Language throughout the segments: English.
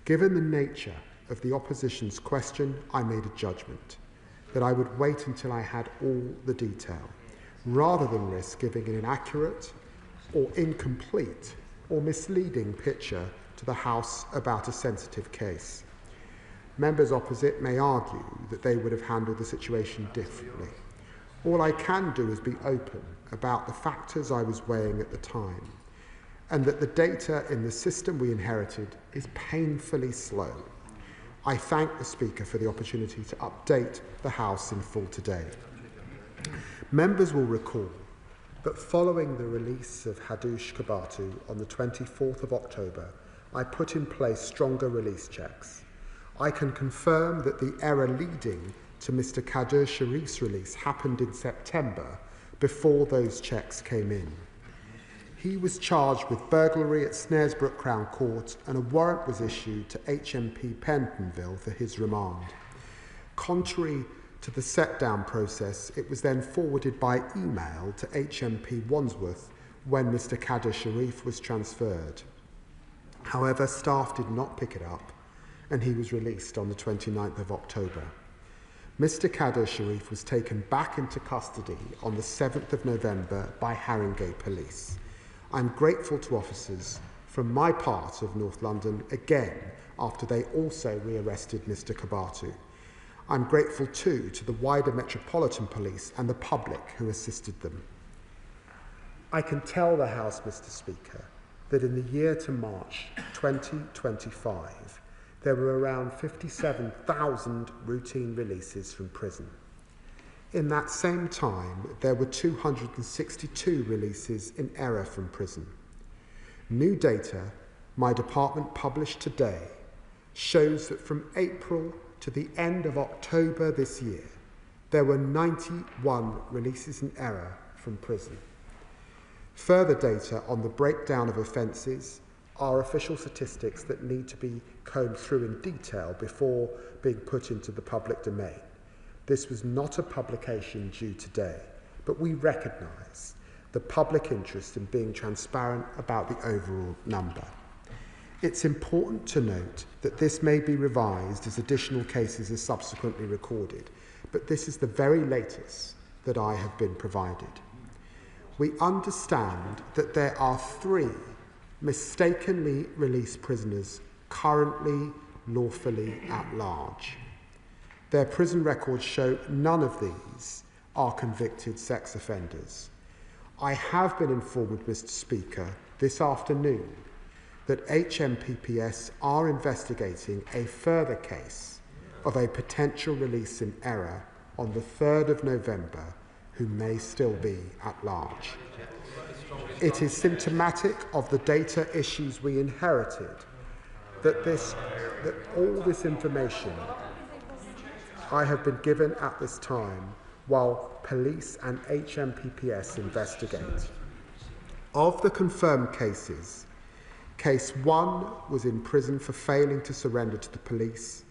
Given the nature of the opposition's question, I made a judgment that I would wait until I had all the detail, rather than risk giving an inaccurate or incomplete or misleading picture to the House about a sensitive case. Members opposite may argue that they would have handled the situation differently. All I can do is be open about the factors I was weighing at the time, and that the data in the system we inherited is painfully slow. I thank the Speaker for the opportunity to update the House in full today. Members will recall that following the release of Hadush Kabatu on the 24th of October, I put in place stronger release checks. I can confirm that the error leading to Mr. Kadir Sharif's release happened in September, before those checks came in. He was charged with burglary at Snaresbrook Crown Court, and a warrant was issued to HMP Pentonville for his remand. Contrary to the set-down process, it was then forwarded by email to HMP Wandsworth when Mr. Kadir Sharif was transferred. However, staff did not pick it up, and he was released on the 29th of October. Mr. Kadir Sharif was taken back into custody on the 7th of November by Haringey Police. I'm grateful to officers from my part of North London again after they also rearrested Mr. Kabatu. I'm grateful too to the wider Metropolitan Police and the public who assisted them. I can tell the House, Mr. Speaker, that in the year to March 2025, there were around 57,000 routine releases from prison. In that same time, there were 262 releases in error from prison. New data my department published today shows that from April to the end of October this year, there were 91 releases in error from prison. Further data on the breakdown of offences are official statistics that need to be combed through in detail before being put into the public domain. This was not a publication due today, but we recognise the public interest in being transparent about the overall number. It's important to note that this may be revised as additional cases are subsequently recorded, but this is the very latest that I have been provided. We understand that there are 3 mistakenly released prisoners currently lawfully at large. Their prison records show none of these are convicted sex offenders. I have been informed, Mr. Speaker, this afternoon that HMPPS are investigating a further case of a potential release in error on the 3rd of November who may still be at large. It is symptomatic of the data issues we inherited that all this information I have been given at this time while police and HMPPS investigate. Of the confirmed cases, Case 1 was in prison for failing to surrender to the police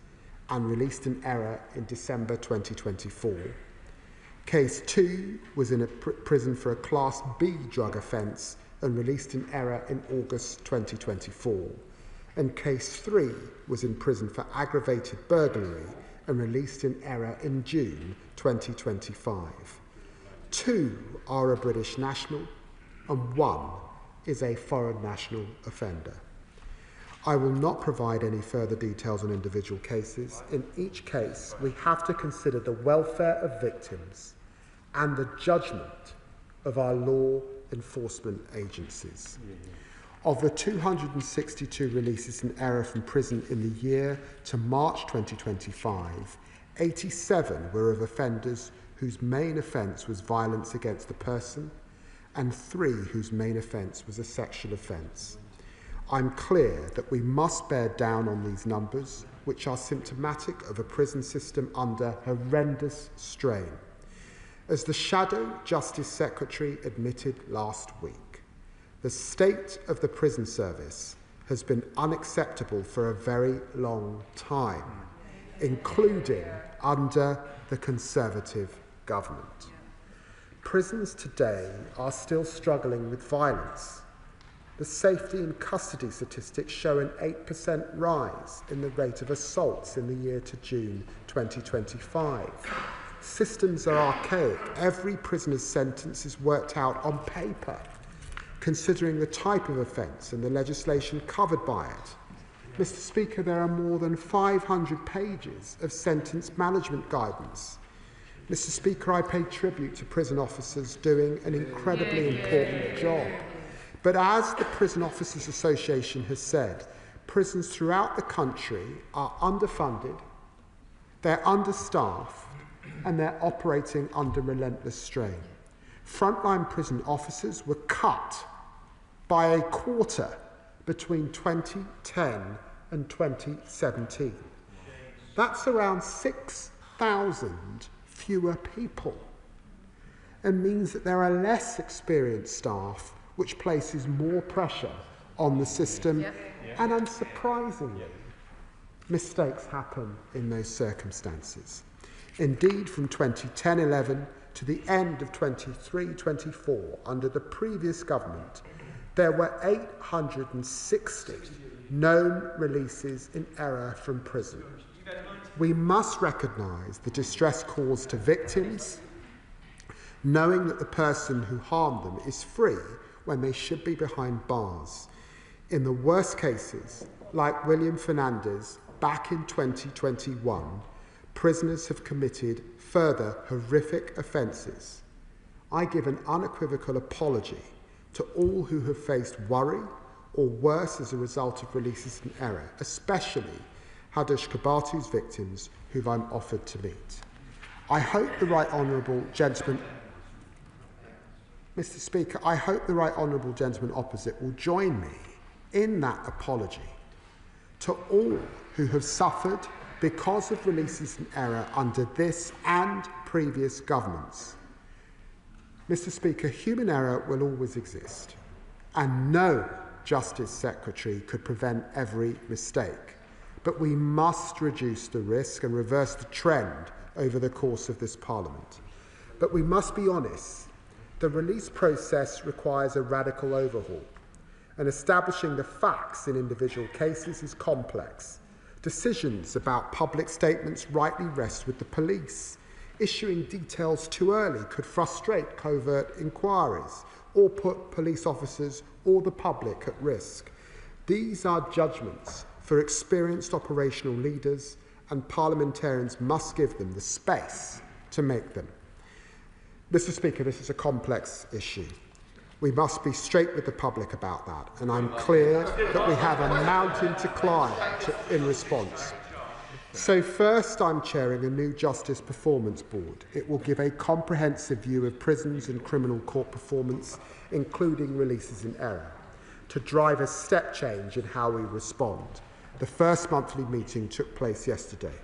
and released in error in December 2024. Case 2 was in a prison for a Class B drug offence and released in error in August 2024. And Case 3 was in prison for aggravated burglary and released in error in June 2025. 2 are a British national and 1 is a foreign national offender. I will not provide any further details on individual cases. In each case, we have to consider the welfare of victims and the judgment of our law enforcement agencies. Of the 262 releases in error from prison in the year to March 2025, 87 were of offenders whose main offence was violence against the person, and 3 whose main offence was a sexual offence. I'm clear that we must bear down on these numbers, which are symptomatic of a prison system under horrendous strain. As the Shadow Justice Secretary admitted last week, the state of the prison service has been unacceptable for a very long time, including under the Conservative government. Prisons today are still struggling with violence, The safety and custody statistics show an 8% rise in the rate of assaults in the year to June 2025. Systems are archaic. Every prisoner's sentence is worked out on paper, considering the type of offence and the legislation covered by it. Mr. Speaker, there are more than 500 pages of sentence management guidance. Mr. Speaker, I pay tribute to prison officers doing an incredibly important job. But as the Prison Officers Association has said, prisons throughout the country are underfunded, they're understaffed, and they're operating under relentless strain. Frontline prison officers were cut by a quarter between 2010 and 2017. That's around 6,000 fewer people, and means that there are less experienced staff, which places more pressure on the system, and unsurprisingly, mistakes happen in those circumstances. Indeed, from 2010-11 to the end of 23-24, under the previous government, there were 860 known releases in error from prison. We must recognise the distress caused to victims, knowing that the person who harmed them is free when they should be behind bars. In the worst cases, like William Fernandez back in 2021, prisoners have committed further horrific offences. I give an unequivocal apology to all who have faced worry or worse as a result of releases in error, especially Hadush Kabatu's victims, who I'm offered to meet. I hope the Right Honourable Gentleman, Mr. Speaker, I hope the Right Honourable Gentleman opposite will join me in that apology to all who have suffered because of releases in error under this and previous governments. Mr. Speaker, human error will always exist, and no Justice Secretary could prevent every mistake. But we must reduce the risk and reverse the trend over the course of this Parliament. But we must be honest. The release process requires a radical overhaul, and establishing the facts in individual cases is complex. Decisions about public statements rightly rest with the police. Issuing details too early could frustrate covert inquiries or put police officers or the public at risk. These are judgments for experienced operational leaders, and parliamentarians must give them the space to make them. Mr. Speaker, this is a complex issue. We must be straight with the public about that, and I'm clear that we have a mountain to climb in response. So first, I'm chairing a new Justice Performance Board. It will give a comprehensive view of prisons and criminal court performance, including releases in error, to drive a step change in how we respond. The first monthly meeting took place yesterday.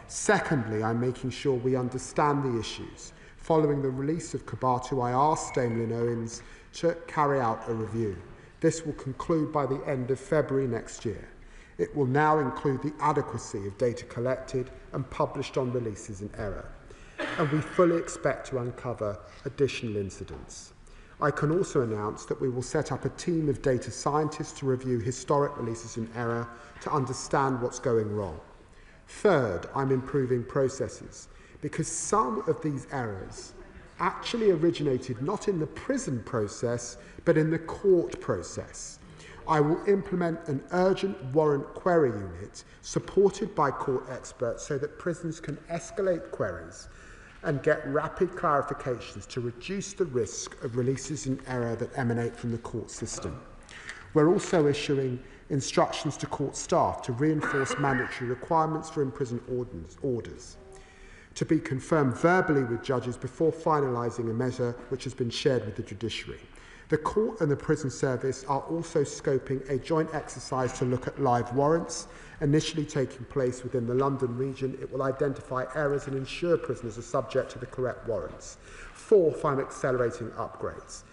Secondly, I'm making sure we understand the issues. Following the release of Kabatu, I asked Dame Lynn Owens to carry out a review. This will conclude by the end of February next year. It will now include the adequacy of data collected and published on releases in error, and we fully expect to uncover additional incidents. I can also announce that we will set up a team of data scientists to review historic releases in error to understand what's going wrong. Third, I'm improving processes, because some of these errors actually originated not in the prison process, but in the court process. I will implement an urgent warrant query unit supported by court experts so that prisons can escalate queries and get rapid clarifications to reduce the risk of releases in error that emanate from the court system. We're also issuing instructions to court staff to reinforce mandatory requirements for imprisoned orders, to be confirmed verbally with judges before finalising a measure which has been shared with the judiciary. The court and the prison service are also scoping a joint exercise to look at live warrants, initially taking place within the London region. It will identify errors and ensure prisoners are subject to the correct warrants. Fourth, I'm accelerating upgrades.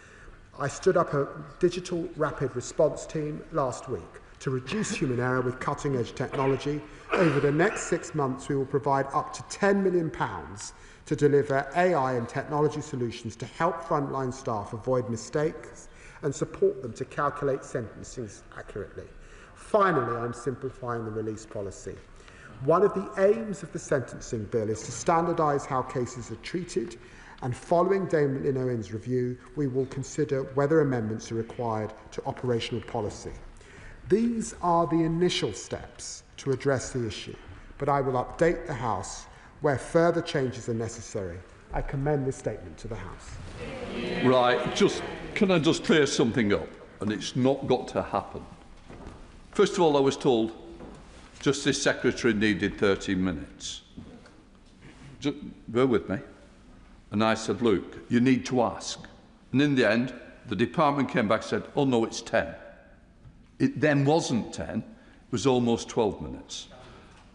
I stood up a digital rapid response team last week to reduce human error with cutting-edge technology. Over the next 6 months, we will provide up to £10 million to deliver AI and technology solutions to help frontline staff avoid mistakes and support them to calculate sentences accurately. Finally, I'm simplifying the release policy. One of the aims of the sentencing bill is to standardise how cases are treated, and following Dame Lynn Owen's review, we will consider whether amendments are required to operational policy. These are the initial steps to address the issue, but I will update the House where further changes are necessary. I commend this statement to the House. Right, can I just clear something up? And it's not got to happen. First of all, I was told Justice Secretary needed 13 minutes. Just bear with me. And I said, look, you need to ask. And in the end, the department came back and said, oh no, it's 10. It then wasn't 10, it was almost 12 minutes.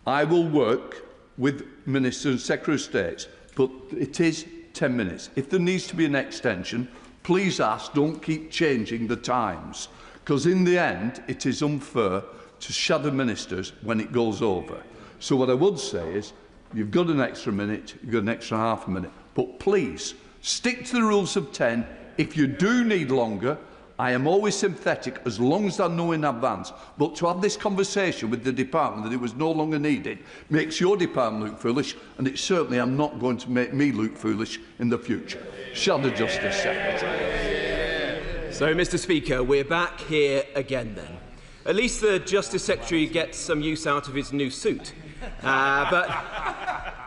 I will work with Minister and Secretary of State, but it is 10 minutes. If there needs to be an extension, please ask, don't keep changing the times, because in the end, it is unfair to shadow ministers when it goes over. So what I would say is, you've got an extra minute, you've got an extra half a minute, but please, stick to the rules of 10. If you do need longer, I am always sympathetic as long as I know in advance. But to have this conversation with the department that it was no longer needed makes your department look foolish, and it certainly am not going to make me look foolish in the future. Shadow Justice Secretary. So, Mr. Speaker, we're back here again then. At least the Justice Secretary gets some use out of his new suit.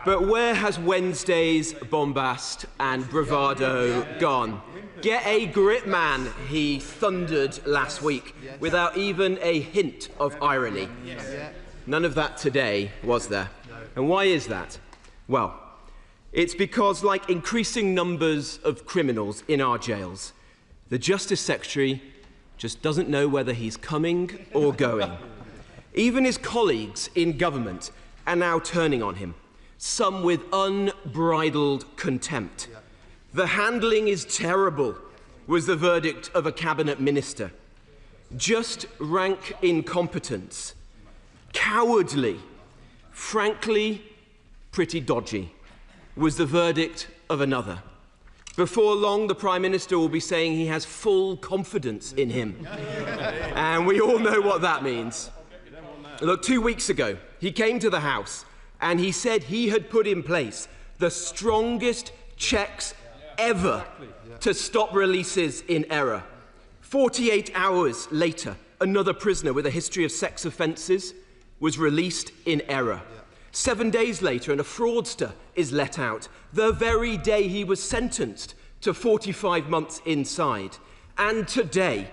But where has Wednesday's bombast and bravado gone? Get a grip, man, he thundered last week, without even a hint of irony. None of that today, was there? And why is that? Well, it's because, like increasing numbers of criminals in our jails, the Justice Secretary just doesn't know whether he's coming or going. Even his colleagues in government are now turning on him, some with unbridled contempt. The handling is terrible, was the verdict of a cabinet minister. Just rank incompetence. Cowardly. Frankly, pretty dodgy, was the verdict of another. Before long, the Prime Minister will be saying he has full confidence in him. And we all know what that means. Look, 2 weeks ago, he came to the House and he said he had put in place the strongest checks ever to stop releases in error. 48 hours later, another prisoner with a history of sex offences was released in error. 7 days later, and a fraudster is let out the very day he was sentenced to 45 months inside. And today,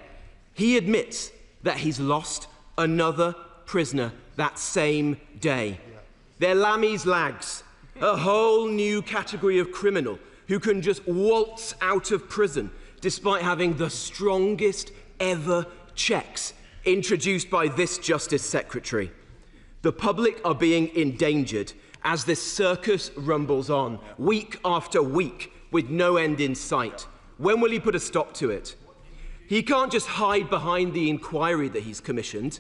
he admits that he's lost another prisoner that same day. They're Lammy's lags, a whole new category of criminal who can just waltz out of prison despite having the strongest ever checks introduced by this Justice Secretary. The public are being endangered as this circus rumbles on, week after week, with no end in sight. When will he put a stop to it? He can't just hide behind the inquiry that he's commissioned.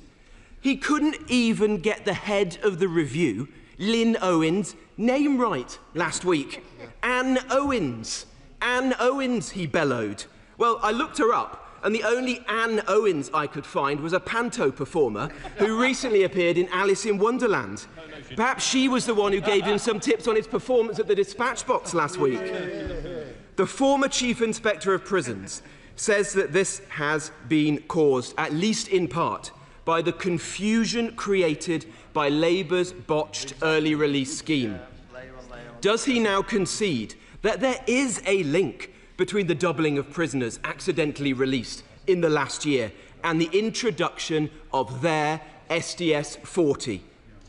He couldn't even get the head of the review, Lynn Owen's name right last week. Anne Owens. Anne Owens, he bellowed. Well, I looked her up, and the only Anne Owens I could find was a panto performer who recently appeared in Alice in Wonderland. Perhaps she was the one who gave him some tips on his performance at the dispatch box last week. The former Chief Inspector of Prisons says that this has been caused, at least in part, by the confusion created by Labour's botched early release scheme. Does he now concede that there is a link between the doubling of prisoners accidentally released in the last year and the introduction of their SDS 40?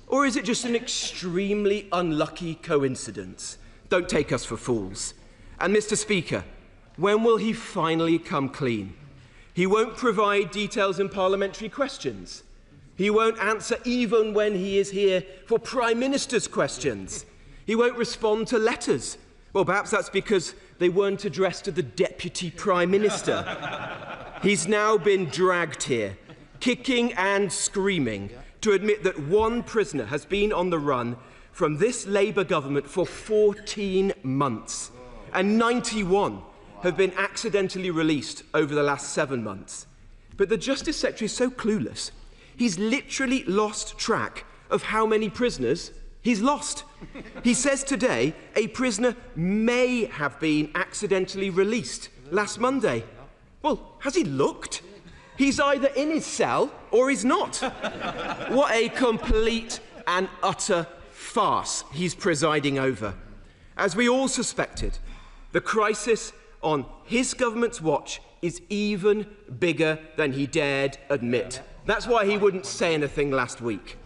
Or is it just an extremely unlucky coincidence? Don't take us for fools. And Mr. Speaker, when will he finally come clean? He won't provide details in parliamentary questions. He won't answer even when he is here for Prime Minister's questions. He won't respond to letters. Well, perhaps that's because they weren't addressed to the Deputy Prime Minister. He's now been dragged here, kicking and screaming, to admit that one prisoner has been on the run from this Labour government for 14 months, and 91 have been accidentally released over the last 7 months. But the Justice Secretary is so clueless, he's literally lost track of how many prisoners he's lost. He says today a prisoner may have been accidentally released last Monday. Well, has he looked? He's either in his cell or he's not. What a complete and utter farce he's presiding over. As we all suspected, the crisis on his government's watch is even bigger than he dared admit. That's why he wouldn't say anything last week.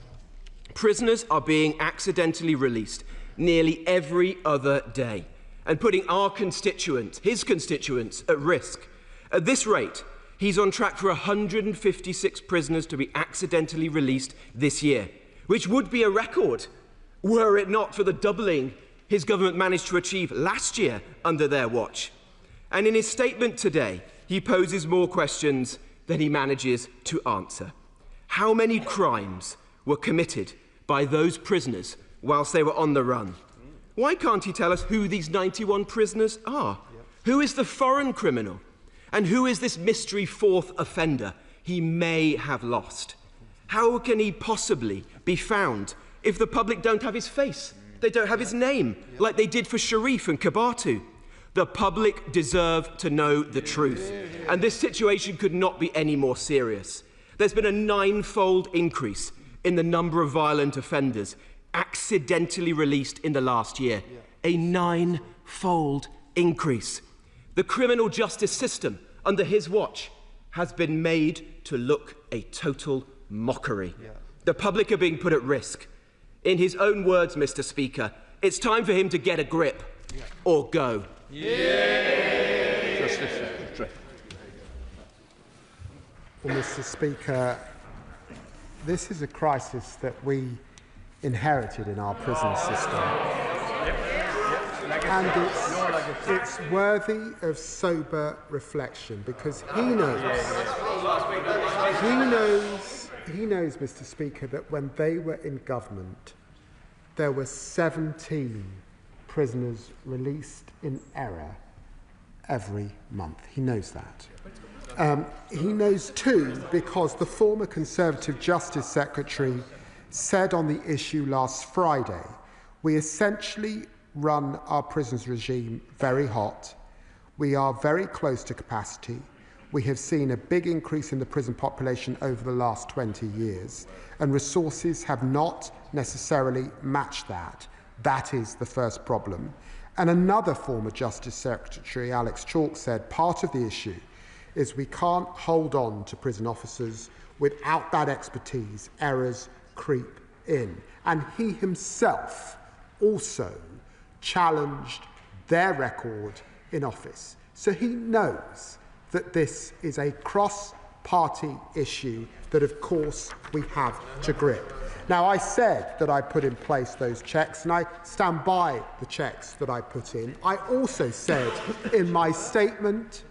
Prisoners are being accidentally released nearly every other day and putting our constituents, his constituents, at risk. At this rate, he's on track for 156 prisoners to be accidentally released this year, which would be a record were it not for the doubling his government managed to achieve last year under their watch. And in his statement today, he poses more questions than he manages to answer. How many crimes were committed by those prisoners whilst they were on the run? Why can't he tell us who these 91 prisoners are? Who is the foreign criminal? And who is this mystery fourth offender he may have lost? How can he possibly be found if the public don't have his face? They don't have his name, like they did for Sharif and Kabatu. The public deserve to know the truth. And this situation could not be any more serious. There's been a 9-fold increase in the number of violent offenders accidentally released in the last year. A 9-fold increase. The criminal justice system under his watch has been made to look a total mockery. The public are being put at risk. In his own words, Mr. Speaker, it's time for him to get a grip or go. Justice Secretary. Well, Mr. Speaker, this is a crisis that we inherited in our prison system. And it's worthy of sober reflection because he knows, Mr. Speaker, that when they were in government, there were 17 prisoners released in error every month. He knows that. He knows too because the former Conservative Justice Secretary said on the issue last Friday, we essentially run our prisons regime very hot. We are very close to capacity. We have seen a big increase in the prison population over the last 20 years, and resources have not necessarily matched that. That is the first problem. And another former Justice Secretary, Alex Chalk, said part of the issue is we can't hold on to prison officers without that expertise. Errors creep in. And he himself also challenged their record in office. So he knows that this is a cross-party issue that, of course, we have to grip. Now, I said that I put in place those checks, and I stand by the checks that I put in. I also said in my statement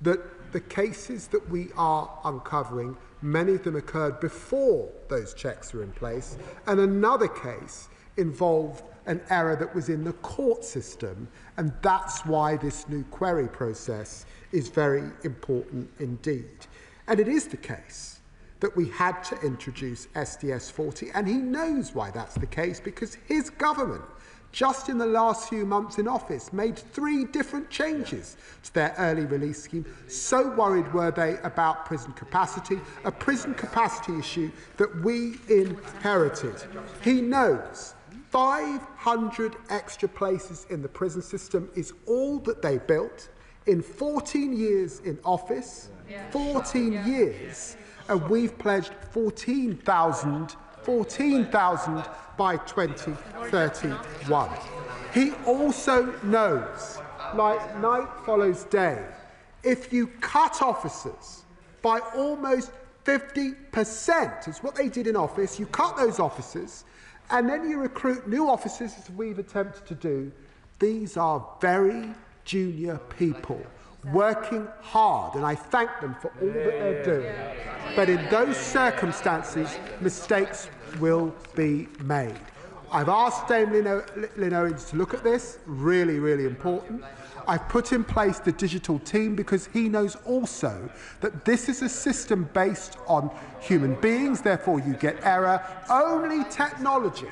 that the cases that we are uncovering, many of them occurred before those checks were in place, and another case involved an error that was in the court system, and that's why this new query process is very important indeed. And it is the case that we had to introduce SDS 40, and he knows why that's the case, because his government, just in the last few months in office, made 3 different changes to their early release scheme. So worried were they about prison capacity, a prison capacity issue that we inherited. He knows 500 extra places in the prison system is all that they built in 14 years in office, 14 years, and we've pledged 14,000 by 2031. He also knows, like night follows day, if you cut officers by almost 50%, is what they did in office, you cut those officers, and then you recruit new officers, as we've attempted to do. These are very junior people working hard, and I thank them for all that they're doing. But in those circumstances, mistakes will be made. I've asked Dame Lynn Owens to look at this, really, really important. I've put in place the digital team because he knows also that this is a system based on human beings, therefore you get error. Only technology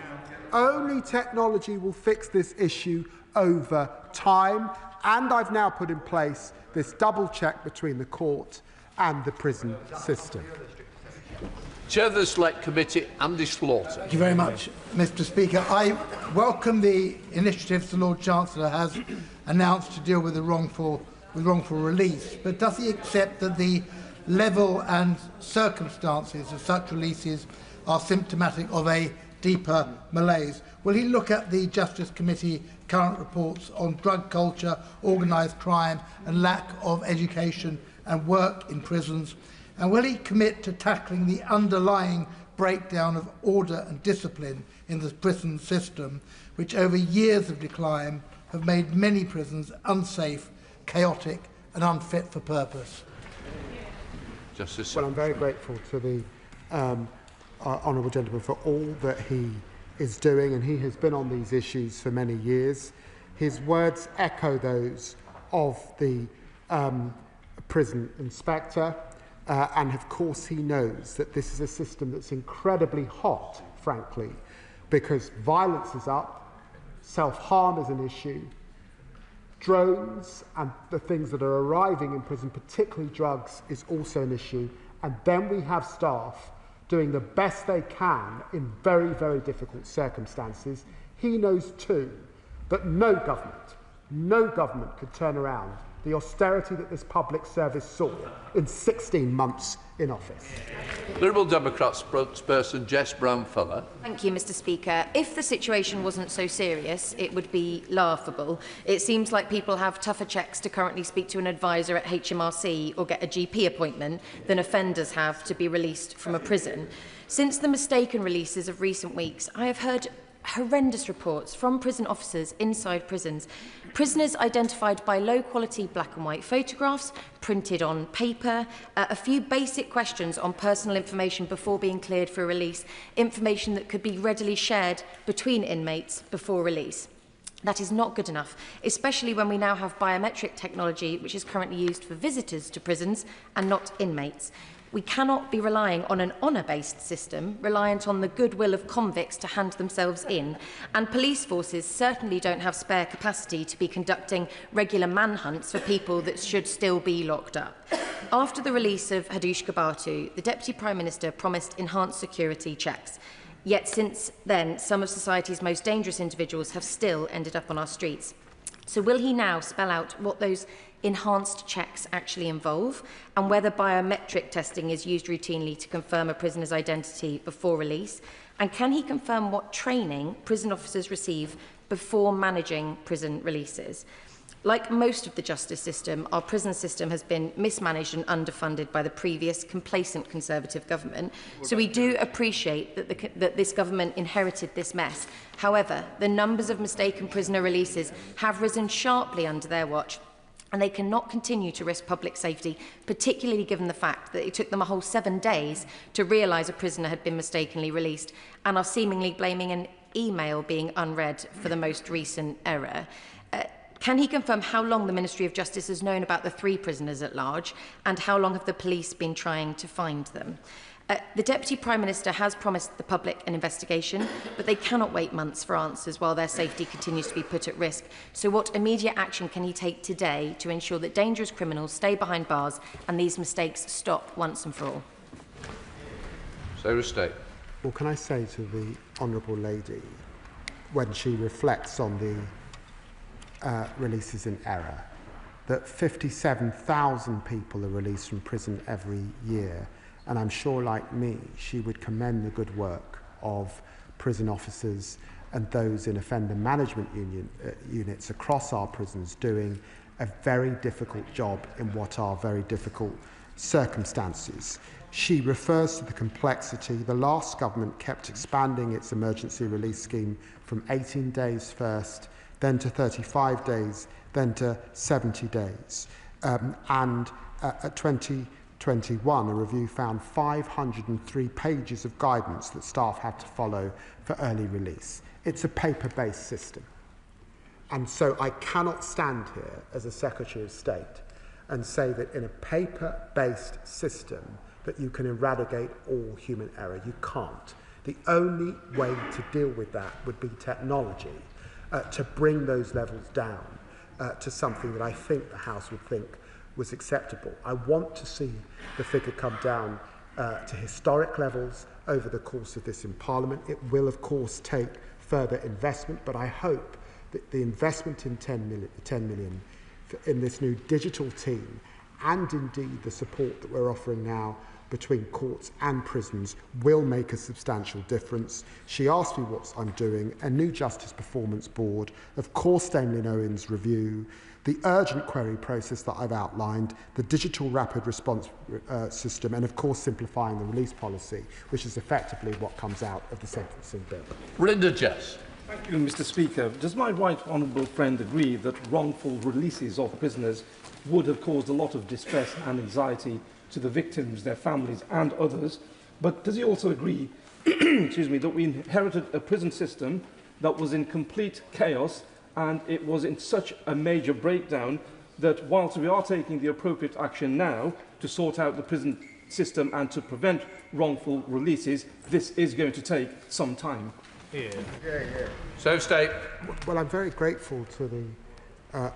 will fix this issue over time, and I've now put in place this double check between the court and the prison system. Chair of the Select Committee, Andy Slaughter. Thank you very much, Mr. Speaker. I welcome the initiatives the Lord Chancellor has announced to deal with the wrongful release, but does he accept that the level and circumstances of such releases are symptomatic of a deeper malaise? Will he look at the Justice Committee current reports on drug culture, organised crime and lack of education and work in prisons? And will he commit to tackling the underlying breakdown of order and discipline in the prison system, which over years of decline have made many prisons unsafe, chaotic and unfit for purpose? Justice. Well, I'm very grateful to the honourable gentleman for all that he is doing, and he has been on these issues for many years. His words echo those of the prison inspector. And of course he knows that this is a system that's incredibly hot, frankly, because violence is up, self-harm is an issue, drones and the things that are arriving in prison, particularly drugs, is also an issue. And then we have staff doing the best they can in very, very difficult circumstances. He knows too that no government could turn around the austerity that this public service saw in 16 months in office. Liberal Democrat spokesperson Jess Brown-Feller. Thank you, Mr. Speaker. If the situation wasn't so serious, it would be laughable. It seems like people have tougher checks to currently speak to an advisor at HMRC or get a GP appointment than offenders have to be released from a prison. Since the mistaken releases of recent weeks, I have heard horrendous reports from prison officers inside prisons. Prisoners identified by low-quality black and white photographs, printed on paper, a few basic questions on personal information before being cleared for release, information that could be readily shared between inmates before release. That is not good enough, especially when we now have biometric technology which is currently used for visitors to prisons and not inmates. We cannot be relying on an honour-based system, reliant on the goodwill of convicts to hand themselves in, and police forces certainly don't have spare capacity to be conducting regular manhunts for people that should still be locked up. After the release of Hadush Kabatu, the Deputy Prime Minister promised enhanced security checks. Yet since then, some of society's most dangerous individuals have still ended up on our streets. So will he now spell out what those enhanced checks actually involve, and whether biometric testing is used routinely to confirm a prisoner's identity before release? And can he confirm what training prison officers receive before managing prison releases? Like most of the justice system, our prison system has been mismanaged and underfunded by the previous complacent Conservative government, so we do appreciate that this government inherited this mess. However, the numbers of mistaken prisoner releases have risen sharply under their watch, and they cannot continue to risk public safety, particularly given the fact that it took them a whole 7 days to realise a prisoner had been mistakenly released, and are seemingly blaming an email being unread for the most recent error. Can he confirm how long the Ministry of Justice has known about the 3 prisoners at large, and how long have the police been trying to find them? The Deputy Prime Minister has promised the public an investigation, but they cannot wait months for answers while their safety continues to be put at risk. So what immediate action can he take today to ensure that dangerous criminals stay behind bars and these mistakes stop once and for all? Sarah State. Well, can I say to the Honourable Lady, when she reflects on the releases in error, that 57,000 people are released from prison every year, and I'm sure, like me, she would commend the good work of prison officers and those in offender management units across our prisons doing a very difficult job in what are very difficult circumstances. She refers to the complexity. The last government kept expanding its emergency release scheme from 18 days first, then to 35 days, then to 70 days. And at 20 2021, a review found 503 pages of guidance that staff had to follow for early release. It's a paper-based system. And so I cannot stand here as a Secretary of State and say that in a paper-based system that you can eradicate all human error. You can't. The only way to deal with that would be technology to bring those levels down to something that I think the House would think was acceptable. I want to see the figure come down to historic levels over the course of this in Parliament. It will, of course, take further investment, but I hope that the investment in 10 million in this new digital team, and indeed the support that we're offering now between courts and prisons, will make a substantial difference. She asked me what I'm doing: a new Justice Performance Board, of course Damien Owen's review, the urgent query process that I've outlined, the digital rapid response system, and of course simplifying the release policy, which is effectively what comes out of the sentencing bill. Linda Jess. Thank you, Mr. Speaker. Does my right honourable friend agree that wrongful releases of prisoners would have caused a lot of distress and anxiety to the victims, their families and others? But does he also agree excuse me, that we inherited a prison system that was in complete chaos, and it was in such a major breakdown that whilst we are taking the appropriate action now to sort out the prison system and to prevent wrongful releases, this is going to take some time? So state. Well, I'm very grateful to the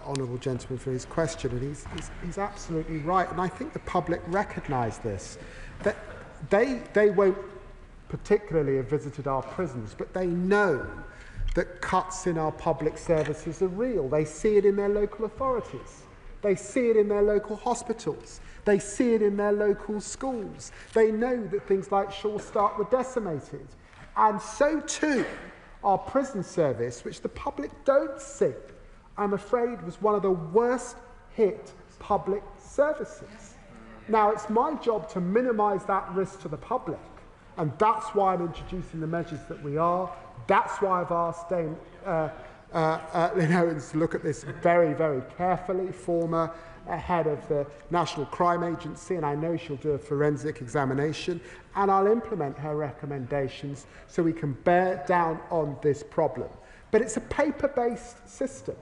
honourable gentleman for his question, and he's absolutely right. And I think the public recognise this, that they won't particularly have visited our prisons, but they know that cuts in our public services are real. They see it in their local authorities. They see it in their local hospitals. They see it in their local schools. They know that things like Sure Start were decimated. And so too our prison service, which the public don't see, I'm afraid was one of the worst hit public services. Now, it's my job to minimise that risk to the public, and that's why I'm introducing the measures that we are. That's why I've asked Dame Lynn Owens to look at this very, very carefully, former head of the National Crime Agency, and I know she'll do a forensic examination, and I'll implement her recommendations so we can bear down on this problem. But it's a paper-based system.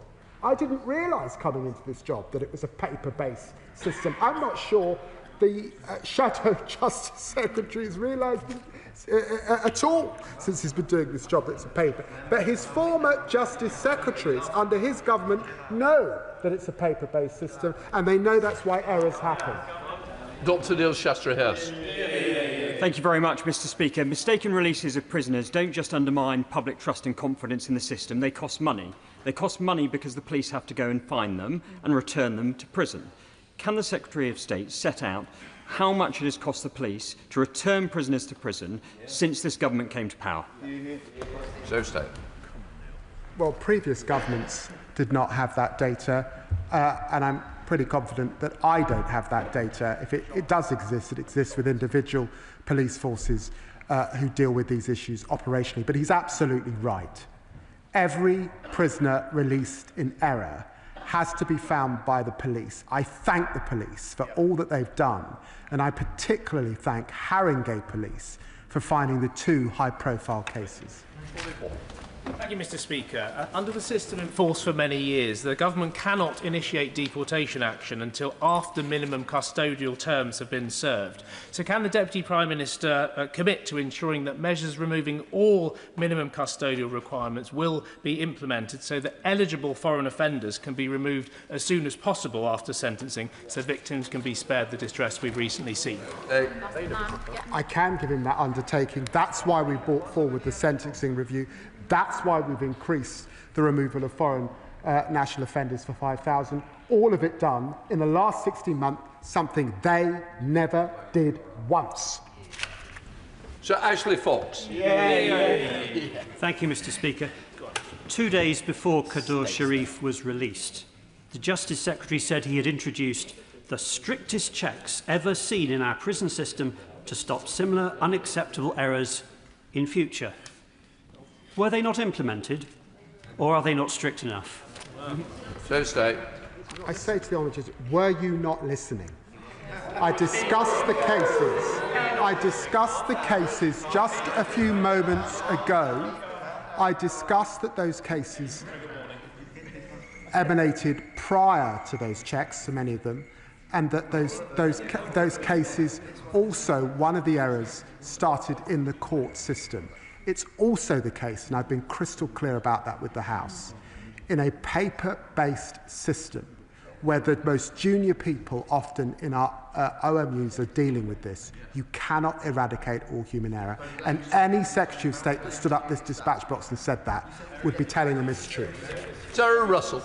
I didn't realise coming into this job that it was a paper-based system. I'm not sure the Shadow Justice Secretary has realised at all since he's been doing this job that it's a paper. But his former Justice Secretaries under his government know that it's a paper-based system, and they know that's why errors happen. Dr. Neil Shastra-Hurst. Thank you very much, Mr. Speaker. Mistaken releases of prisoners don't just undermine public trust and confidence in the system, they cost money. They cost money because the police have to go and find them and return them to prison. Can the Secretary of State set out how much it has cost the police to return prisoners to prison since this government came to power? So state. Well, previous governments did not have that data, and I'm pretty confident that I don't have that data. If it does exist, it exists with individual police forces who deal with these issues operationally. But he's absolutely right. Every prisoner released in error has to be found by the police. I thank the police for all that they've done, and I particularly thank Haringey Police for finding the 2 high-profile cases. Thank you, Mr. Speaker. Under the system in force for many years, the government cannot initiate deportation action until after minimum custodial terms have been served. So can the Deputy Prime Minister commit to ensuring that measures removing all minimum custodial requirements will be implemented so that eligible foreign offenders can be removed as soon as possible after sentencing, so victims can be spared the distress we've recently seen? I can give him that undertaking. That's why we brought forward the sentencing review. That's why we've increased the removal of foreign national offenders for 5,000. All of it done in the last 16 months, something they never did once. Sir Ashley Fox. Thank you, Mr. Speaker. 2 days before Kadur Sharif was released, the Justice Secretary said he had introduced the strictest checks ever seen in our prison system to stop similar unacceptable errors in future. Were they not implemented, or are they not strict enough? So state. I say to the honourable, were you not listening? I discussed the cases. I discussed the cases just a few moments ago. I discussed that those cases emanated prior to those checks, so many of them, and that those cases also, one of the errors started in the court system. It's also the case, and I've been crystal clear about that with the House, in a paper-based system where the most junior people often in our OMUs are dealing with this, you cannot eradicate all human error. And any Secretary of State that stood up this dispatch box and said that would be telling a mistruth. Sarah Russell.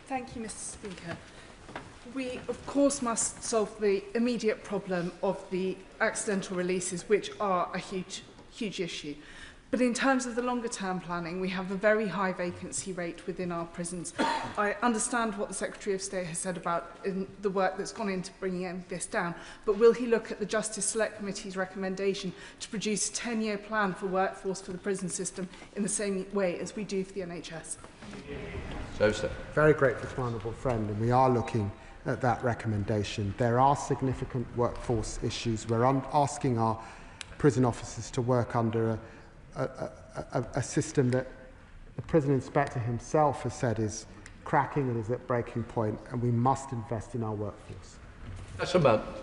Thank you, Mr. Speaker. We, of course, must solve the immediate problem of the accidental releases, which are a huge issue. But in terms of the longer-term planning, we have a very high vacancy rate within our prisons. I understand what the Secretary of State has said about the work that's gone into bringing this down, but will he look at the Justice Select Committee's recommendation to produce a 10-year plan for workforce for the prison system in the same way as we do for the NHS? Very grateful to my honourable friend, and we are looking at that recommendation. There are significant workforce issues. We're asking our prison officers to work under a system that the prison inspector himself has said is cracking and is at breaking point, and we must invest in our workforce. That's about.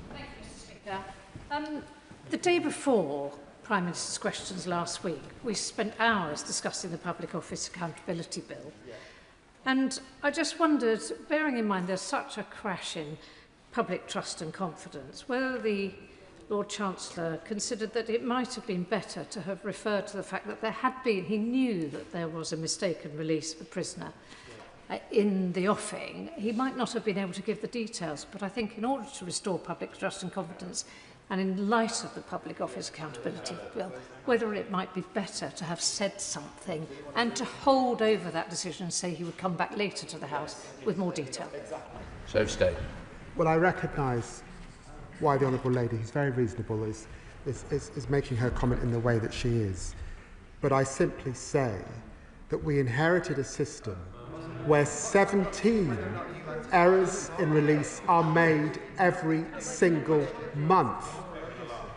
Thank you, Mr. Speaker. The day before Prime Minister's questions last week, we spent hours discussing the Public Office Accountability Bill. And I just wondered, bearing in mind there's such a crash in public trust and confidence, whether the Lord Chancellor considered that it might have been better to have referred to the fact that there had been, he knew that there was a mistaken release of a prisoner in the offing. He might not have been able to give the details, but I think in order to restore public trust and confidence, and in light of the Public Office Accountability Bill, whether it might be better to have said something and to hold over that decision and say he would come back later to the House with more detail. So stay. Well, I recognise why the Honourable Lady, who's very reasonable, is making her comment in the way that she is. But I simply say that we inherited a system where 17 errors in release are made every single month.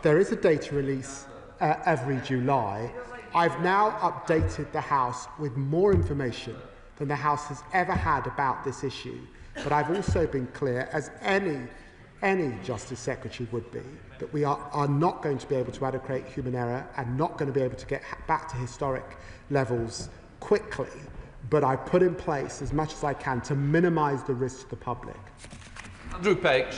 There is a data release every July. I've now updated the House with more information than the House has ever had about this issue. But I've also been clear, as any Justice Secretary would be, that we are not going to be able to eradicate human error and not going to be able to get back to historic levels quickly. But I put in place as much as I can to minimise the risk to the public. Andrew Page.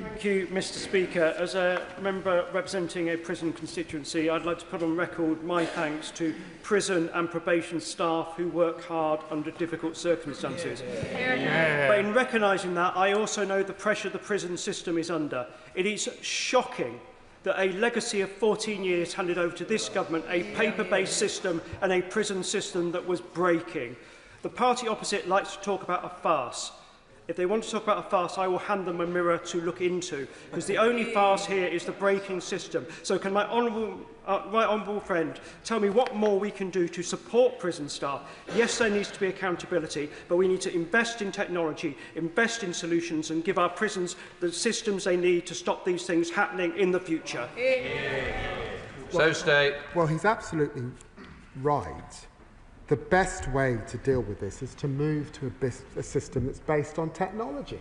Thank you, Mr. Speaker. As a member representing a prison constituency, I'd like to put on record my thanks to prison and probation staff who work hard under difficult circumstances. But in recognising that, I also know the pressure the prison system is under. It is shocking that a legacy of 14 years handed over to this government, a paper-based system and a prison system that was breaking. The party opposite likes to talk about a farce. If they want to talk about a farce, I will hand them a mirror to look into, because the only farce here is the breaking system. So can my honourable friend tell me what more we can do to support prison staff? Yes, there needs to be accountability, but we need to invest in technology, invest in solutions, and give our prisons the systems they need to stop these things happening in the future. So stay. Well, he's absolutely right. The best way to deal with this is to move to a system that's based on technology.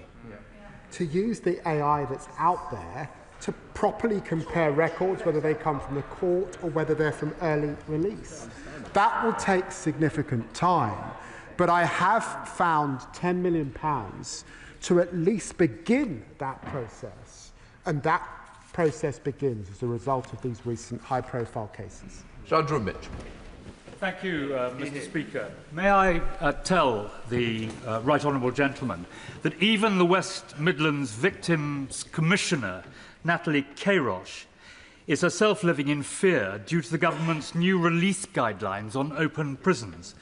To use the AI that's out there to properly compare records, whether they come from the court or whether they're from early release. That will take significant time, but I have found £10 million to at least begin that process, and that process begins as a result of these recent high-profile cases. Andrew Mitchell. Thank you, Mr. Speaker. May I tell the Right Honourable Gentleman that even the West Midlands Victims Commissioner, Natalie Kairosh, is herself living in fear due to the government's new release guidelines on open prisons.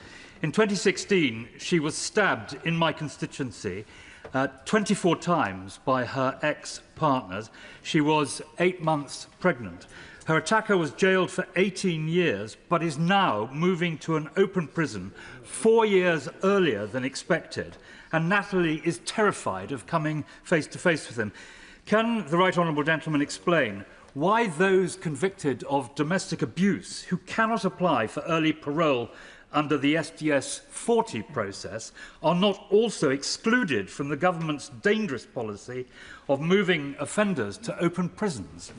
In 2016, she was stabbed in my constituency 24 times by her ex-partners. She was 8 months pregnant. Her attacker was jailed for 18 years, but is now moving to an open prison 4 years earlier than expected. And Natalie is terrified of coming face to face with him. Can the right honourable gentleman explain why those convicted of domestic abuse who cannot apply for early parole under the SDS 40 process are not also excluded from the government's dangerous policy of moving offenders to open prisons?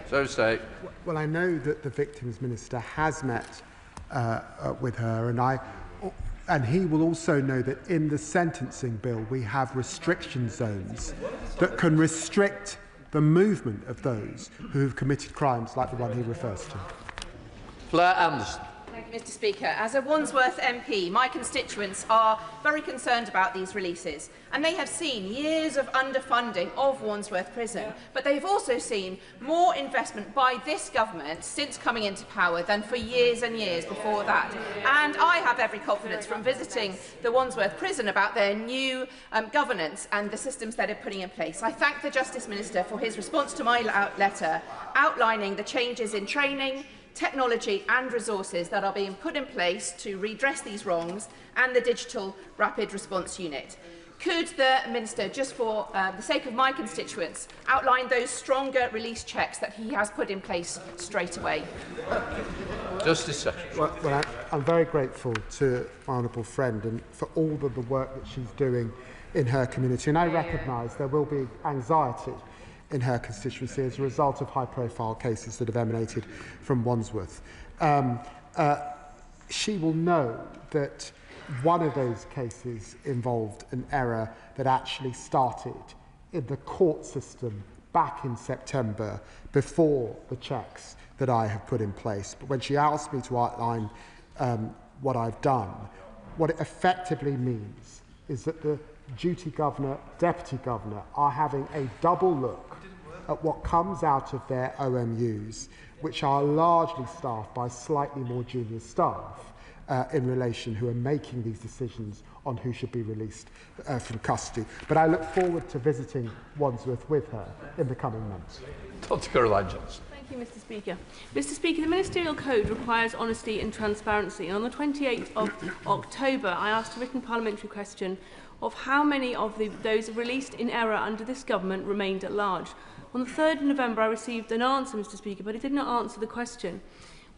So say. Well, I know that the Victims Minister has met with her, and he will also know that in the sentencing bill we have restriction zones that can restrict the movement of those who have committed crimes like the one he refers to. Blair Anderson. Thank you, Mr. Speaker. As a Wandsworth MP, my constituents are very concerned about these releases, and they have seen years of underfunding of Wandsworth Prison, but they've also seen more investment by this government since coming into power than for years and years before that. And I have every confidence from visiting the Wandsworth Prison about their new governance and the systems that are putting in place. I thank the Justice Minister for his response to my letter outlining the changes in training, technology and resources that are being put in place to redress these wrongs, and the digital rapid response unit. Could the Minister, just for the sake of my constituents, outline those stronger release checks that he has put in place straight away? Justice Secretary. Well, I'm very grateful to my honourable friend and for all of the work that she's doing in her community, and I recognise there will be anxiety in her constituency as a result of high-profile cases that have emanated from Wandsworth. She will know that one of those cases involved an error that actually started in the court system back in September before the checks that I have put in place. But when she asked me to outline what I've done, what it effectively means is that the duty governor, deputy governor are having a double look at what comes out of their OMUs, which are largely staffed by slightly more junior staff in relation who are making these decisions on who should be released from custody. But I look forward to visiting Wandsworth with her in the coming months. Dr. Caroline Johnson. Thank you, Mr. Speaker. Mr. Speaker, the Ministerial Code requires honesty and transparency. And on the 28th of October, I asked a written parliamentary question of how many of those released in error under this government remained at large. On the 3rd of November, I received an answer, Mr. Speaker, but it did not answer the question.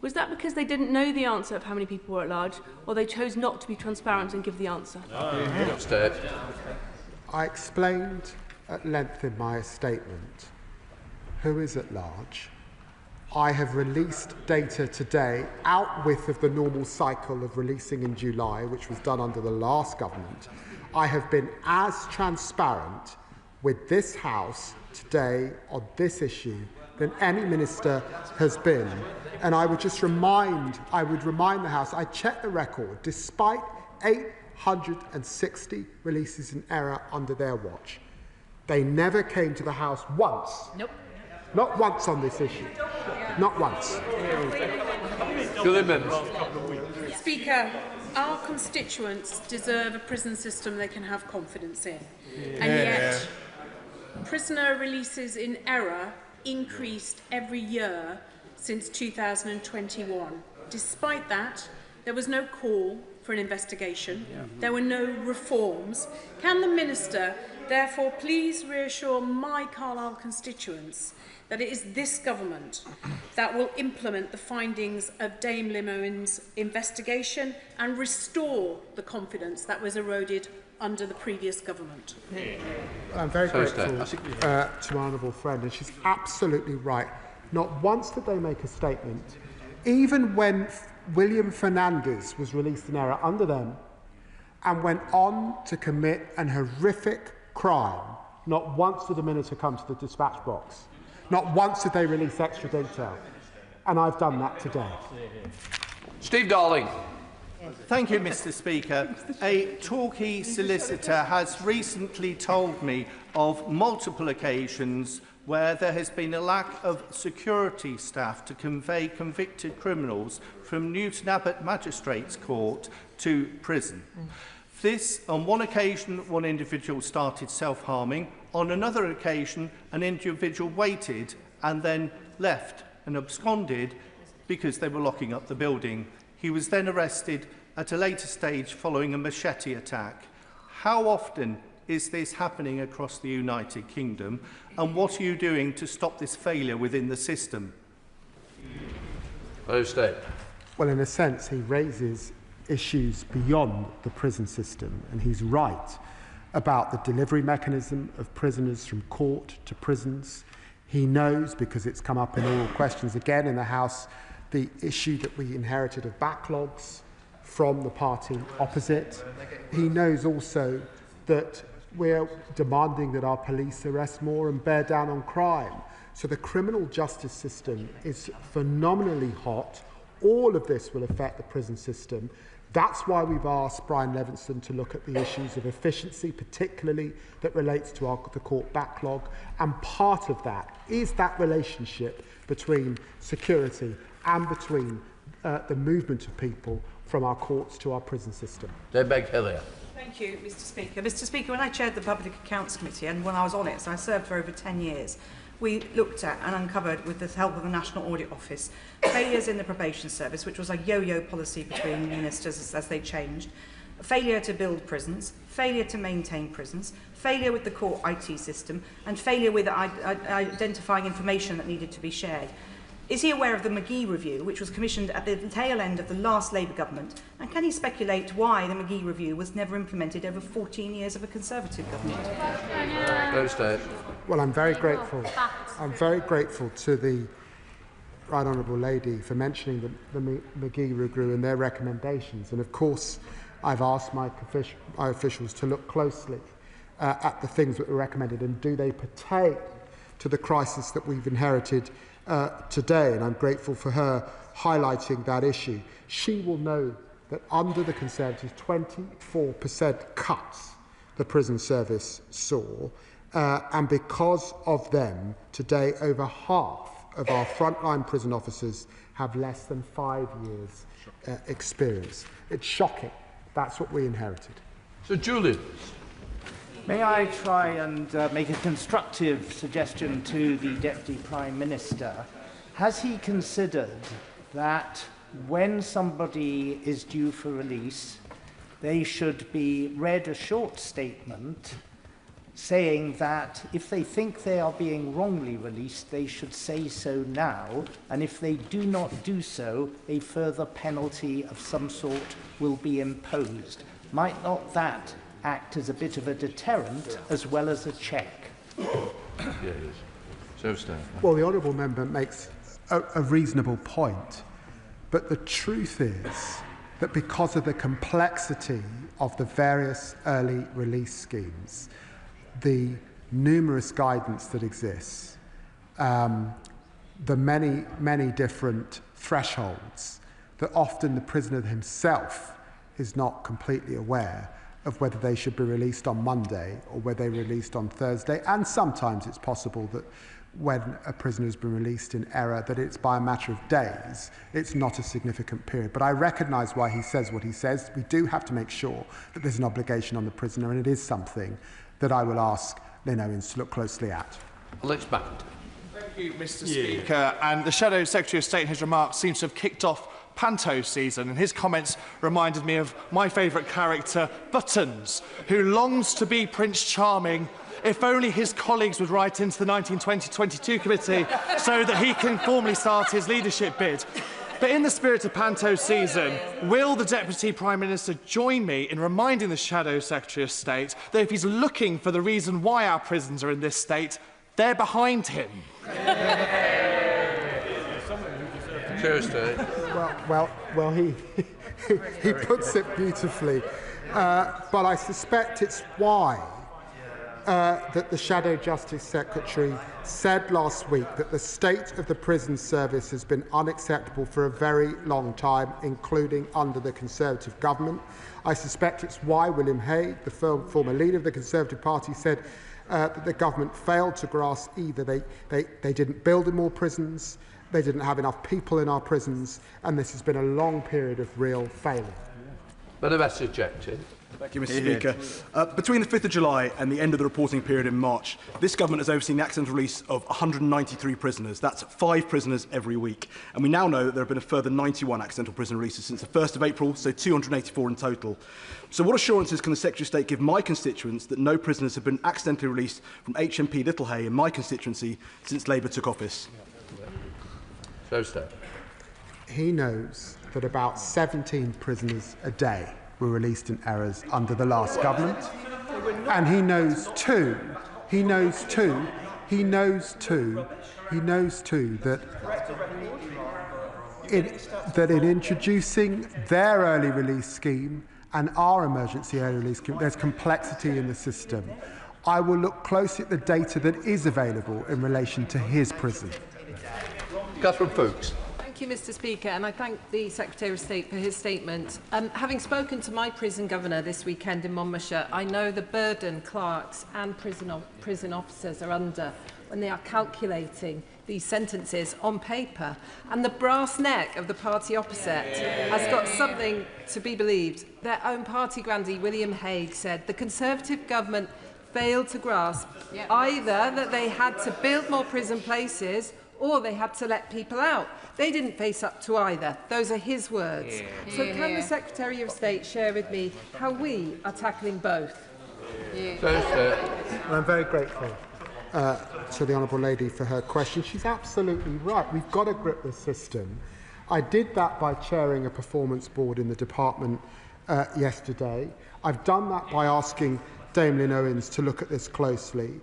Was that because they didn't know the answer of how many people were at large, or they chose not to be transparent and give the answer? I explained at length in my statement who is at large. I have released data today outwith of the normal cycle of releasing in July, which was done under the last government. I have been as transparent with this House today on this issue than any minister has been. And I would remind the House, I checked the record, despite 860 releases in error under their watch, they never came to the House once. Nope. Not once on this issue. Not once. Speaker, our constituents deserve a prison system they can have confidence in. And yet, prisoner releases in error increased every year since 2021. Despite that, there was no call for an investigation. There were no reforms. Can the Minister therefore please reassure my Carlisle constituents that it is this government that will implement the findings of Dame Limoin's investigation and restore the confidence that was eroded under the previous government? I'm very grateful to my honourable friend, and she's absolutely right. Not once did they make a statement, even when William Fernandez was released in error under them and went on to commit an horrific crime. Not once did the minister come to the dispatch box. Not once did they release extra detail. And I've done that today. Steve Darling. Thank you, Mr. Speaker. A Torquay solicitor has recently told me of multiple occasions where there has been a lack of security staff to convey convicted criminals from Newton Abbot Magistrates Court to prison. On one occasion, one individual started self-harming. On another occasion, an individual waited and then left and absconded because they were locking up the building. He was then arrested at a later stage following a machete attack. How often is this happening across the United Kingdom? And what are you doing to stop this failure within the system? Well, in a sense, he raises issues beyond the prison system, and he's right about the delivery mechanism of prisoners from court to prisons. He knows, because it's come up in oral questions again in the House, the issue that we inherited of backlogs from the party opposite. He knows also that we're demanding that our police arrest more and bear down on crime. So the criminal justice system is phenomenally hot. All of this will affect the prison system. That's why we've asked Brian Levinson to look at the issues of efficiency, particularly that relates to the court backlog. And part of that is that relationship between security and between the movement of people from our courts to our prison system. Thank you, Mr. Speaker. Mr. Speaker, when I chaired the Public Accounts Committee, and when I was on it, so I served for over 10 years, we looked at and uncovered, with the help of the National Audit Office, failures in the probation service, which was a yo-yo policy between ministers as they changed, failure to build prisons, failure to maintain prisons, failure with the court IT system, and failure with identifying information that needed to be shared. Is he aware of the McGee Review, which was commissioned at the tail end of the last Labour government? And can he speculate why the McGee Review was never implemented over 14 years of a Conservative government? Well, I'm very grateful. I'm very grateful to the Right Honourable Lady for mentioning the McGee Review and their recommendations. And of course, I've asked my officials to look closely at the things that were recommended and do they pertain to the crisis that we've inherited today, and I'm grateful for her highlighting that issue. She will know that under the Conservatives, 24% cuts the prison service saw, and because of them, today over half of our frontline prison officers have less than 5 years experience. It's shocking. That's what we inherited. So, Julian. May I try and make a constructive suggestion to the Deputy Prime Minister? Has he considered that when somebody is due for release, they should be read a short statement saying that if they think they are being wrongly released, they should say so now, and if they do not do so, a further penalty of some sort will be imposed? Might not that act as a bit of a deterrent as well as a check? Well, the Honourable Member makes a reasonable point, but the truth is that because of the complexity of the various early release schemes, the numerous guidance that exists, the many different thresholds, that often the prisoner himself is not completely aware of whether they should be released on Monday or whether they're released on Thursday. And sometimes it's possible that when a prisoner has been released in error, that it's by a matter of days. It's not a significant period. But I recognise why he says what he says. We do have to make sure that there's an obligation on the prisoner, and it is something that I will ask Lynn Owens to look closely at. Alex Backett. Thank you, Mr. Speaker. And the Shadow Secretary of State in his remarks seems to have kicked off panto season, and his comments reminded me of my favourite character, Buttons, who longs to be Prince Charming. If only his colleagues would write into the 1920-22 committee so that he can formally start his leadership bid. But in the spirit of panto season, will the Deputy Prime Minister join me in reminding the Shadow Secretary of State that if he's looking for the reason why our prisons are in this state, they're behind him? Well, he puts it beautifully, but I suspect it's why that the Shadow Justice Secretary said last week that the state of the prison service has been unacceptable for a very long time, including under the Conservative government. I suspect it's why William Hague, the former leader of the Conservative Party, said that the government failed to grasp either they didn't build more prisons, they didn't have enough people in our prisons, and this has been a long period of real failure. But a message ejected. Thank you, Mr. Speaker. Between the 5th of July and the end of the reporting period in March, this government has overseen the accidental release of 193 prisoners. That's 5 prisoners every week. And we now know that there have been a further 91 accidental prison releases since the 1st of April, so 284 in total. So what assurances can the Secretary of State give my constituents that no prisoners have been accidentally released from HMP Littlehay in my constituency since Labour took office? He knows that about 17 prisoners a day were released in errors under the last government. And he knows too that in introducing their early release scheme and our emergency early release scheme, there's complexity in the system. I will look closely at the data that is available in relation to his prison. Catherine Fuchs. Thank you, Mr. Speaker, and I thank the Secretary of State for his statement. Having spoken to my prison governor this weekend in Monmouthshire, I know the burden clerks and prison officers are under when they are calculating these sentences on paper. And the brass neck of the party opposite has got something to be believed. Their own party grandee, William Hague, said the Conservative government failed to grasp either that they had to build more prison places or they had to let people out. They didn't face up to either. Those are his words. So can the Secretary of State share with me how we are tackling both? Well, I'm very grateful to the Honourable Lady for her question. She's absolutely right. We've got to grip the system. I did that by chairing a performance board in the department yesterday. I've done that by asking Dame Lynn Owens to look at this closely.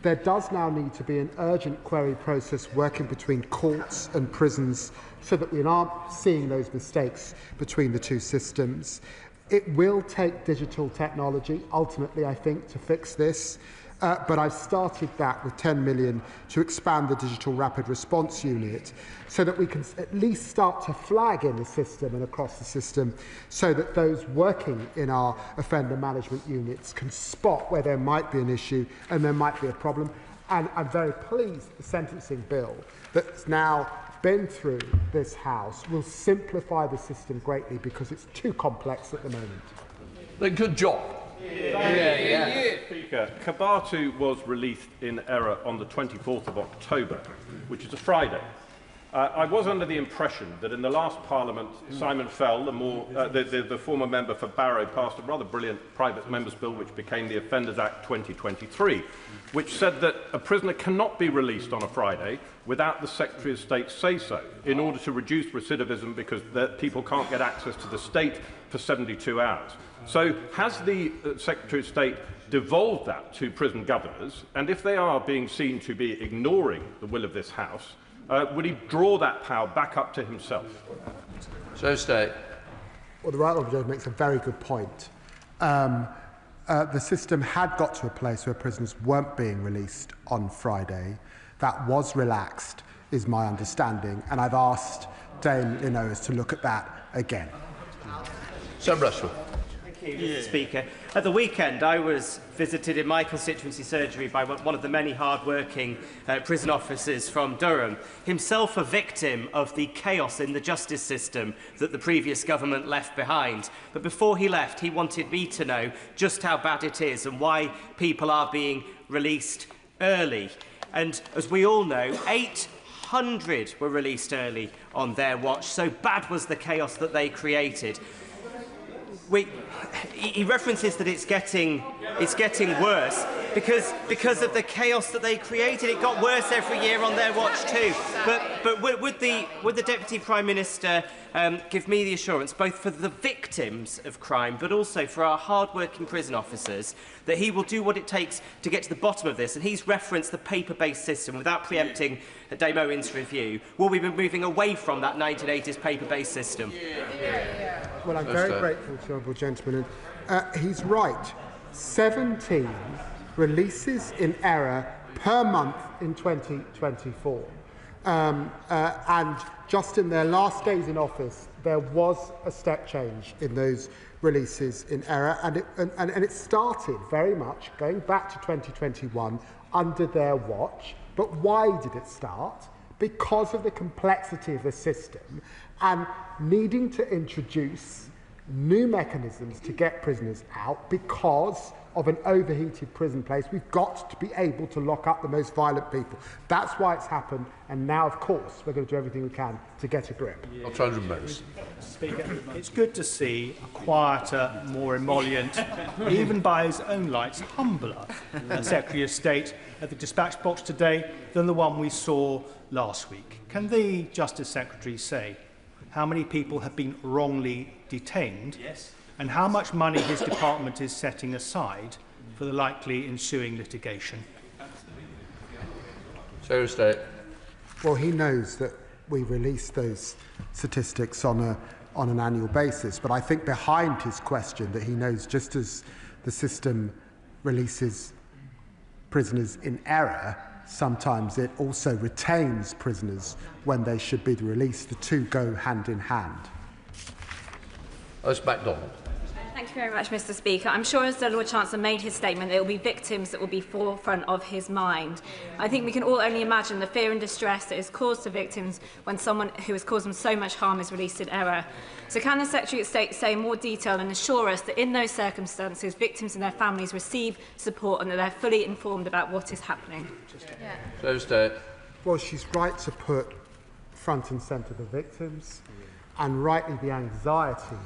There does now need to be an urgent query process working between courts and prisons so that we aren't seeing those mistakes between the two systems. It will take digital technology, ultimately, I think, to fix this. But I've started that with 10 million to expand the digital rapid response unit so that we can at least start to flag in the system and across the system so that those working in our offender management units can spot where there might be an issue and there might be a problem. And I'm very pleased the sentencing bill that's now been through this House will simplify the system greatly because it's too complex at the moment. Good job. Speaker, Kabatu was released in error on the 24th of October, which is a Friday. I was under the impression that in the last Parliament, Simon Fell, the former member for Barrow, passed a rather brilliant private member's bill which became the Offenders Act 2023, which said that a prisoner cannot be released on a Friday without the Secretary of State say so, in order to reduce recidivism because people can't get access to the state for 72 hours. So has the Secretary of State devolved that to prison governors? And if they are being seen to be ignoring the will of this House, would he draw that power back up to himself? State. Well, the Right Honourable Judge makes a very good point. The system had got to a place where prisoners weren't being released on Friday. That was relaxed, is my understanding, and I've asked Dame Lynn Owens to look at that again. Rushford. Thank you, Mr. Speaker. At the weekend, I was visited in my constituency surgery by one of the many hard-working prison officers from Durham, himself a victim of the chaos in the justice system that the previous government left behind. But before he left, he wanted me to know just how bad it is and why people are being released early. And as we all know, 800 were released early on their watch. So bad was the chaos that they created. He references that it's getting worse because of the chaos that they created. It got worse every year on their watch too. But would the Deputy Prime Minister give me the assurance, both for the victims of crime but also for our hard-working prison officers, that he will do what it takes to get to the bottom of this? And he's referenced the paper-based system. Without preempting Dame Owens' review, will we be moving away from that 1980s paper-based system? Well, I'm very grateful to the Honourable Gentleman. He's right. 17 releases in error per month in 2024. And just in their last days in office, there was a step change in those releases in error. And it started very much going back to 2021 under their watch. But why did it start? Because of the complexity of the system and needing to introduce new mechanisms to get prisoners out because of an overheated prison place. We've got to be able to lock up the most violent people. That's why it's happened, and now, of course, we're going to do everything we can to get a grip. I'll try and remember. Speaker, it's good to see a quieter, more emollient, even by his own lights, humbler Secretary of State at the dispatch box today than the one we saw last week. Can the Justice Secretary say how many people have been wrongly detained? Yes. And how much money his department is setting aside for the likely ensuing litigation? Secretary of State. Well, he knows that we release those statistics on an annual basis, but I think behind his question that he knows just as the system releases prisoners in error, sometimes it also retains prisoners when they should be released. The two go hand in hand. That's MacDonald. Thank you very much, Mr. Speaker. I'm sure as the Lord Chancellor made his statement, it will be victims that will be forefront of his mind. I think we can all only imagine the fear and distress that is caused to victims when someone who has caused them so much harm is released in error. So can the Secretary of State say in more detail and assure us that in those circumstances, victims and their families receive support and that they're fully informed about what is happening? Secretary of State. Well, she's right to put front and centre the victims and rightly the anxiety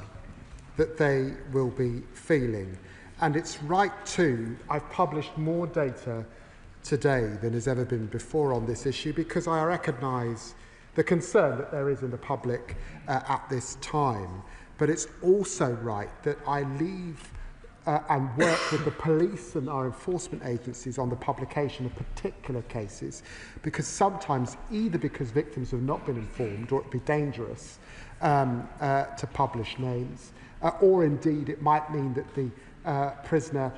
that they will be feeling. And it's right too, I've published more data today than has ever been before on this issue because I recognise the concern that there is in the public at this time. But it's also right that I leave and work with the police and our enforcement agencies on the publication of particular cases, because sometimes, either because victims have not been informed or it'd be dangerous to publish names, or indeed it might mean that the prisoner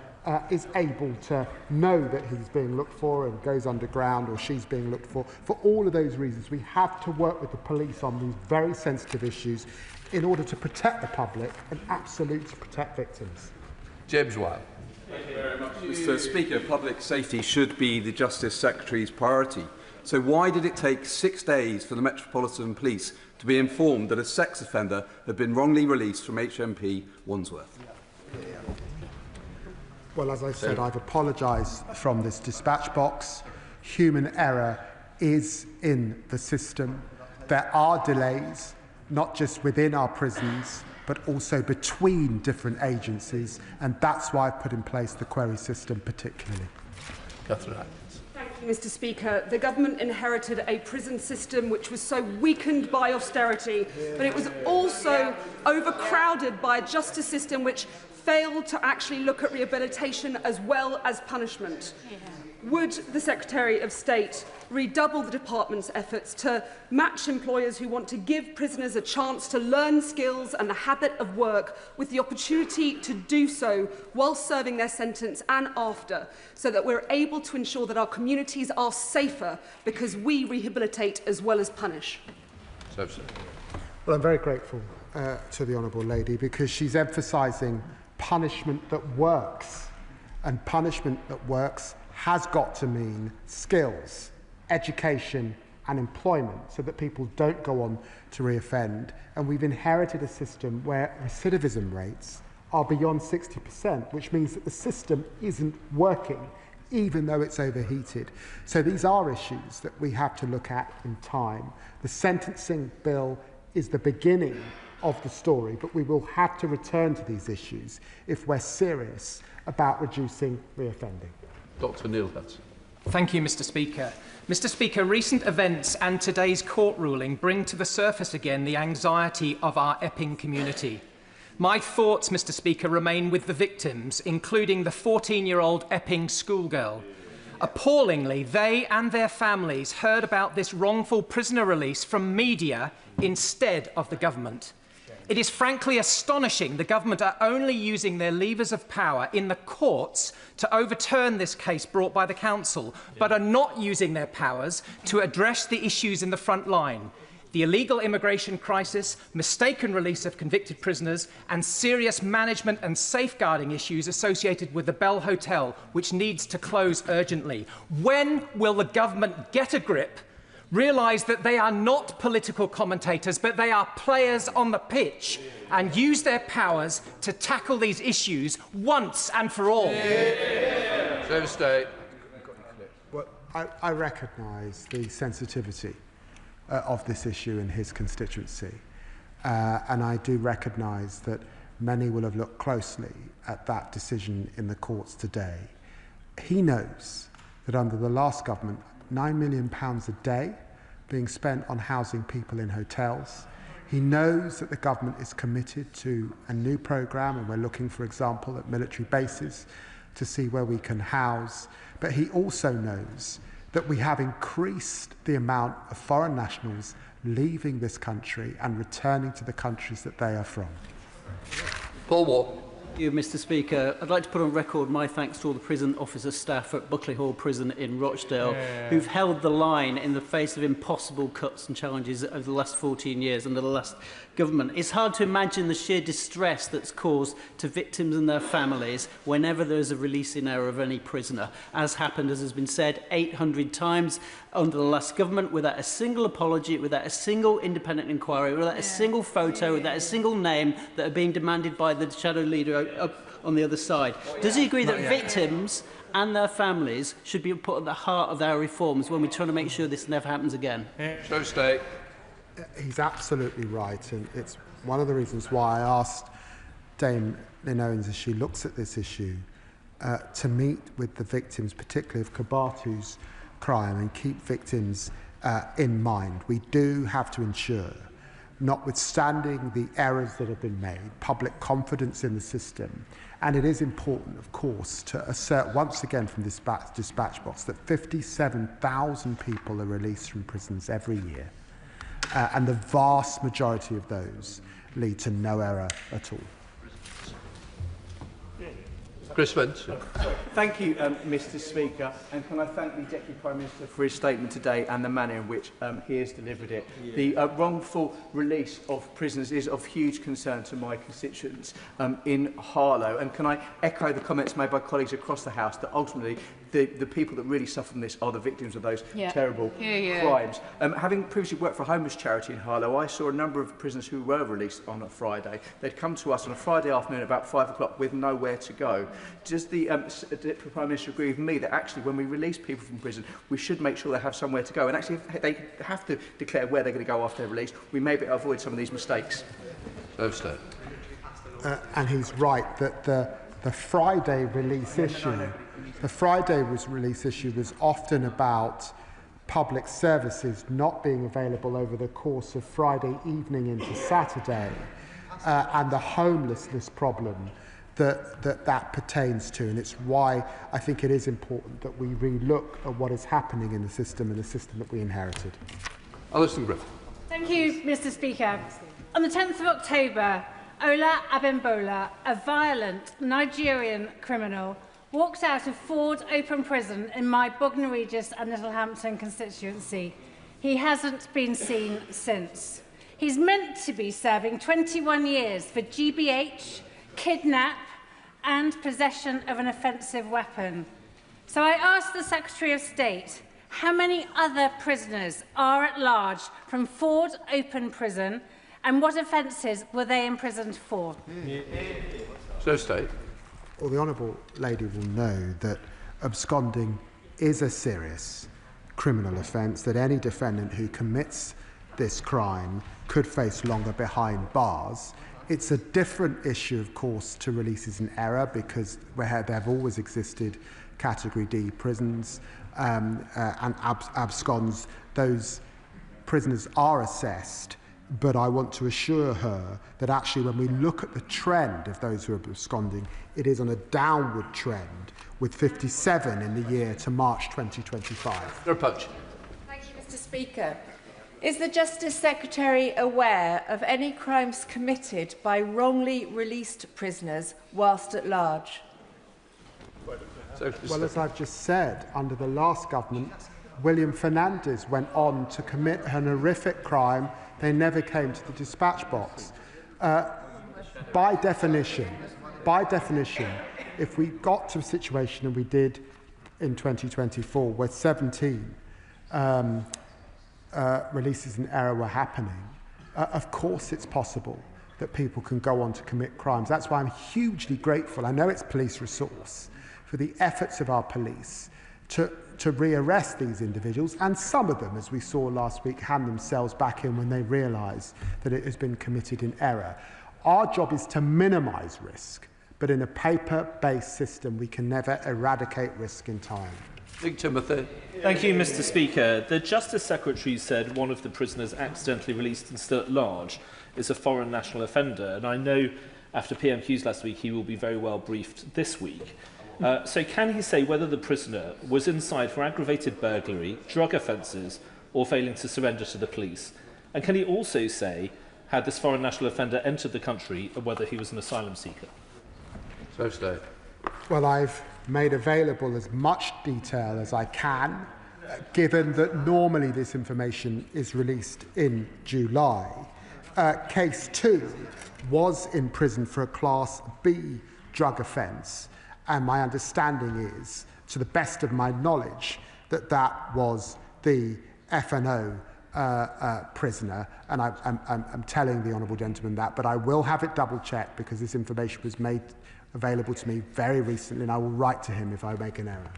is able to know that he's being looked for and goes underground, or she's being looked for. For all of those reasons, we have to work with the police on these very sensitive issues in order to protect the public and absolutely to protect victims. James White. Thank you very much, Mr. Speaker. Public safety should be the Justice Secretary's priority. So why did it take 6 days for the Metropolitan Police to be informed that a sex offender had been wrongly released from HMP Wandsworth? Well, as I said, I've apologised from this dispatch box. Human error is in the system. There are delays, not just within our prisons, but also between different agencies, and that's why I've put in place the query system particularly. Catherine. Thank you, Mr. Speaker. The government inherited a prison system which was so weakened by austerity, but it was also overcrowded by a justice system which failed to actually look at rehabilitation as well as punishment. Would the Secretary of State redouble the department's efforts to match employers who want to give prisoners a chance to learn skills and the habit of work with the opportunity to do so while serving their sentence and after, so that we're able to ensure that our communities are safer because we rehabilitate as well as punish? Well, I'm very grateful to the Honourable Lady because she's emphasising punishment that works, and punishment that works has got to mean skills, education and employment so that people don't go on to reoffend. And we've inherited a system where recidivism rates are beyond 60%, which means that the system isn't working, even though it's overheated. So these are issues that we have to look at in time. The sentencing bill is the beginning of the story, but we will have to return to these issues if we're serious about reducing reoffending. Dr. Neil Hudson. Thank you, Mr. Speaker. Mr. Speaker, recent events and today's court ruling bring to the surface again the anxiety of our Epping community. My thoughts, Mr. Speaker, remain with the victims, including the 14-year-old Epping schoolgirl. Appallingly, they and their families heard about this wrongful prisoner release from media instead of the government. It is frankly astonishing the government are only using their levers of power in the courts to overturn this case brought by the council, but are not using their powers to address the issues in the front line. The illegal immigration crisis, mistaken release of convicted prisoners, and serious management and safeguarding issues associated with the Bell Hotel, which needs to close urgently. When will the government get a grip, realise that they are not political commentators, but they are players on the pitch, and use their powers to tackle these issues once and for all. State. Well, I recognise the sensitivity of this issue in his constituency, and I do recognise that many will have looked closely at that decision in the courts today. He knows that under the last government, £9 million a day being spent on housing people in hotels. He knows that the government is committed to a new programme, and we're looking, for example, at military bases to see where we can house. But he also knows that we have increased the amount of foreign nationals leaving this country and returning to the countries that they are from. Paul Ward. Thank you, Mr. Speaker. I'd like to put on record my thanks to all the prison officer staff at Buckley Hall Prison in Rochdale who've held the line in the face of impossible cuts and challenges over the last 14 years under the last government. It's hard to imagine the sheer distress that's caused to victims and their families whenever there is a release in error of any prisoner, as happened, as has been said, 800 times under the last government, without a single apology, without a single independent inquiry, without a single photo, without a single name that are being demanded by the shadow leader up on the other side. Does he agree that victims and their families should be put at the heart of our reforms when we're trying to make sure this never happens again? Show State. He's absolutely right, and it's one of the reasons why I asked Dame Lynn Owens, as she looks at this issue, to meet with the victims, particularly of Kabatu's crime, and keep victims in mind. We do have to ensure, notwithstanding the errors that have been made, public confidence in the system. And it is important, of course, to assert once again from this dispatch box that 57,000 people are released from prisons every year. And the vast majority of those lead to no error at all. Chris Vance. Thank you, Mr. Speaker, and can I thank the Deputy Prime Minister for his statement today and the manner in which he has delivered it. The wrongful release of prisoners is of huge concern to my constituents in Harlow, and can I echo the comments made by colleagues across the House that ultimately the people that really suffer from this are the victims of those terrible crimes. Having previously worked for a homeless charity in Harlow, I saw a number of prisoners who were released on a Friday. They'd come to us on a Friday afternoon at about 5 o'clock with nowhere to go. Does the Deputy Prime Minister agree with me that actually when we release people from prison, we should make sure they have somewhere to go? And actually, if they have to declare where they're going to go after they're released, we may be able to avoid some of these mistakes. And he's right that the Friday release issue, was often about public services not being available over the course of Friday evening into Saturday, and the homelessness problem that pertains to. And it's why I think it is important that we re-look at what is happening in the system and the system that we inherited. Alison Griffith. Thank you, Mr. Speaker. On the 10th of October, Ola Abimbola, a violent Nigerian criminal, walked out of Ford Open Prison in my Bognor Regis and Littlehampton constituency. He hasn't been seen since. He's meant to be serving 21 years for GBH, kidnap and possession of an offensive weapon. So I asked the Secretary of State, how many other prisoners are at large from Ford Open Prison, and what offences were they imprisoned for? So State. Well, the Honourable Lady will know that absconding is a serious criminal offence, that any defendant who commits this crime could face longer behind bars. It's a different issue, of course, to releases in error, because there have always existed Category D prisons and absconds. Those prisoners are assessed, but I want to assure her that actually when we look at the trend of those who are absconding, it is on a downward trend, with 57 in the year to March 2025. Your punch. Thank you, Mr. Speaker. Is the Justice Secretary aware of any crimes committed by wrongly released prisoners whilst at large? Well, as I've just said, under the last government, William Fernandez went on to commit an horrific crime. They never came to the dispatch box. By definition, if we got to a situation, and we did in 2024, where 17 releases in error were happening, of course it's possible that people can go on to commit crimes. That's why I'm hugely grateful. I know it's police resource for the efforts of our police to rearrest these individuals, and some of them, as we saw last week, hand themselves back in when they realise that it has been committed in error. Our job is to minimise risk, but in a paper-based system, we can never eradicate risk in time. Timothy. Thank you, Mr. Speaker. The Justice Secretary said one of the prisoners accidentally released and still at large is a foreign national offender, and I know after PMQs last week he will be very well briefed this week. So can he say whether the prisoner was inside for aggravated burglary, drug offences or failing to surrender to the police? And can he also say had this foreign national offender entered the country and whether he was an asylum seeker? So stay. Well, I've made available as much detail as I can, given that normally this information is released in July. Case 2 was in prison for a Class B drug offence, and my understanding is, to the best of my knowledge, that that was the F&O prisoner, and I'm telling the honourable gentleman that, but I will have it double-checked because this information was made available to me very recently, and I will write to him if I make an error.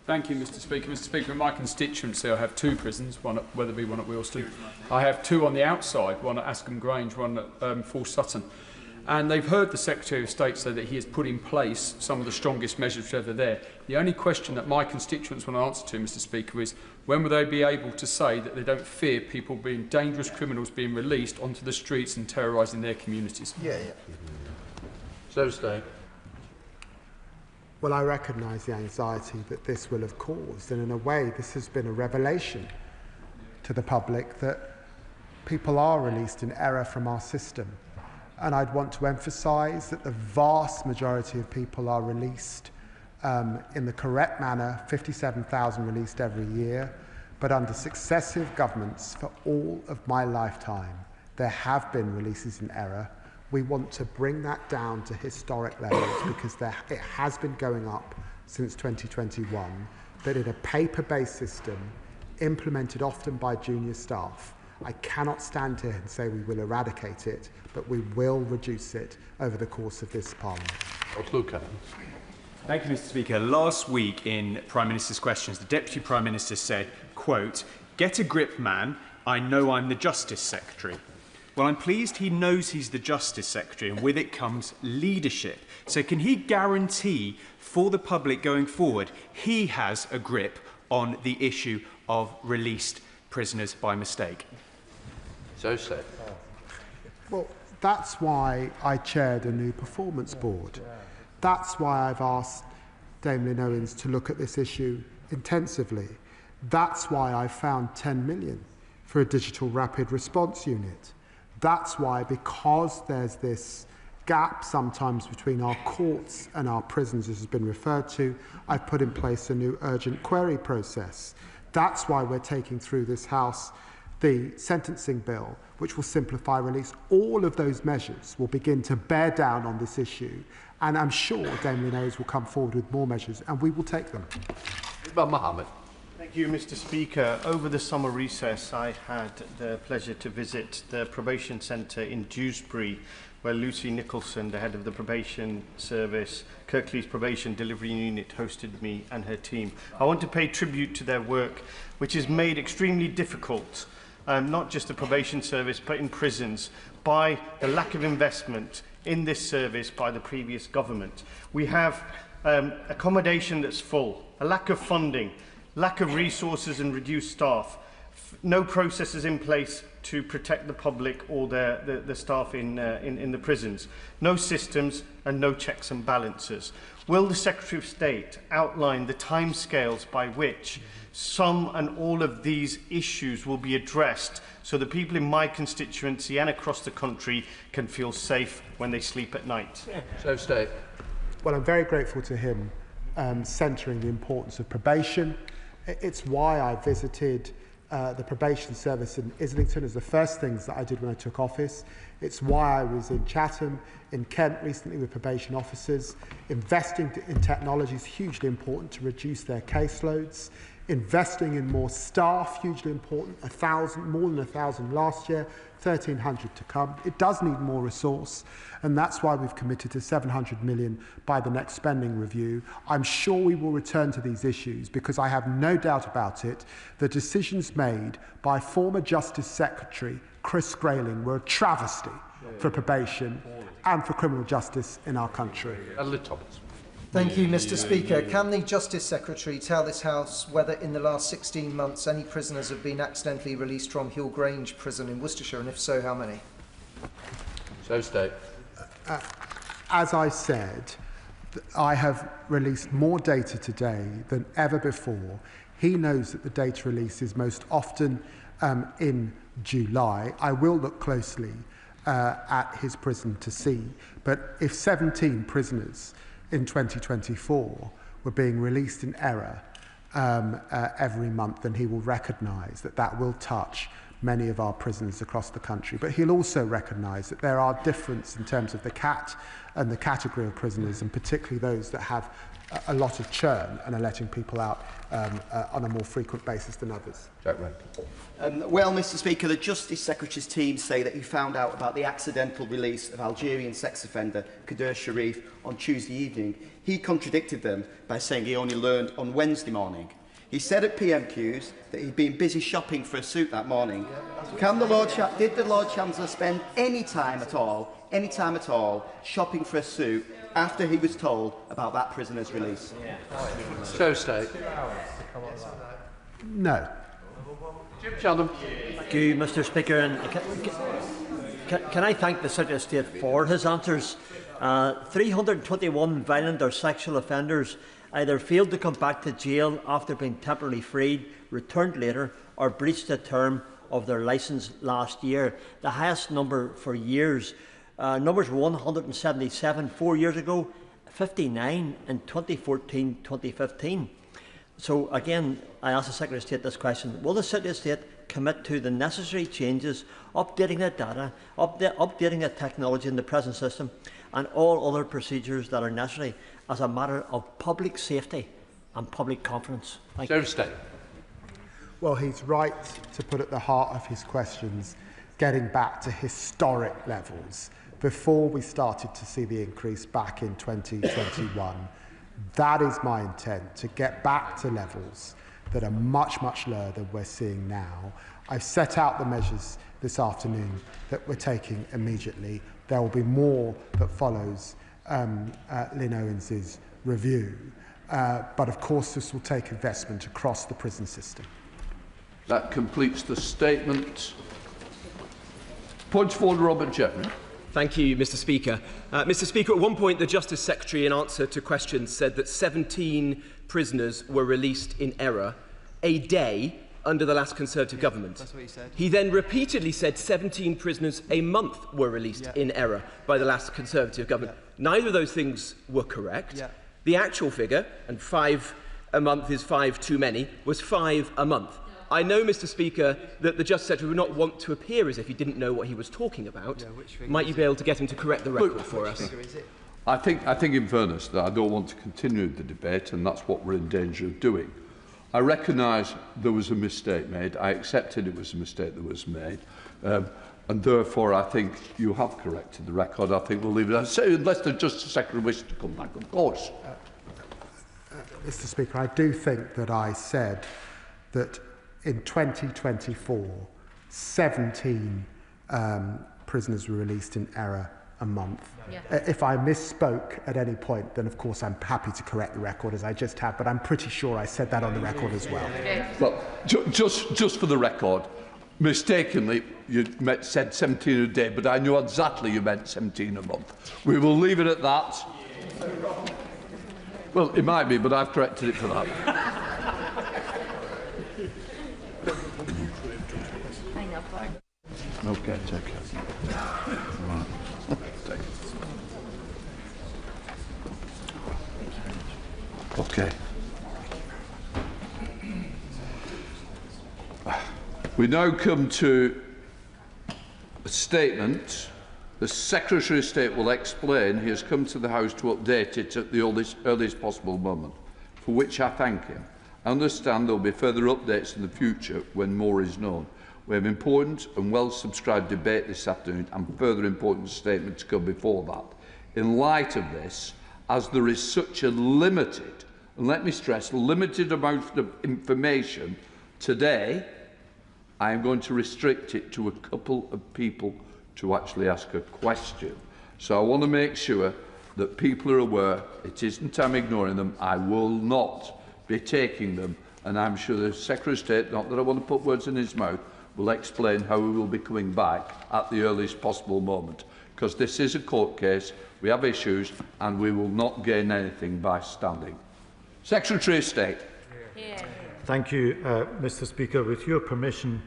Thank you, Mr. Speaker. Mr. Speaker, in my constituency, I have 2 prisons, one at Wetherby, one at Wilston. I have 2 on the outside, one at Ascombe Grange, one at Full Sutton. And they've heard the Secretary of State say that he has put in place some of the strongest measures ever there. The only question that my constituents want to answer to, Mr. Speaker, is when will they be able to say that they don't fear people being dangerous criminals being released onto the streets and terrorising their communities? So stay. Well, I recognise the anxiety that this will have caused, and in a way this has been a revelation to the public that people are released in error from our system. And I'd want to emphasise that the vast majority of people are released in the correct manner, 57,000 released every year, but under successive governments for all of my lifetime, there have been releases in error. We want to bring that down to historic levels because it has been going up since 2021, but in a paper-based system, implemented often by junior staff, I cannot stand here and say we will eradicate it, but we will reduce it over the course of this Parliament. Thank you, Mr. Speaker. Last week in Prime Minister's Questions, the Deputy Prime Minister said, quote, "Get a grip, man. I know I'm the Justice Secretary." Well, I'm pleased he knows he's the Justice Secretary, and with it comes leadership. So can he guarantee for the public going forward he has a grip on the issue of released prisoners by mistake? So said. Well, that's why I chaired a new performance board. That's why I've asked Dame Lynn Owens to look at this issue intensively. That's why I found 10 million for a digital rapid response unit. That's why, because there's this gap sometimes between our courts and our prisons, as has been referred to, I've put in place a new urgent query process. That's why we're taking through this House the sentencing bill, which will simplify release. All of those measures will begin to bear down on this issue, and I'm sure Dame Lynn Owens will come forward with more measures, and we will take them. Mohammed. Thank you, Mr. Speaker. Over the summer recess, I had the pleasure to visit the probation centre in Dewsbury, where Lucy Nicholson, the head of the probation service, Kirklees Probation Delivery Unit, hosted me and her team. I want to pay tribute to their work, which is made extremely difficult, not just the probation service, but in prisons, by the lack of investment in this service by the previous government. We have accommodation that's full, a lack of funding, lack of resources and reduced staff, no processes in place to protect the public or the staff in the prisons, no systems and no checks and balances. Will the Secretary of State outline the timescales by which some and all of these issues will be addressed so the people in my constituency and across the country can feel safe when they sleep at night? So stay. Well, I'm very grateful to him centring the importance of probation. It's why I visited the probation service in Islington is the first things that I did when I took office. It's why I was in Chatham, in Kent recently with probation officers. Investing in technology is hugely important to reduce their caseloads. Investing in more staff, hugely important, 1,000, more than 1,000 last year, 1,300 to come. It does need more resource, and that's why we've committed to 700 million by the next spending review. I'm sure we will return to these issues because I have no doubt about it. The decisions made by former Justice Secretary Chris Grayling were a travesty for probation and for criminal justice in our country. Thank you, Mr. Speaker. Can the Justice Secretary tell this House whether in the last 16 months any prisoners have been accidentally released from Hill Grange prison in Worcestershire, and if so, how many? So state. As I said, I have released more data today than ever before. He knows that the data release is most often in July. I will look closely at his prison to see, but if 17 prisoners in 2024 were being released in error every month, then he will recognise that that will touch many of our prisons across the country. But he'll also recognise that there are differences in terms of the CAT and the category of prisoners, and particularly those that have a lot of churn and are letting people out on a more frequent basis than others. Jack Wren. Well, Mr. Speaker, the Justice Secretary's team say that he found out about the accidental release of Algerian sex offender Kader Sharif on Tuesday evening. He contradicted them by saying he only learned on Wednesday morning. He said at PMQs that he'd been busy shopping for a suit that morning. Did the Lord Chancellor spend any time at all, shopping for a suit after he was told about that prisoner's release? So state. No. Jim Chatham. Thank you, Mr. Speaker. And can I thank the Secretary of State for his answers? 321 violent or sexual offenders either failed to come back to jail after being temporarily freed, returned later, or breached the term of their licence last year, the highest number for years. Numbers were 177 4 years ago, 59 in 2014-2015. So again, I ask the Secretary of State this question: will the Secretary of State commit to the necessary changes, updating the data, updating the technology in the present system, and all other procedures that are necessary as a matter of public safety and public confidence? Thank you. Well, he's right to put at the heart of his questions getting back to historic levels before we started to see the increase back in 2021. That is my intent, to get back to levels that are much, much lower than we're seeing now. I've set out the measures this afternoon that we're taking immediately. There will be more that follows Lynn Owens' review. But of course, this will take investment across the prison system. That completes the statement. Point of order, Robert Jeffrey. Thank you, Mr. Speaker. Mr. Speaker, at one point the Justice Secretary, in answer to questions, said that 17 prisoners were released in error a day under the last Conservative government. That's what he said. He then repeatedly said 17 prisoners a month were released in error by the last Conservative government. Neither of those things were correct. The actual figure, and 5 a month is 5 too many, was 5 a month. I know, Mr. Speaker, that the Justice Secretary would not want to appear as if he didn't know what he was talking about. Might you be able to get him to correct the record for us? I think, in fairness, that I don't want to continue the debate, and that's what we're in danger of doing. I recognise there was a mistake made. I accepted it was a mistake that was made. And therefore, I think you have corrected the record. I think we'll leave it. So, unless the Justice Secretary wishes to come back, of course. Mr. Speaker, I do think that I said that in 2024, 17 prisoners were released in error a month. If I misspoke at any point, then of course I'm happy to correct the record as I just have, but I'm pretty sure I said that on the record as well. Well, just for the record, mistakenly you said 17 a day, but I knew exactly you meant 17 a month. We will leave it at that. Well, it might be, but I've corrected it for that. Okay, take it. Right. Take it. Okay. We now come to a statement. The Secretary of State will explain he has come to the House to update it at the earliest possible moment, for which I thank him. I understand there will be further updates in the future when more is known. We have important and well-subscribed debate this afternoon and further important statements to come before that. In light of this, as there is such a limited, and let me stress, limited amount of information today, I am going to restrict it to a couple of people to actually ask a question. So I want to make sure that people are aware it isn't I'm ignoring them. I will not be taking them, and I'm sure the Secretary of State, not that I want to put words in his mouth, will explain how we will be coming back at the earliest possible moment, because this is a court case, we have issues, and we will not gain anything by standing. Secretary of State. Thank you, Mr. Speaker. With your permission,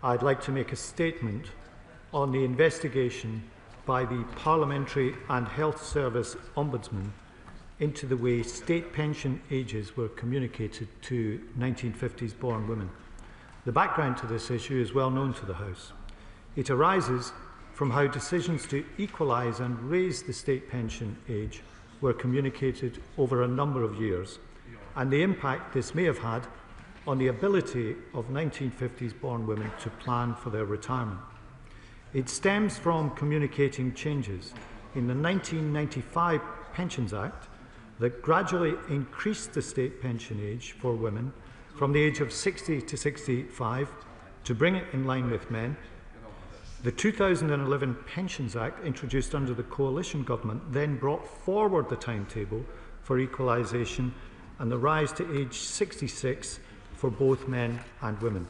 I'd like to make a statement on the investigation by the Parliamentary and Health Service Ombudsman into the way state pension ages were communicated to 1950s-born women. The background to this issue is well known to the House. It arises from how decisions to equalise and raise the state pension age were communicated over a number of years, and the impact this may have had on the ability of 1950s-born women to plan for their retirement. It stems from communicating changes in the 1995 Pensions Act that gradually increased the state pension age for women from the age of 60 to 65 to bring it in line with men. The 2011 Pensions Act, introduced under the coalition government, then brought forward the timetable for equalisation and the rise to age 66 for both men and women.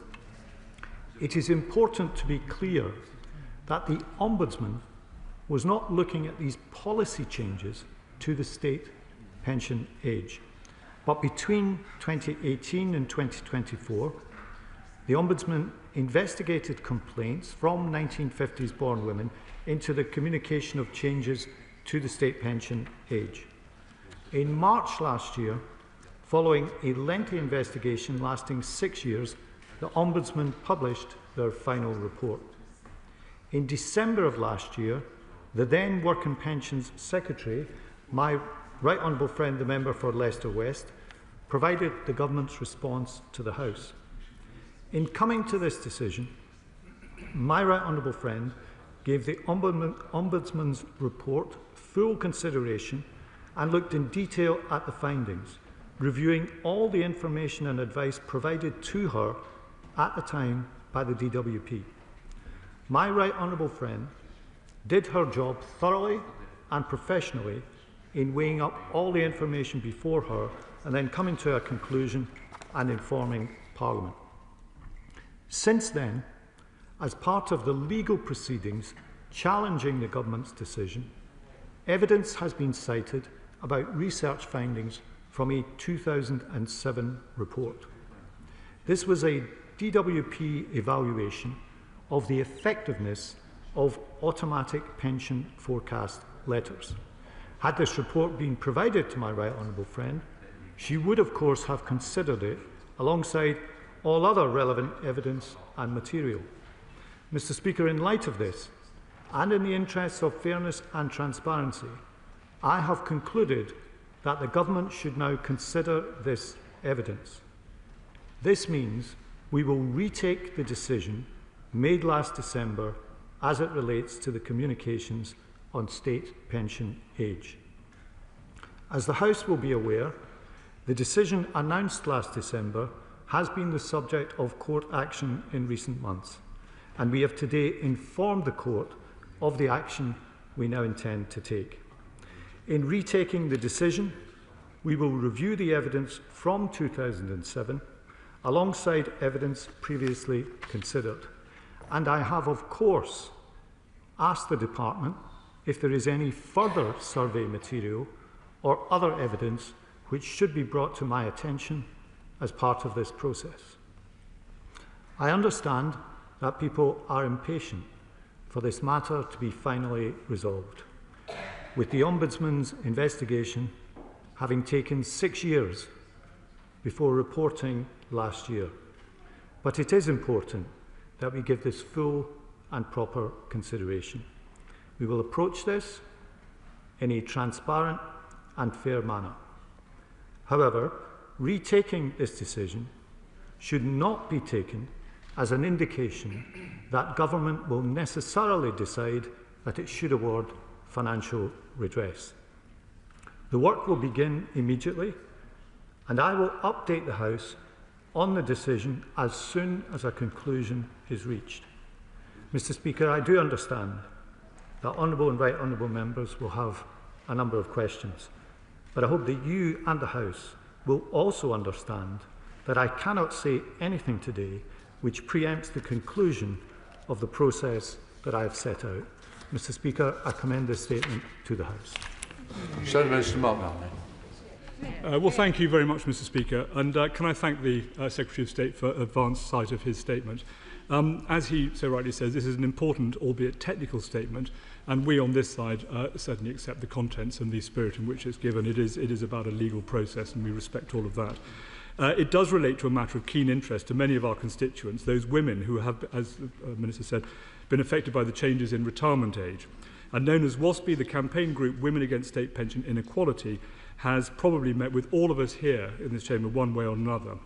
It is important to be clear that the Ombudsman was not looking at these policy changes to the state pension age. But between 2018 and 2024, the Ombudsman investigated complaints from 1950s-born women into the communication of changes to the state pension age. In March last year, following a lengthy investigation lasting 6 years, the Ombudsman published their final report. In December of last year, the then Work and Pensions Secretary, my right honourable friend, the member for Leicester West, provided the government's response to the House. In coming to this decision, my right honourable friend gave the Ombudsman's report full consideration and looked in detail at the findings, reviewing all the information and advice provided to her at the time by the DWP. My right honourable friend did her job thoroughly and professionally in weighing up all the information before her and then coming to a conclusion and informing Parliament. Since then, as part of the legal proceedings challenging the government's decision, evidence has been cited about research findings from a 2007 report. This was a DWP evaluation of the effectiveness of automatic pension forecast letters. Had this report been provided to my right honourable friend, she would of course have considered it alongside all other relevant evidence and material. Mr. Speaker, in light of this, and in the interests of fairness and transparency, I have concluded that the government should now consider this evidence. This means we will retake the decision made last December as it relates to the communications on state pension age. As the House will be aware, the decision announced last December has been the subject of court action in recent months, and we have today informed the court of the action we now intend to take. In retaking the decision, we will review the evidence from 2007 alongside evidence previously considered. And I have, of course, asked the Department if there is any further survey material or other evidence which should be brought to my attention as part of this process. I understand that people are impatient for this matter to be finally resolved, with the Ombudsman's investigation having taken 6 years before reporting last year. But it is important that we give this full and proper consideration. We will approach this in a transparent and fair manner. However, retaking this decision should not be taken as an indication that government will necessarily decide that it should award financial redress. The work will begin immediately, and I will update the House on the decision as soon as a conclusion is reached. Mr. Speaker, I do understand that honourable and right honourable members will have a number of questions, but I hope that you and the House will also understand that I cannot say anything today which preempts the conclusion of the process that I have set out. Mr. Speaker, I commend this statement to the House. Senator Minister Mark well, thank you very much, Mr. Speaker, and can I thank the Secretary of State for advance sight of his statement. As he so rightly says, this is an important, albeit technical statement, and we on this side certainly accept the contents and the spirit in which it's given. It is about a legal process, and we respect all of that. It does relate to a matter of keen interest to many of our constituents, those women who have, as the Minister said, been affected by the changes in retirement age. And known as WASPI, the campaign group Women Against State Pension Inequality has probably met with all of us here in this chamber one way or another.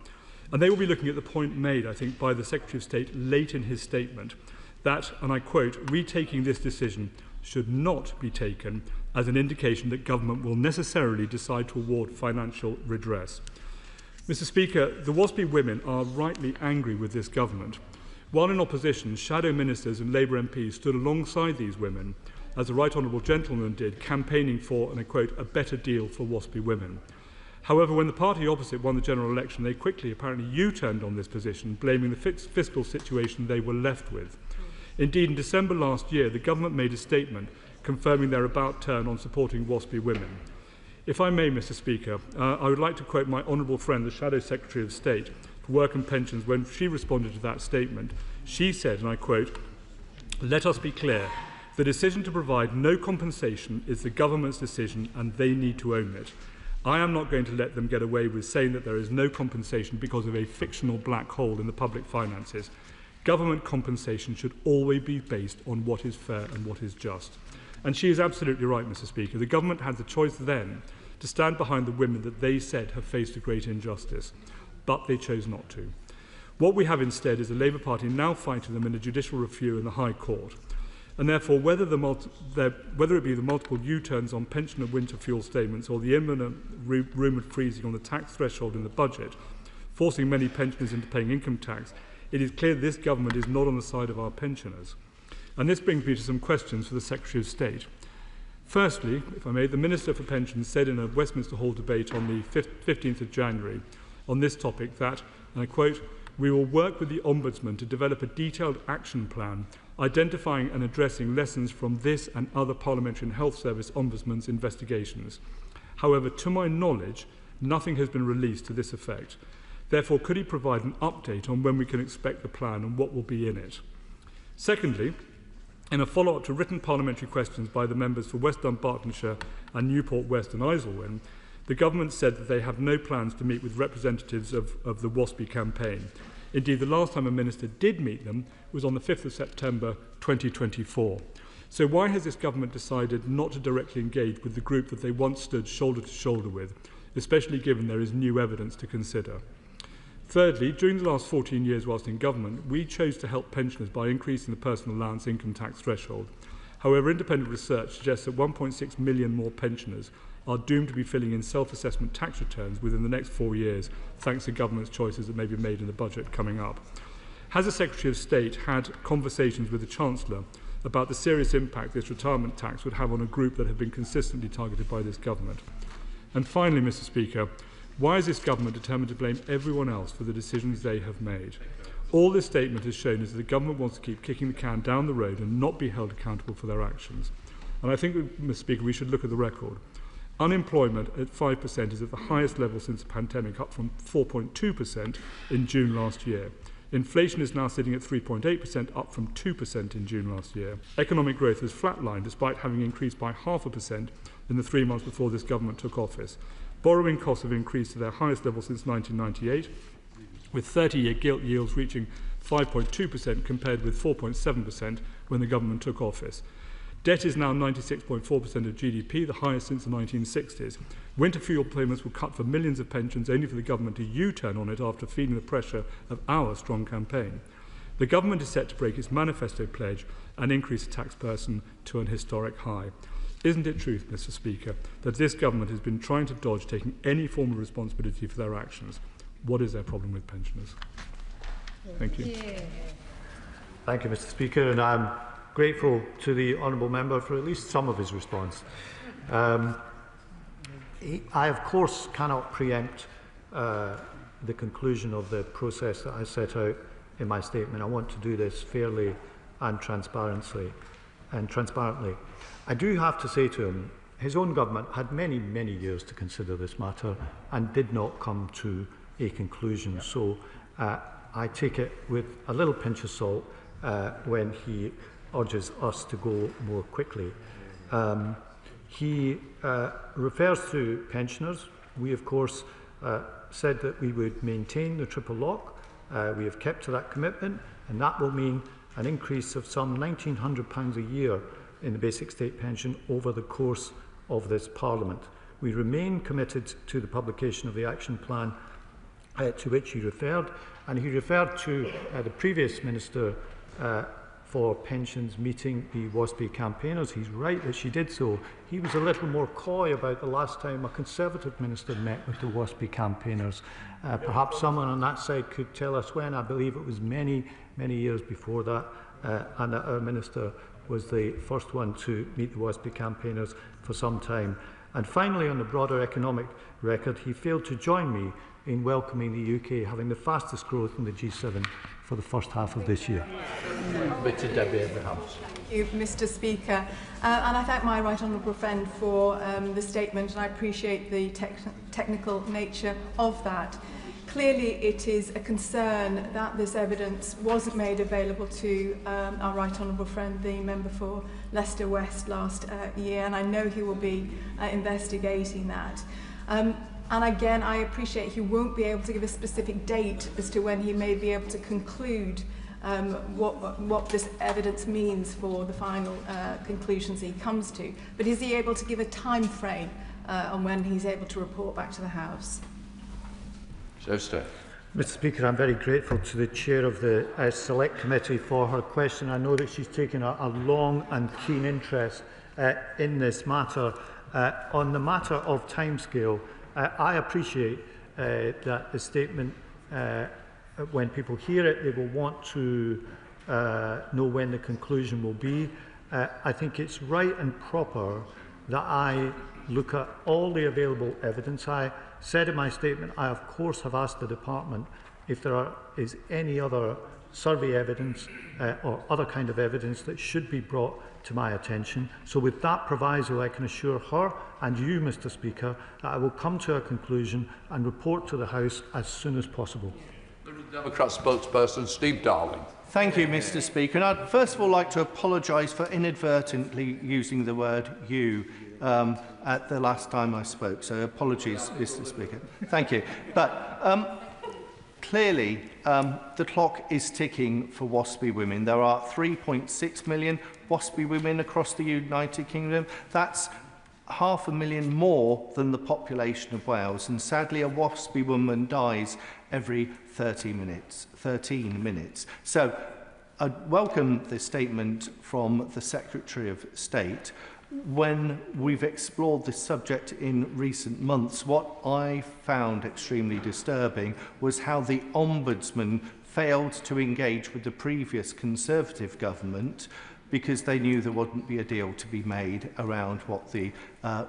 And they will be looking at the point made, I think, by the Secretary of State late in his statement that, and I quote, retaking this decision should not be taken as an indication that government will necessarily decide to award financial redress. Mr. Speaker, the WASPI women are rightly angry with this government. While in opposition, shadow ministers and Labour MPs stood alongside these women, as the right honourable gentleman did, campaigning for, and I quote, a better deal for WASPI women. However, when the party opposite won the general election, they quickly apparently U-turned on this position, blaming the fiscal situation they were left with. Indeed, in December last year, the government made a statement confirming their about turn on supporting WASPI women. If I may, Mr. Speaker, I would like to quote my honourable friend, the Shadow Secretary of State for Work and Pensions, when she responded to that statement. She said, and I quote, "Let us be clear. The decision to provide no compensation is the government's decision and they need to own it. I am not going to let them get away with saying that there is no compensation because of a fictional black hole in the public finances. Government compensation should always be based on what is fair and what is just." And she is absolutely right, Mr. Speaker. The government had the choice then to stand behind the women that they said have faced a great injustice, but they chose not to. What we have instead is the Labour Party now fighting them in a judicial review in the High Court. And therefore, whether it be the multiple U-turns on pension and winter fuel statements or the imminent rumoured freezing on the tax threshold in the budget, forcing many pensioners into paying income tax, it is clear this government is not on the side of our pensioners. And this brings me to some questions for the Secretary of State. Firstly, if I may, the Minister for Pensions said in a Westminster Hall debate on the 15th of January on this topic that, and I quote, "We will work with the Ombudsman to develop a detailed action plan identifying and addressing lessons from this and other Parliamentary and Health Service Ombudsman's investigations. However, to my knowledge, nothing has been released to this effect. Therefore, could he provide an update on when we can expect the plan and what will be in it?" Secondly, in a follow-up to written parliamentary questions by the members for West Dunbartonshire and Newport West and Isleworth, the government said that they have no plans to meet with representatives of the WASPI campaign. Indeed, the last time a minister did meet them was on the 5th of September 2024. So why has this government decided not to directly engage with the group that they once stood shoulder to shoulder with, especially given there is new evidence to consider? Thirdly, during the last 14 years whilst in government, we chose to help pensioners by increasing the personal allowance income tax threshold. However, independent research suggests that 1.6 million more pensioners are doomed to be filling in self-assessment tax returns within the next 4 years, thanks to government's choices that may be made in the budget coming up. Has the Secretary of State had conversations with the Chancellor about the serious impact this retirement tax would have on a group that have been consistently targeted by this government? And finally, Mr. Speaker, why is this government determined to blame everyone else for the decisions they have made? All this statement has shown is that the government wants to keep kicking the can down the road and not be held accountable for their actions. And I think, Mr. Speaker, we should look at the record. Unemployment at 5% is at the highest level since the pandemic, up from 4.2% in June last year. Inflation is now sitting at 3.8%, up from 2% in June last year. Economic growth has flatlined despite having increased by 0.5% in the 3 months before this government took office. Borrowing costs have increased to their highest level since 1998, with 30-year gilt yields reaching 5.2% compared with 4.7% when the government took office. Debt is now 96.4% of GDP, the highest since the 1960s. Winter fuel payments will cut for millions of pensions, only for the government to U-turn on it after feeling the pressure of our strong campaign. The government is set to break its manifesto pledge and increase the tax burden to an historic high. Isn't it true, Mr. Speaker, that this government has been trying to dodge taking any form of responsibility for their actions? What is their problem with pensioners? Thank you. Thank you, Mr. Speaker, and I'm grateful to the honourable member for at least some of his response. I, of course, cannot preempt the conclusion of the process that I set out in my statement. I want to do this fairly and transparently. I do have to say to him, his own government had many, many years to consider this matter and did not come to a conclusion. So I take it with a little pinch of salt when he urges us to go more quickly. He refers to pensioners. We, of course, said that we would maintain the triple lock. We have kept to that commitment, and that will mean an increase of some £1,900 a year in the basic state pension over the course of this Parliament. We remain committed to the publication of the action plan to which he referred, and he referred to the previous Minister for Pensions meeting the WASPI campaigners. He's right that she did so. He was a little more coy about the last time a Conservative minister met with the WASPI campaigners. Perhaps someone on that side could tell us when. I believe it was many, many years before that, and that our minister was the first one to meet the WASPI campaigners for some time. And finally, on the broader economic record, he failed to join me in welcoming the UK having the fastest growth in the G7 for the first half of this year. Thank you, Mr. Speaker. And I thank my right honourable friend for the statement, and I appreciate the technical nature of that. Clearly, it is a concern that this evidence wasn't made available to our right honourable friend, the member for Leicester West, last year, and I know he will be investigating that. And again, I appreciate he won't be able to give a specific date as to when he may be able to conclude what this evidence means for the final conclusions he comes to. But is he able to give a time frame on when he's able to report back to the House? Mr. Speaker, I'm very grateful to the Chair of the Select Committee for her question. I know that she's taken a long and keen interest in this matter. On the matter of timescale, I appreciate that the statement, when people hear it, they will want to know when the conclusion will be. I think it's right and proper that I look at all the available evidence. I said in my statement, I of course have asked the department if there is any other survey evidence or other kind of evidence that should be brought to my attention. So with that proviso, I can assure her and you, Mr. Speaker, that I will come to a conclusion and report to the House as soon as possible. The Democrat spokesperson, Steve Darling. Thank you, Mr. Speaker. And I'd first of all like to apologise for inadvertently using the word you at the last time I spoke. So apologies, Mr. Speaker. Thank you. But clearly, the clock is ticking for WASPI women. There are 3.6 million WASPI women across the United Kingdom. That's 500,000 more than the population of Wales. And sadly, a WASPI woman dies every 13 minutes. So I welcome the statement from the Secretary of State. When we've explored this subject in recent months, what I found extremely disturbing was how the Ombudsman failed to engage with the previous Conservative government because they knew there wouldn't be a deal to be made around what the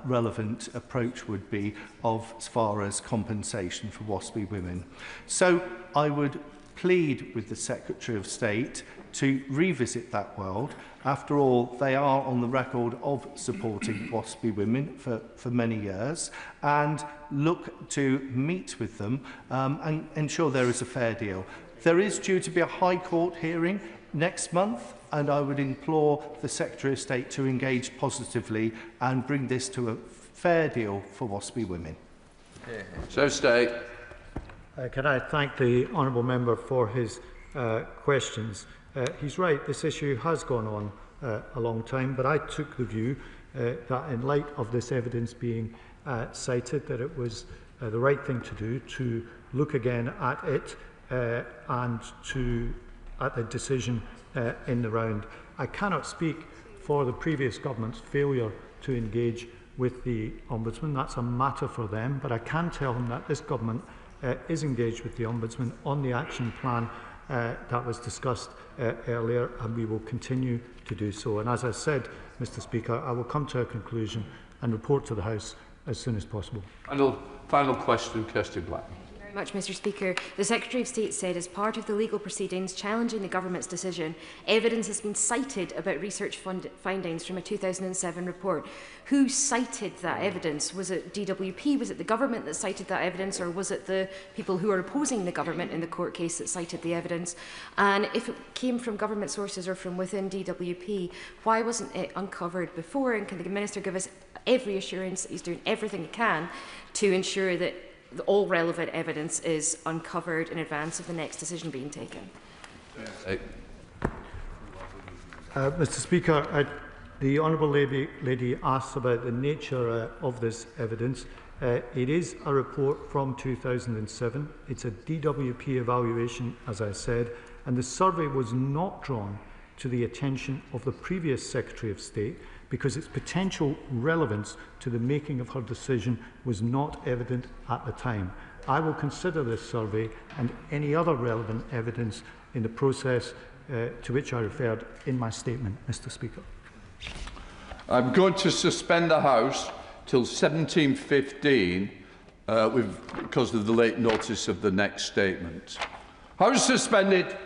relevant approach would be as far as compensation for WASPI women. So I would plead with the Secretary of State to revisit that world. After all, they are on the record of supporting WASPI women for many years, and look to meet with them and ensure there is a fair deal. There is due to be a High Court hearing next month, and I would implore the Secretary of State to engage positively and bring this to a fair deal for WASPI women. So State. Can I thank the honourable member for his questions. He's right, this issue has gone on a long time, but I took the view that in light of this evidence being cited, that it was the right thing to do to look again at it and at the decision in the round. I cannot speak for the previous government's failure to engage with the Ombudsman. That's a matter for them, but I can tell them that this government is engaged with the Ombudsman on the action plan that was discussed earlier, and we will continue to do so. And as I said, Mr. Speaker, I will come to a conclusion and report to the House as soon as possible. Final question, Kirsty Black. Much, Mr. Speaker. The Secretary of State said as part of the legal proceedings challenging the government's decision, evidence has been cited about research findings from a 2007 report. Who cited that evidence? Was it DWP? Was it the government that cited that evidence, or was it the people who are opposing the government in the court case that cited the evidence? And if it came from government sources or from within DWP, why wasn't it uncovered before? And can the Minister give us every assurance that he's doing everything he can to ensure that all relevant evidence is uncovered in advance of the next decision being taken? Mr. Speaker, the Honourable Lady asked about the nature of this evidence. It is a report from 2007. It's a DWP evaluation, as I said, and the survey was not drawn to the attention of the previous Secretary of State because its potential relevance to the making of her decision was not evident at the time. I will consider this survey and any other relevant evidence in the process to which I referred in my statement, Mr. Speaker. I'm going to suspend the House till 17:15 because of the late notice of the next statement. House suspended.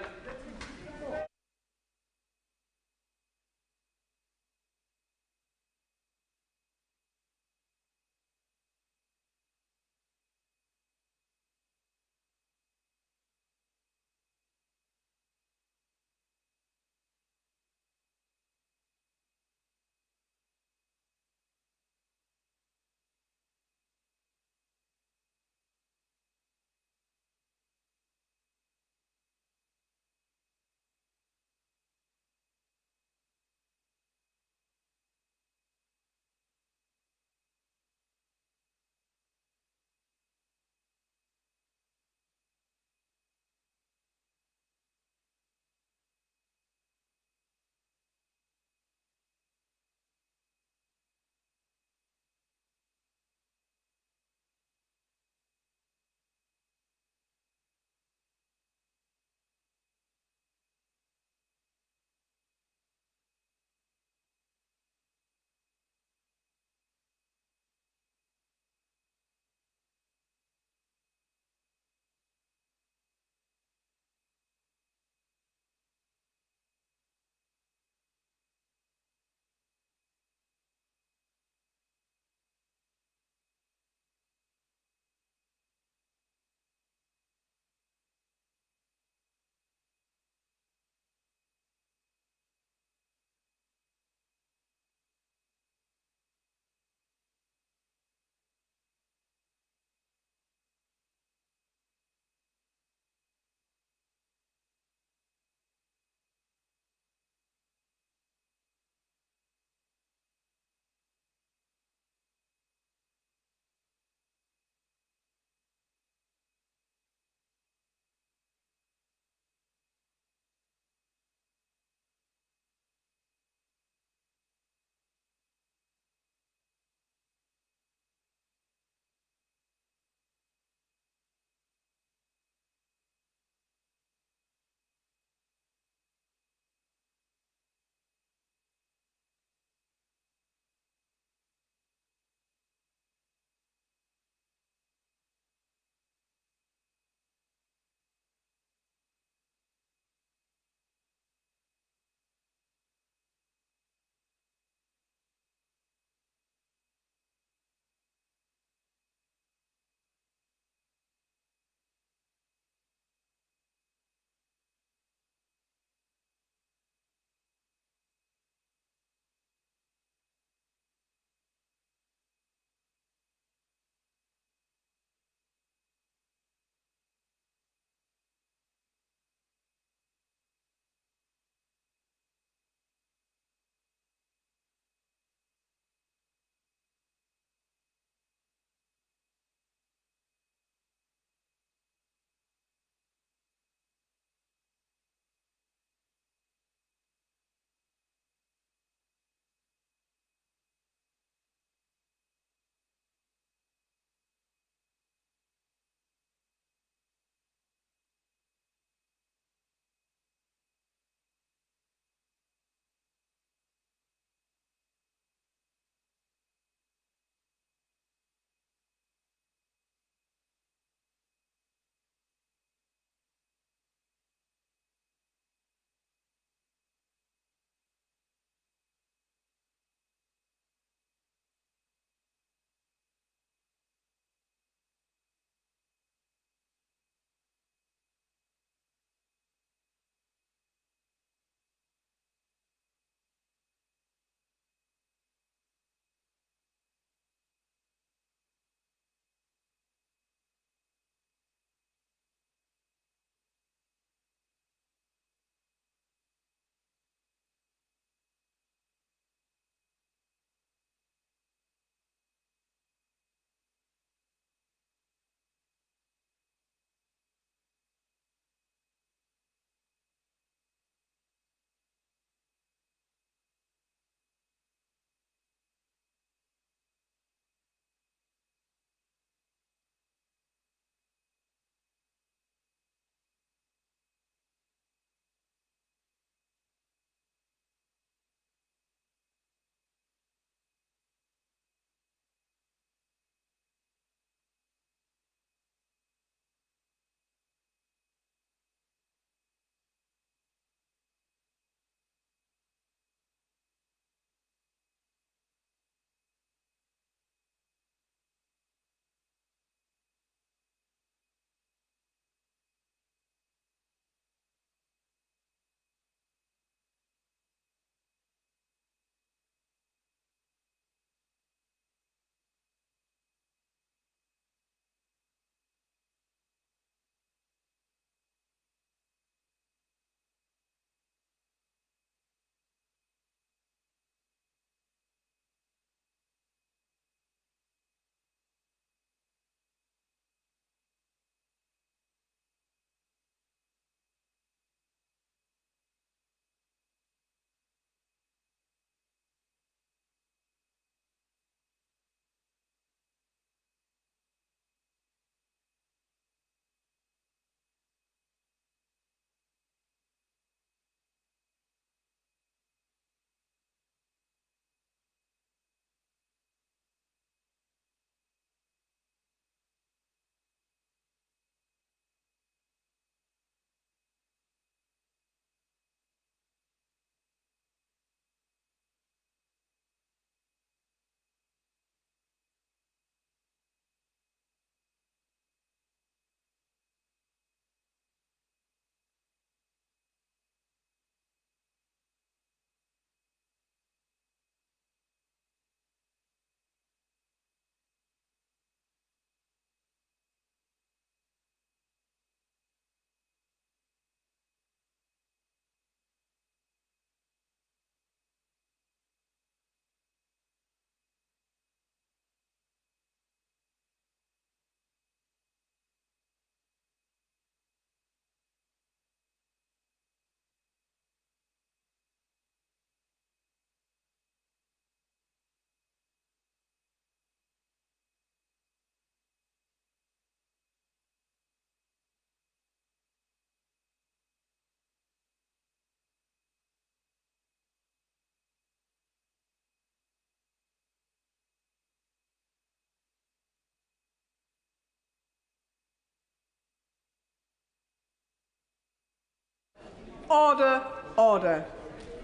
Order, order.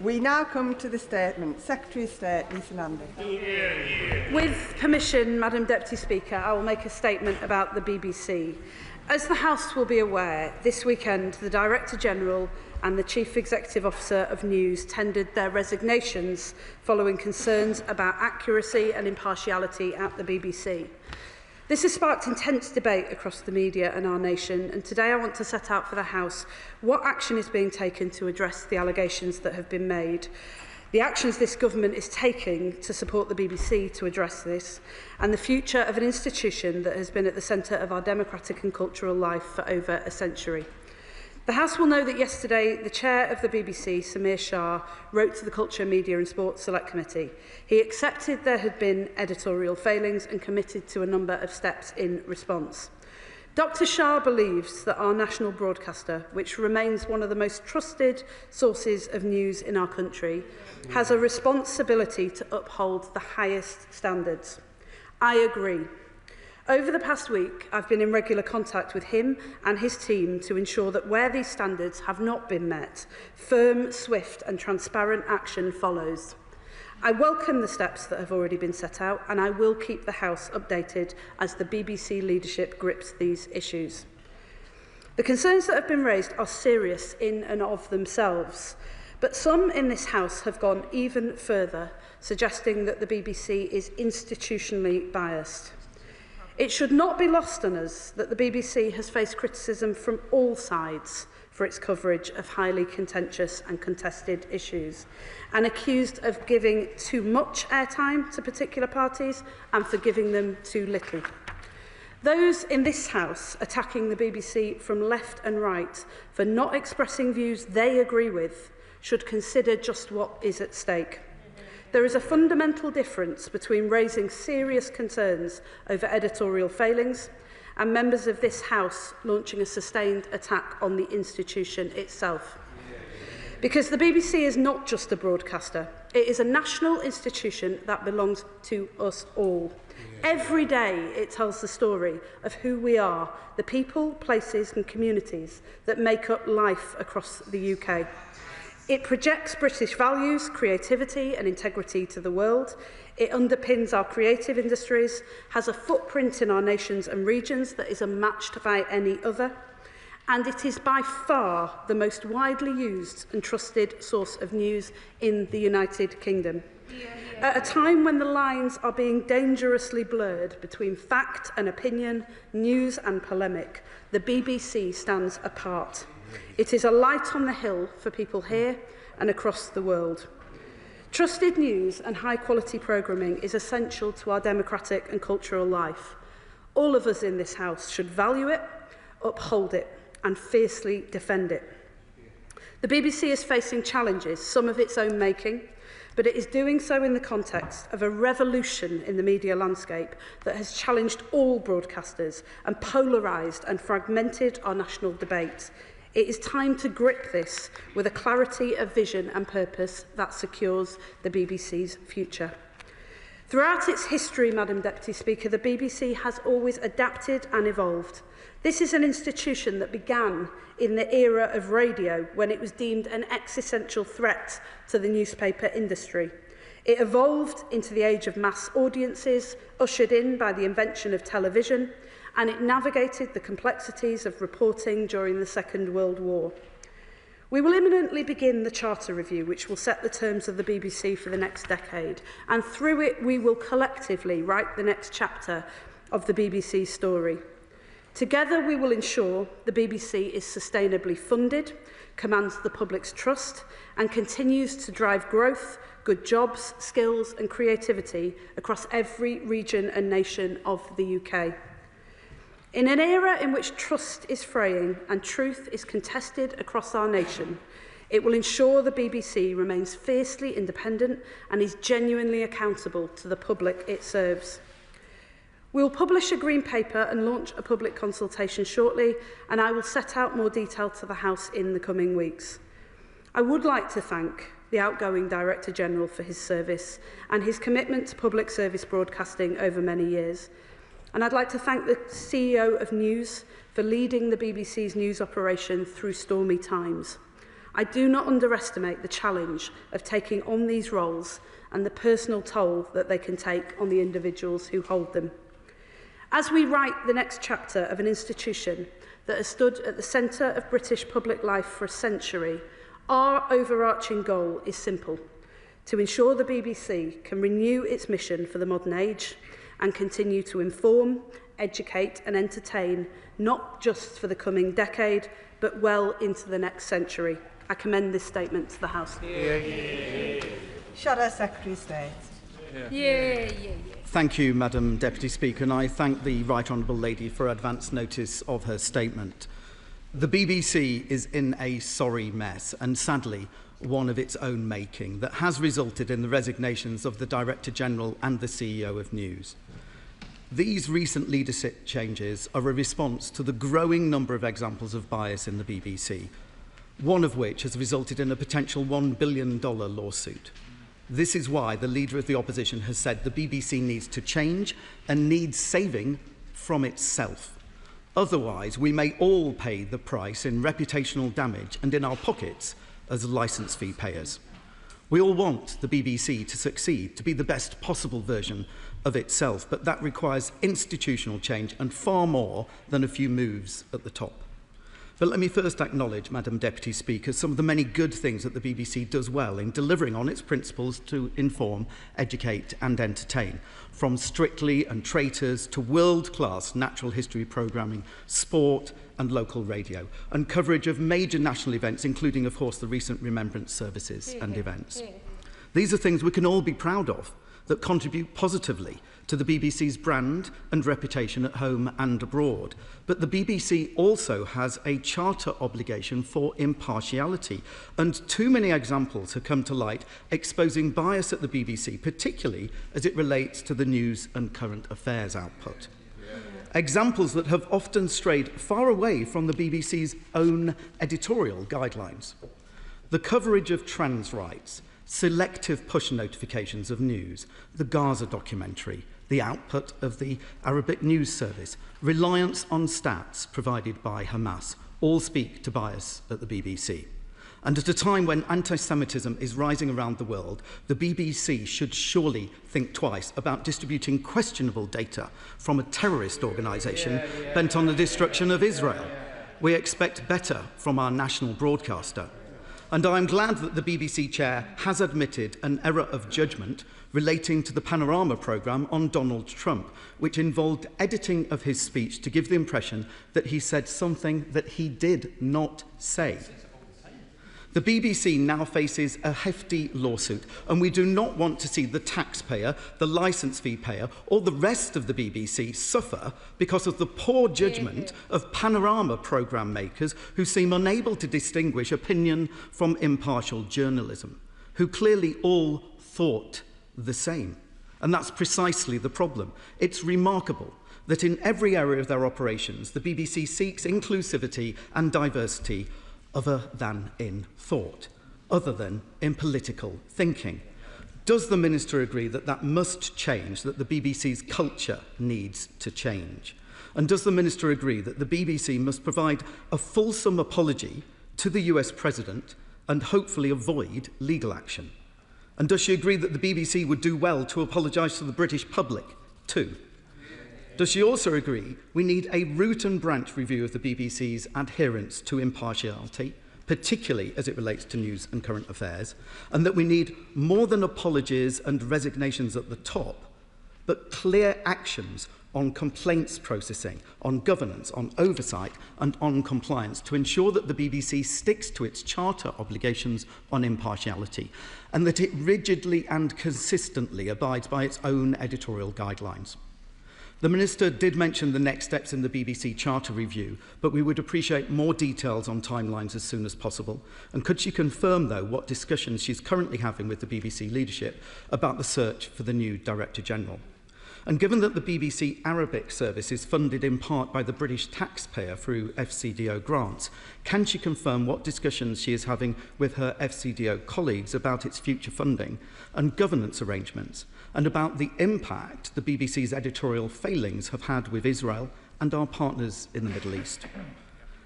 We now come to the statement. Secretary of State, Lisa Nandy. With permission, Madam Deputy Speaker, I will make a statement about the BBC. As the House will be aware, this weekend the Director General and the Chief Executive Officer of News tendered their resignations following concerns about accuracy and impartiality at the BBC. This has sparked intense debate across the media and our nation, and today I want to set out for the House what action is being taken to address the allegations that have been made, the actions this government is taking to support the BBC to address this, and the future of an institution that has been at the centre of our democratic and cultural life for over a century. The House will know that yesterday the chair of the BBC, Samir Shah, wrote to the Culture, Media and Sports Select Committee. He accepted there had been editorial failings and committed to a number of steps in response. Dr Shah believes that our national broadcaster, which remains one of the most trusted sources of news in our country, has a responsibility to uphold the highest standards. I agree. Over the past week, I've been in regular contact with him and his team to ensure that where these standards have not been met, firm, swift and transparent action follows. I welcome the steps that have already been set out, and I will keep the House updated as the BBC leadership grips these issues. The concerns that have been raised are serious in and of themselves, but some in this House have gone even further, suggesting that the BBC is institutionally biased. It should not be lost on us that the BBC has faced criticism from all sides for its coverage of highly contentious and contested issues, and accused of giving too much airtime to particular parties and for giving them too little. Those in this House attacking the BBC from left and right for not expressing views they agree with should consider just what is at stake. There is a fundamental difference between raising serious concerns over editorial failings and members of this House launching a sustained attack on the institution itself. Because the BBC is not just a broadcaster, it is a national institution that belongs to us all. Every day it tells the story of who we are, the people, places and communities that make up life across the UK. It projects British values, creativity and integrity to the world. It underpins our creative industries, has a footprint in our nations and regions that is unmatched by any other, and it is by far the most widely used and trusted source of news in the United Kingdom. At a time when the lines are being dangerously blurred between fact and opinion, news and polemic, the BBC stands apart. It is a light on the hill for people here and across the world. Trusted news and high-quality programming is essential to our democratic and cultural life. All of us in this House should value it, uphold it and fiercely defend it. The BBC is facing challenges, some of its own making, but it is doing so in the context of a revolution in the media landscape that has challenged all broadcasters and polarised and fragmented our national debate. It is time to grip this with a clarity of vision and purpose that secures the BBC's future. Throughout its history, Madam Deputy Speaker, the BBC has always adapted and evolved. This is an institution that began in the era of radio, when it was deemed an existential threat to the newspaper industry. It evolved into the age of mass audiences, ushered in by the invention of television, and it navigated the complexities of reporting during the Second World War. We will imminently begin the Charter Review, which will set the terms of the BBC for the next decade, and through it we will collectively write the next chapter of the BBC's story. Together we will ensure the BBC is sustainably funded, commands the public's trust, and continues to drive growth, good jobs, skills and creativity across every region and nation of the UK. In an era in which trust is fraying and truth is contested across our nation, it will ensure the BBC remains fiercely independent and is genuinely accountable to the public it serves. We will publish a Green Paper and launch a public consultation shortly, and I will set out more detail to the House in the coming weeks. I would like to thank the outgoing Director General for his service and his commitment to public service broadcasting over many years. And I'd like to thank the CEO of News for leading the BBC's news operation through stormy times. I do not underestimate the challenge of taking on these roles and the personal toll that they can take on the individuals who hold them. As we write the next chapter of an institution that has stood at the centre of British public life for a century, our overarching goal is simple: to ensure the BBC can renew its mission for the modern age and continue to inform, educate and entertain, not just for the coming decade, but well into the next century. I commend this statement to the House. Shadow Secretary of State. Thank you, Madam Deputy Speaker, and I thank the Right Honourable Lady for advance notice of her statement. The BBC is in a sorry mess, and sadly, one of its own making, that has resulted in the resignations of the Director General and the CEO of News. These recent leadership changes are a response to the growing number of examples of bias in the BBC, one of which has resulted in a potential $1 billion lawsuit. This is why the Leader of the Opposition has said the BBC needs to change and needs saving from itself. Otherwise, we may all pay the price in reputational damage and in our pockets as licence fee payers. We all want the BBC to succeed, to be the best possible version of itself, but that requires institutional change and far more than a few moves at the top. But let me first acknowledge, Madam Deputy Speaker, some of the many good things that the BBC does well in delivering on its principles to inform, educate and entertain, from Strictly and Traitors to world-class natural history programming, sport and local radio, and coverage of major national events, including, of course, the recent remembrance services and events. These are things we can all be proud of, that contribute positively to the BBC's brand and reputation at home and abroad. But the BBC also has a charter obligation for impartiality, and too many examples have come to light exposing bias at the BBC, particularly as it relates to the news and current affairs output. Examples that have often strayed far away from the BBC's own editorial guidelines. The coverage of trans rights, selective push notifications of news, the Gaza documentary, the output of the Arabic News Service, reliance on stats provided by Hamas, all speak to bias at the BBC. And at a time when anti-Semitism is rising around the world, the BBC should surely think twice about distributing questionable data from a terrorist organisation bent on the destruction of Israel. We expect better from our national broadcaster. And I'm glad that the BBC chair has admitted an error of judgment relating to the Panorama programme on Donald Trump, which involved editing of his speech to give the impression that he said something that he did not say. The BBC now faces a hefty lawsuit, and we do not want to see the taxpayer, the licence fee payer, or the rest of the BBC suffer because of the poor judgment of Panorama programme makers who seem unable to distinguish opinion from impartial journalism, who clearly all thought the same. And that's precisely the problem. It's remarkable that in every area of their operations, the BBC seeks inclusivity and diversity other than in thought, other than in political thinking. Does the Minister agree that that must change, that the BBC's culture needs to change? And does the Minister agree that the BBC must provide a fulsome apology to the US President and hopefully avoid legal action? And does she agree that the BBC would do well to apologise to the British public too? Does she also agree we need a root and branch review of the BBC's adherence to impartiality, particularly as it relates to news and current affairs, and that we need more than apologies and resignations at the top, but clear actions on complaints processing, on governance, on oversight and on compliance to ensure that the BBC sticks to its charter obligations on impartiality and that it rigidly and consistently abides by its own editorial guidelines. The Minister did mention the next steps in the BBC Charter review, but we would appreciate more details on timelines as soon as possible. And could she confirm, though, what discussions she's currently having with the BBC leadership about the search for the new Director General? And given that the BBC Arabic service is funded in part by the British taxpayer through FCDO grants, can she confirm what discussions she is having with her FCDO colleagues about its future funding and governance arrangements, and about the impact the BBC's editorial failings have had with Israel and our partners in the Middle East?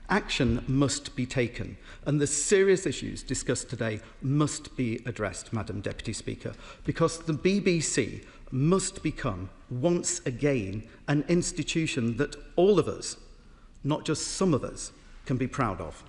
Action must be taken, and the serious issues discussed today must be addressed, Madam Deputy Speaker, because the BBC must become, once again, an institution that all of us, not just some of us, can be proud of.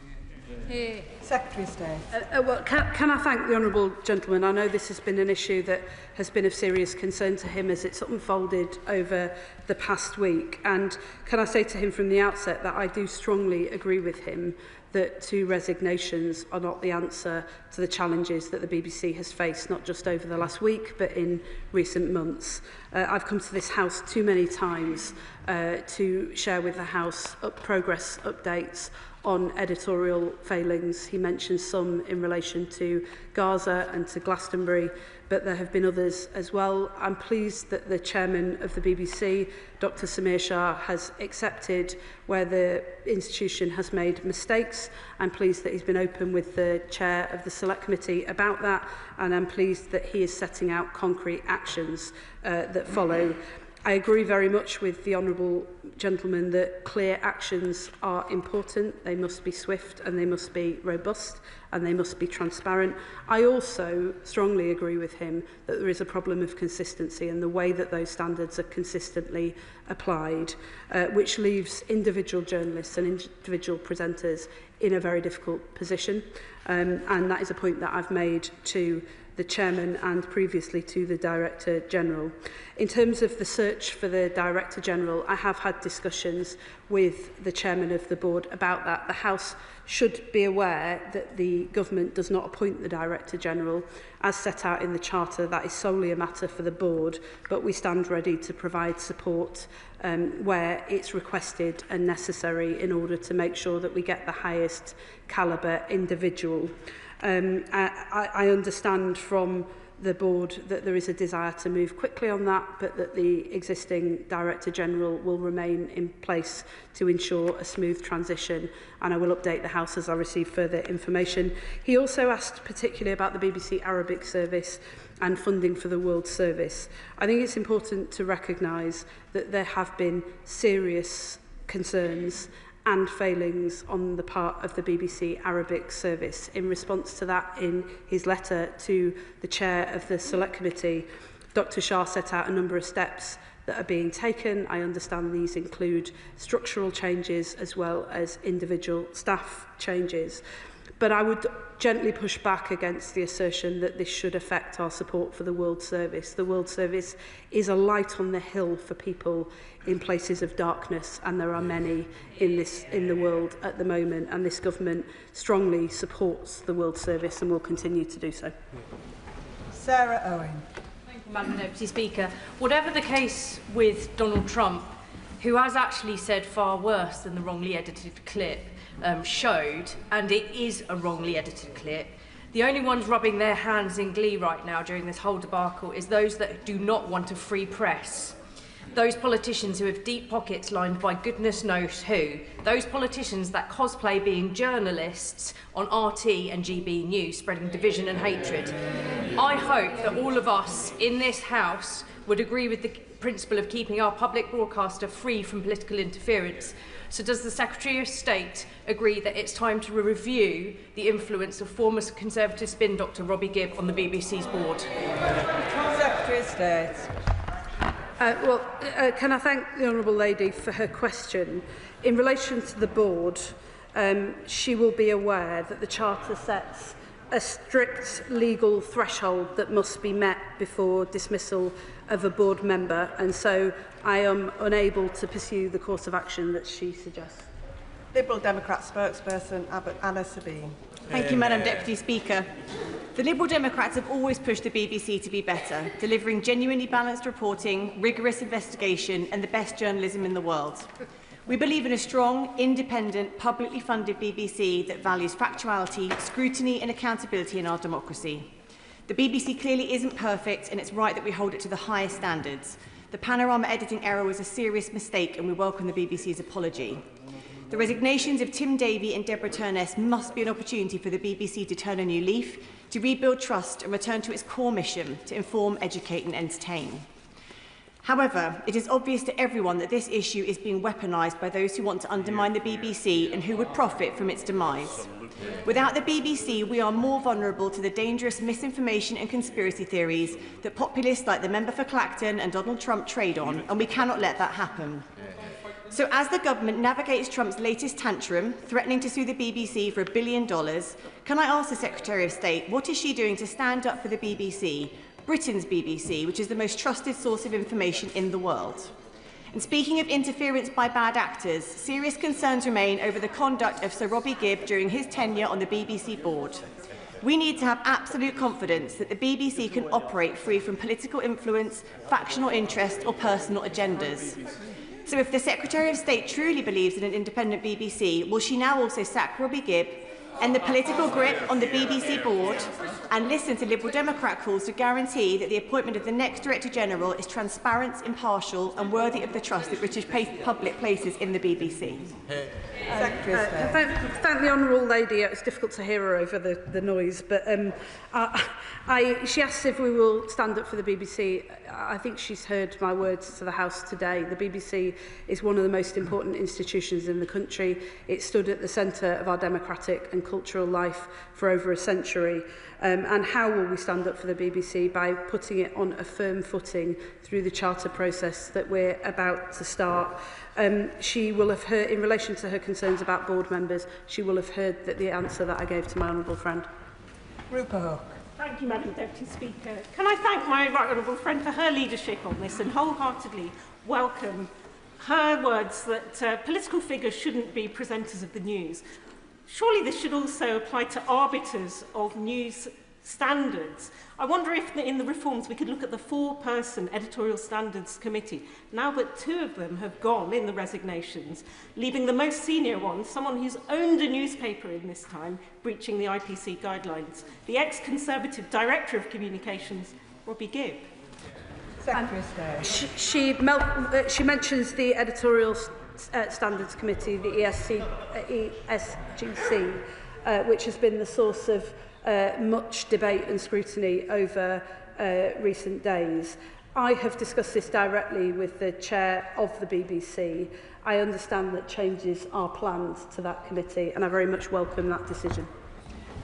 Secretary of State. Well, can I thank the honourable gentleman? I know this has been an issue that has been of serious concern to him as it's unfolded over the past week. And can I say to him from the outset that I do strongly agree with him that 2 resignations are not the answer to the challenges that the BBC has faced, not just over the last week, but in recent months. I've come to this House too many times to share with the House progress updates on editorial failings. He mentioned some in relation to Gaza and to Glastonbury, but there have been others as well. I'm pleased that the chairman of the BBC, Dr. Samir Shah, has accepted where the institution has made mistakes. I'm pleased that he's been open with the chair of the Select Committee about that, and I'm pleased that he is setting out concrete actions that follow. I agree very much with the honourable gentleman that clear actions are important. They must be swift and they must be robust and they must be transparent. I also strongly agree with him that there is a problem of consistency in the way that those standards are consistently applied, which leaves individual journalists and individual presenters in a very difficult position. And that is a point that I've made to the Chairman and previously to the Director General. In terms of the search for the Director General, I have had discussions with the Chairman of the Board about that. The House should be aware that the Government does not appoint the Director General. As set out in the Charter, that is solely a matter for the Board, but we stand ready to provide support where it's requested and necessary in order to make sure that we get the highest calibre individual. I understand from the board that there is a desire to move quickly on that, but that the existing Director General will remain in place to ensure a smooth transition, and I will update the House as I receive further information. He also asked particularly about the BBC Arabic service and funding for the World Service. I think it's important to recognise that there have been serious concerns and failings on the part of the BBC Arabic service. In response to that, in his letter to the chair of the Select Committee, Dr. Shah set out a number of steps that are being taken. I understand these include structural changes as well as individual staff changes. But I would gently push back against the assertion that this should affect our support for the World Service. The World Service is a light on the hill for people in places of darkness, and there are many in the world at the moment, and this government strongly supports the World Service and will continue to do so. Sarah Owen. Thank you, Madam Deputy Speaker. Whatever the case with Donald Trump, who has actually said far worse than the wrongly edited clip showed, and it is a wrongly edited clip, the only ones rubbing their hands in glee right now during this whole debacle is those that do not want a free press. Those politicians who have deep pockets lined by goodness knows who. Those politicians that cosplay being journalists on RT and GB News, spreading division and hatred. I hope that all of us in this House would agree with the principle of keeping our public broadcaster free from political interference. So does the Secretary of State agree that it's time to review the influence of former Conservative spin doctor Robbie Gibb on the BBC's board? Secretary of State. Can I thank the Honourable Lady for her question? In relation to the board, she will be aware that the Charter sets a strict legal threshold that must be met before dismissal of a board member, and so I am unable to pursue the course of action that she suggests. Liberal Democrat spokesperson Anna Sabine. Thank you, Madam Deputy Speaker. The Liberal Democrats have always pushed the BBC to be better, delivering genuinely balanced reporting, rigorous investigation and the best journalism in the world. We believe in a strong, independent, publicly funded BBC that values factuality, scrutiny and accountability in our democracy. The BBC clearly isn't perfect, and it's right that we hold it to the highest standards. The Panorama editing error was a serious mistake, and we welcome the BBC's apology. The resignations of Tim Davie and Deborah Turness must be an opportunity for the BBC to turn a new leaf, to rebuild trust and return to its core mission to inform, educate and entertain. However, it is obvious to everyone that this issue is being weaponised by those who want to undermine the BBC and who would profit from its demise. Without the BBC, we are more vulnerable to the dangerous misinformation and conspiracy theories that populists like the member for Clacton and Donald Trump trade on, and we cannot let that happen. So as the government navigates Trump's latest tantrum, threatening to sue the BBC for $1 billion, can I ask the Secretary of State, what is she doing to stand up for the BBC, Britain's BBC, which is the most trusted source of information in the world? And speaking of interference by bad actors, serious concerns remain over the conduct of Sir Robbie Gibb during his tenure on the BBC board. We need to have absolute confidence that the BBC can operate free from political influence, factional interest or personal agendas. So if the Secretary of State truly believes in an independent BBC, will she now also sack Robbie Gibb, end the political grip on the BBC board and listen to Liberal Democrat calls to guarantee that the appointment of the next Director General is transparent, impartial and worthy of the trust that British public places in the BBC? Thank the honourable lady. It's difficult to hear her over the noise, but she asked if we will stand up for the BBC. I think she's heard my words to the House today. The BBC is one of the most important institutions in the country. It stood at the centre of our democratic and cultural life for over a century. And how will we stand up for the BBC? By putting it on a firm footing through the charter process that we're about to start. She will have heard, in relation to her concerns about board members, she will have heard that the answer that I gave to my honourable friend. Rupert Hooke. Thank you, Madam Deputy Speaker. Can I thank my right honourable friend for her leadership on this and wholeheartedly welcome her words that political figures shouldn't be presenters of the news. Surely this should also apply to arbiters of news standards. I wonder if in the reforms we could look at the 4-person editorial standards committee, now that 2 of them have gone in the resignations, leaving the most senior one, someone who's owned a newspaper in this time, breaching the IPC guidelines, the ex-Conservative Director of Communications, Robbie Gibb. She mentions the editorial standards committee, the ESGC, which has been the source of much debate and scrutiny over recent days. I have discussed this directly with the chair of the BBC. I understand that changes are planned to that committee, and I very much welcome that decision.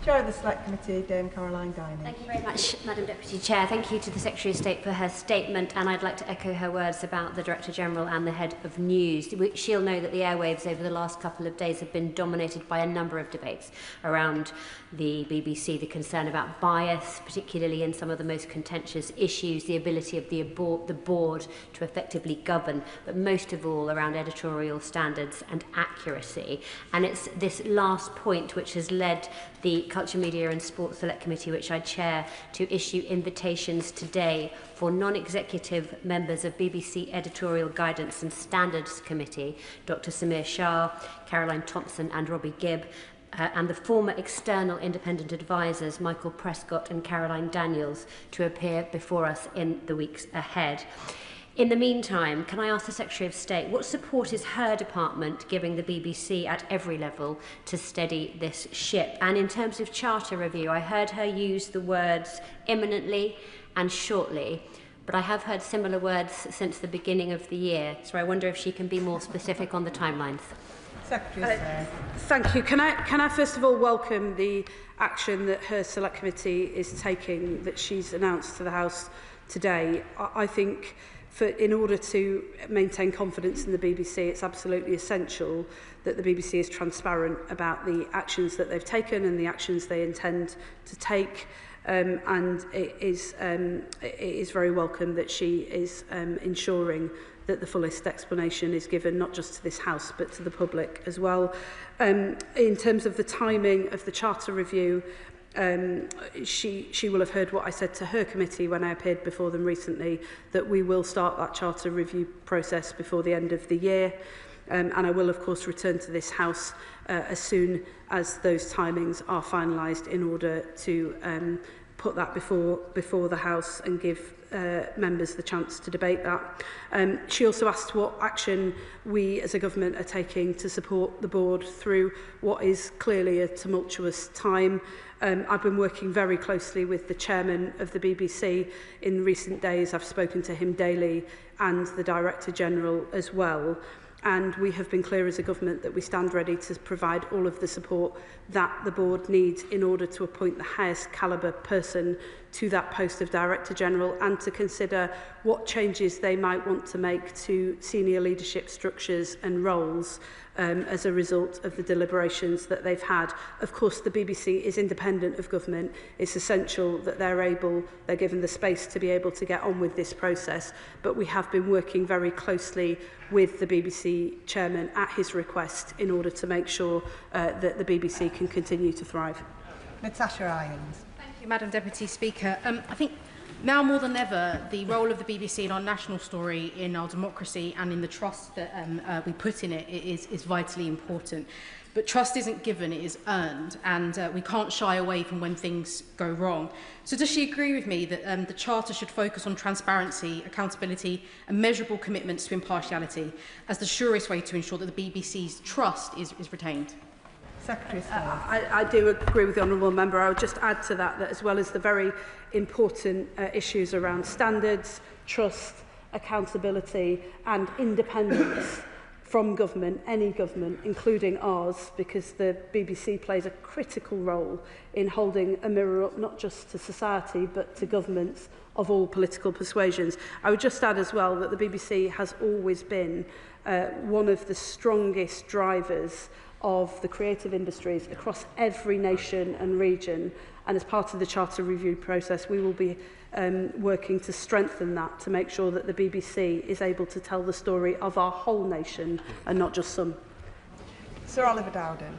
Chair of the Select Committee, Dame Caroline Guiney. Thank you very much, Madam Deputy Chair. Thank you to the Secretary of State for her statement, and I'd like to echo her words about the Director General and the Head of News. She'll know that the airwaves over the last couple of days have been dominated by a number of debates around the BBC, the concern about bias, particularly in some of the most contentious issues, the ability of the board to effectively govern, but most of all around editorial standards and accuracy. And it's this last point which has led the Culture, Media and Sports Select Committee, which I chair, to issue invitations today for non-executive members of BBC Editorial Guidance and Standards Committee, Dr Samir Shah, Caroline Thompson and Robbie Gibb, and the former external independent advisors, Michael Prescott and Caroline Daniels, to appear before us in the weeks ahead. In the meantime, can I ask the Secretary of State, what support is her department giving the BBC at every level to steady this ship? And in terms of charter review, I heard her use the words imminently and shortly, but I have heard similar words since the beginning of the year, so I wonder if she can be more specific on the timelines. Thank you. Can I first of all welcome the action that her Select Committee is taking, that she's announced to the House today. I think in order to maintain confidence in the BBC, it's absolutely essential that the BBC is transparent about the actions that they've taken and the actions they intend to take. And it is very welcome that she is ensuring that the fullest explanation is given, not just to this House, but to the public as well. In terms of the timing of the Charter review, she will have heard what I said to her committee when I appeared before them recently, that we will start that Charter review process before the end of the year. And I will, of course, return to this House as soon as those timings are finalised in order to put that before the House and give members the chance to debate that. She also asked what action we as a government are taking to support the board through what is clearly a tumultuous time. I've been working very closely with the chairman of the BBC in recent days. I've spoken to him daily and the Director General as well. And we have been clear as a government that we stand ready to provide all of the support that the board needs in order to appoint the highest calibre person to that post of Director General and to consider what changes they might want to make to senior leadership structures and roles as a result of the deliberations that they've had. Of course, the BBC is independent of government. It's essential that they're given the space to be able to get on with this process. But we have been working very closely with the BBC chairman at his request in order to make sure that the BBC can continue to thrive. Natasha Irons. Thank you, Madam Deputy Speaker. I think now more than ever, the role of the BBC in our national story, in our democracy and in the trust that we put in it is vitally important. But trust isn't given, it is earned, and we can't shy away from when things go wrong. So does she agree with me that the Charter should focus on transparency, accountability and measurable commitments to impartiality as the surest way to ensure that the BBC's trust is retained? Secretary of State. I do agree with the honourable member. I would just add to that as well as the very important issues around standards, trust, accountability and independence from government, any government, including ours, because the BBC plays a critical role in holding a mirror up not just to society but to governments of all political persuasions. I would just add as well that the BBC has always been one of the strongest drivers of the creative industries across every nation and region, and as part of the Charter review process we will be working to strengthen that to make sure that the BBC is able to tell the story of our whole nation and not just some. Sir Oliver Dowden.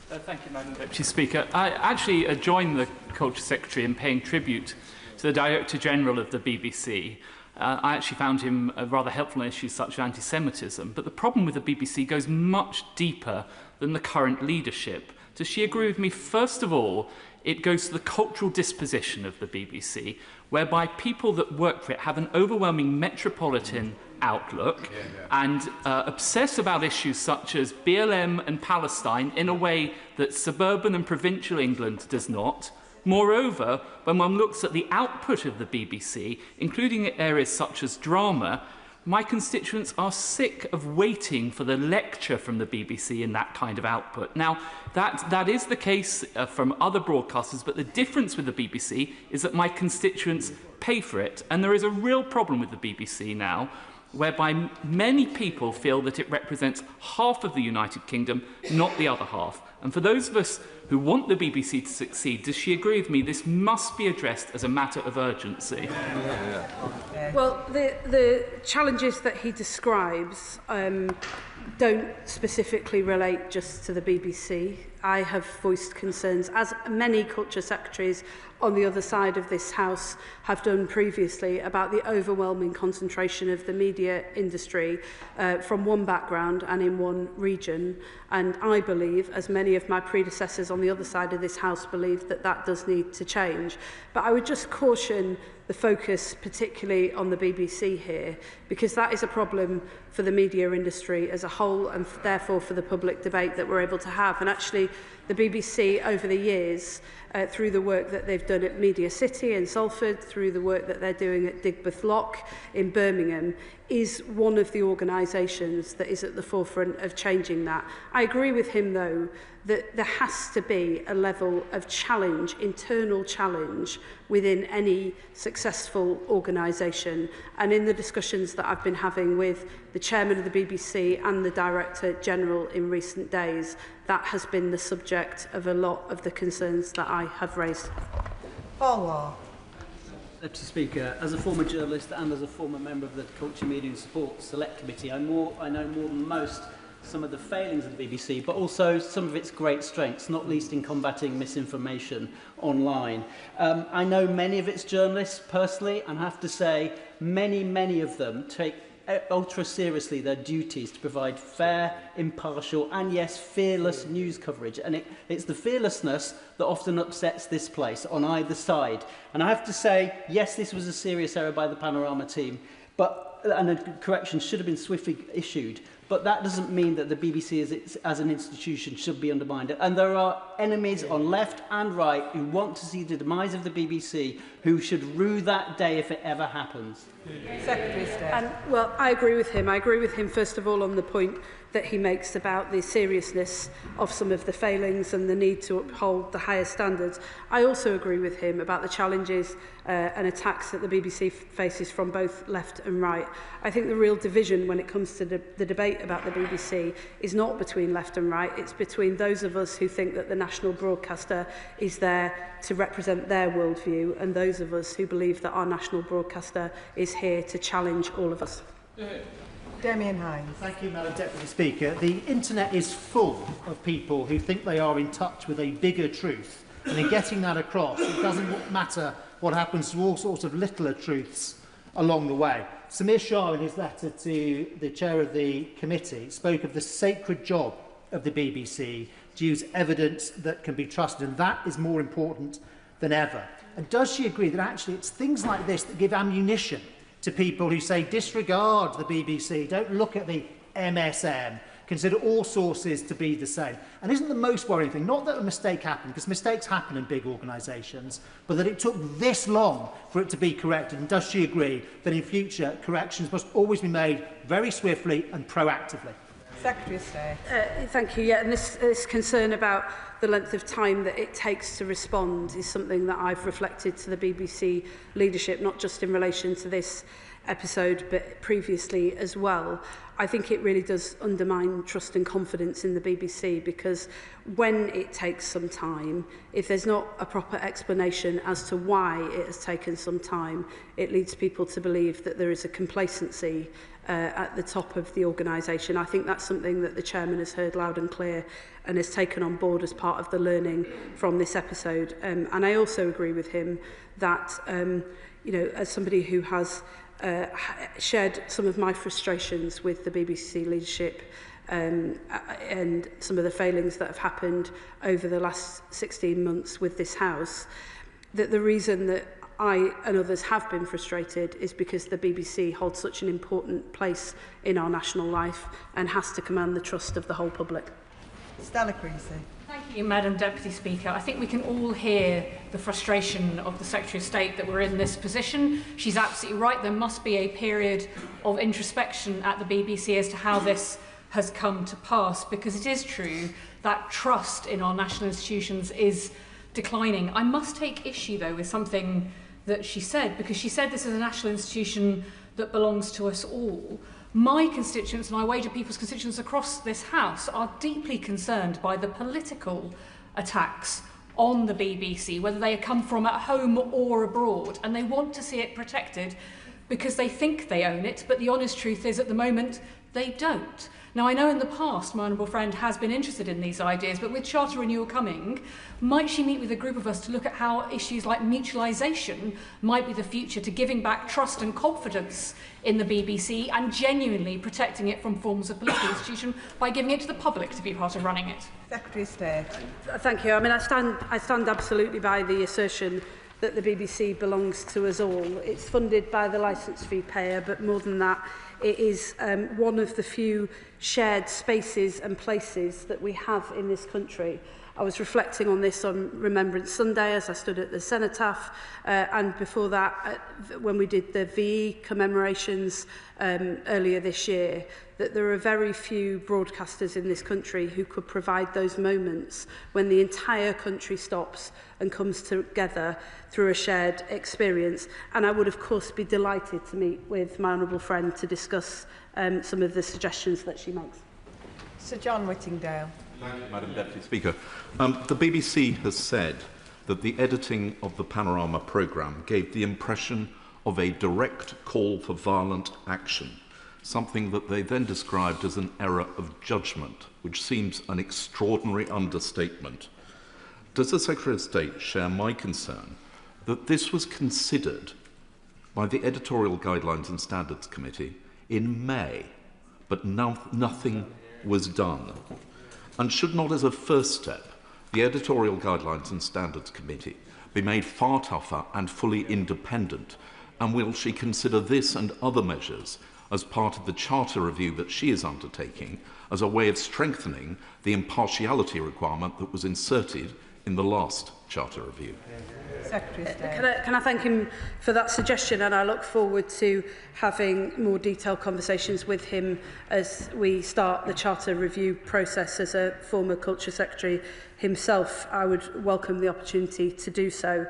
Thank you, Madam Deputy Speaker. I actually join the Culture Secretary in paying tribute to the Director General of the BBC. I actually found him rather helpful on issues such as anti-Semitism, but the problem with the BBC goes much deeper than the current leadership. Does she agree with me? First of all, it goes to the cultural disposition of the BBC, whereby people that work for it have an overwhelming metropolitan outlook and obsess about issues such as BLM and Palestine in a way that suburban and provincial England does not. Moreover, when one looks at the output of the BBC, including areas such as drama, my constituents are sick of waiting for the lecture from the BBC in that kind of output. Now, that is the case from other broadcasters, but the difference with the BBC is that my constituents pay for it. And there is a real problem with the BBC now, whereby many people feel that it represents half of the United Kingdom, not the other half. And for those of us who want the BBC to succeed, does she agree with me this must be addressed as a matter of urgency? Well, the challenges that he describes don't specifically relate just to the BBC. I have voiced concerns, as many culture secretaries on the other side of this House have done previously, about the overwhelming concentration of the media industry from one background and in one region. And I believe, as many of my predecessors on the other side of this House believe, that that does need to change. But I would just caution the focus particularly on the BBC here, because that is a problem for the media industry as a whole and therefore for the public debate that we're able to have. And actually the BBC over the years, through the work that they've done at Media City in Salford, through the work that they're doing at Digbeth Lock in Birmingham, is one of the organisations that is at the forefront of changing that. I agree with him though that there has to be a level of challenge, internal challenge within any successful organisation. And in the discussions that I've been having with the chairman of the BBC and the Director General in recent days, that has been the subject of a lot of the concerns that I have raised. Paul Law. Deputy Speaker, as a former journalist and as a former member of the Culture, Media and Sport Select Committee, I know more than most some of the failings of the BBC, but also some of its great strengths, not least in combating misinformation online. I know many of its journalists personally, and have to say many of them take ultra seriously their duties to provide fair, impartial and, yes, fearless news coverage. And it's the fearlessness that often upsets this place on either side. And I have to say, yes, this was a serious error by the Panorama team, and a correction should have been swiftly issued. But that doesn't mean that the BBC as an institution should be undermined. And there are enemies on left and right who want to see the demise of the BBC, who should rue that day if it ever happens. Secretary of State. Well, I agree with him. I agree with him, first of all, on the point that he makes about the seriousness of some of the failings and the need to uphold the higher standards. I also agree with him about the challenges and attacks that the BBC faces from both left and right. I think the real division when it comes to the debate about the BBC is not between left and right, it's between those of us who think that the national broadcaster is there to represent their worldview and those of us who believe that our national broadcaster is here to challenge all of us. Damian Hines. Thank you, Madam Deputy Speaker. The internet is full of people who think they are in touch with a bigger truth, and in getting that across, it doesn't matter what happens to all sorts of littler truths along the way. Samir Shah, in his letter to the chair of the committee, spoke of the sacred job of the BBC to use evidence that can be trusted, and that is more important than ever. And does she agree that actually it's things like this that give ammunition to people who say disregard the BBC, don't look at the MSM, consider all sources to be the same? And isn't the most worrying thing, not that a mistake happened, because mistakes happen in big organisations, but that it took this long for it to be corrected? And does she agree that in future corrections must always be made very swiftly and proactively? Secretary of State. Thank you. Yeah, and this concern about the length of time that it takes to respond is something that I've reflected to the BBC leadership, not just in relation to this episode, but previously as well. I think it really does undermine trust and confidence in the BBC, because when it takes some time, if there's not a proper explanation as to why it has taken some time, it leads people to believe that there is a complacency at the top of the organisation. I think that's something that the chairman has heard loud and clear and has taken on board as part of the learning from this episode. And I also agree with him that, you know, as somebody who has shared some of my frustrations with the BBC leadership and some of the failings that have happened over the last 16 months with this House, that the reason that I and others have been frustrated is because the BBC holds such an important place in our national life and has to command the trust of the whole public. Stella Creasy. Thank you, Madam Deputy Speaker. I think we can all hear the frustration of the Secretary of State that we're in this position. She's absolutely right. There must be a period of introspection at the BBC as to how this has come to pass, because it is true that trust in our national institutions is declining. I must take issue, though, with something that she said, because she said this is a national institution that belongs to us all. My constituents, and I wager people's constituents across this House, are deeply concerned by the political attacks on the BBC, whether they come from at home or abroad, and they want to see it protected because they think they own it, but the honest truth is at the moment they don't. Now, I know in the past my honourable friend has been interested in these ideas, but with Charter Renewal coming, might she meet with a group of us to look at how issues like mutualisation might be the future to giving back trust and confidence in the BBC and genuinely protecting it from forms of political institution by giving it to the public to be part of running it? Secretary of State. Thank you. I mean, I stand absolutely by the assertion that the BBC belongs to us all. It's funded by the licence fee payer, but more than that, it is one of the few shared spaces and places that we have in this country. I was reflecting on this on Remembrance Sunday as I stood at the cenotaph, and before that, when we did the VE commemorations earlier this year, that there are very few broadcasters in this country who could provide those moments when the entire country stops and comes together through a shared experience. And I would, of course, be delighted to meet with my honourable friend to discuss some of the suggestions that she makes. Sir John Whittingdale. Thank you, Madam Deputy Speaker. The BBC has said that the editing of the Panorama programme gave the impression of a direct call for violent action, something that they then described as an error of judgment, which seems an extraordinary understatement. Does the Secretary of State share my concern that this was considered by the Editorial Guidelines and Standards Committee in May, but nothing was done. And should not, as a first step, the Editorial Guidelines and Standards Committee be made far tougher and fully independent? And will she consider this and other measures as part of the Charter review that she is undertaking as a way of strengthening the impartiality requirement that was inserted in the last Charter review? Secretary of State. Can I thank him for that suggestion, and I look forward to having more detailed conversations with him as we start the Charter review process. As a former Culture Secretary himself, I would welcome the opportunity to do so.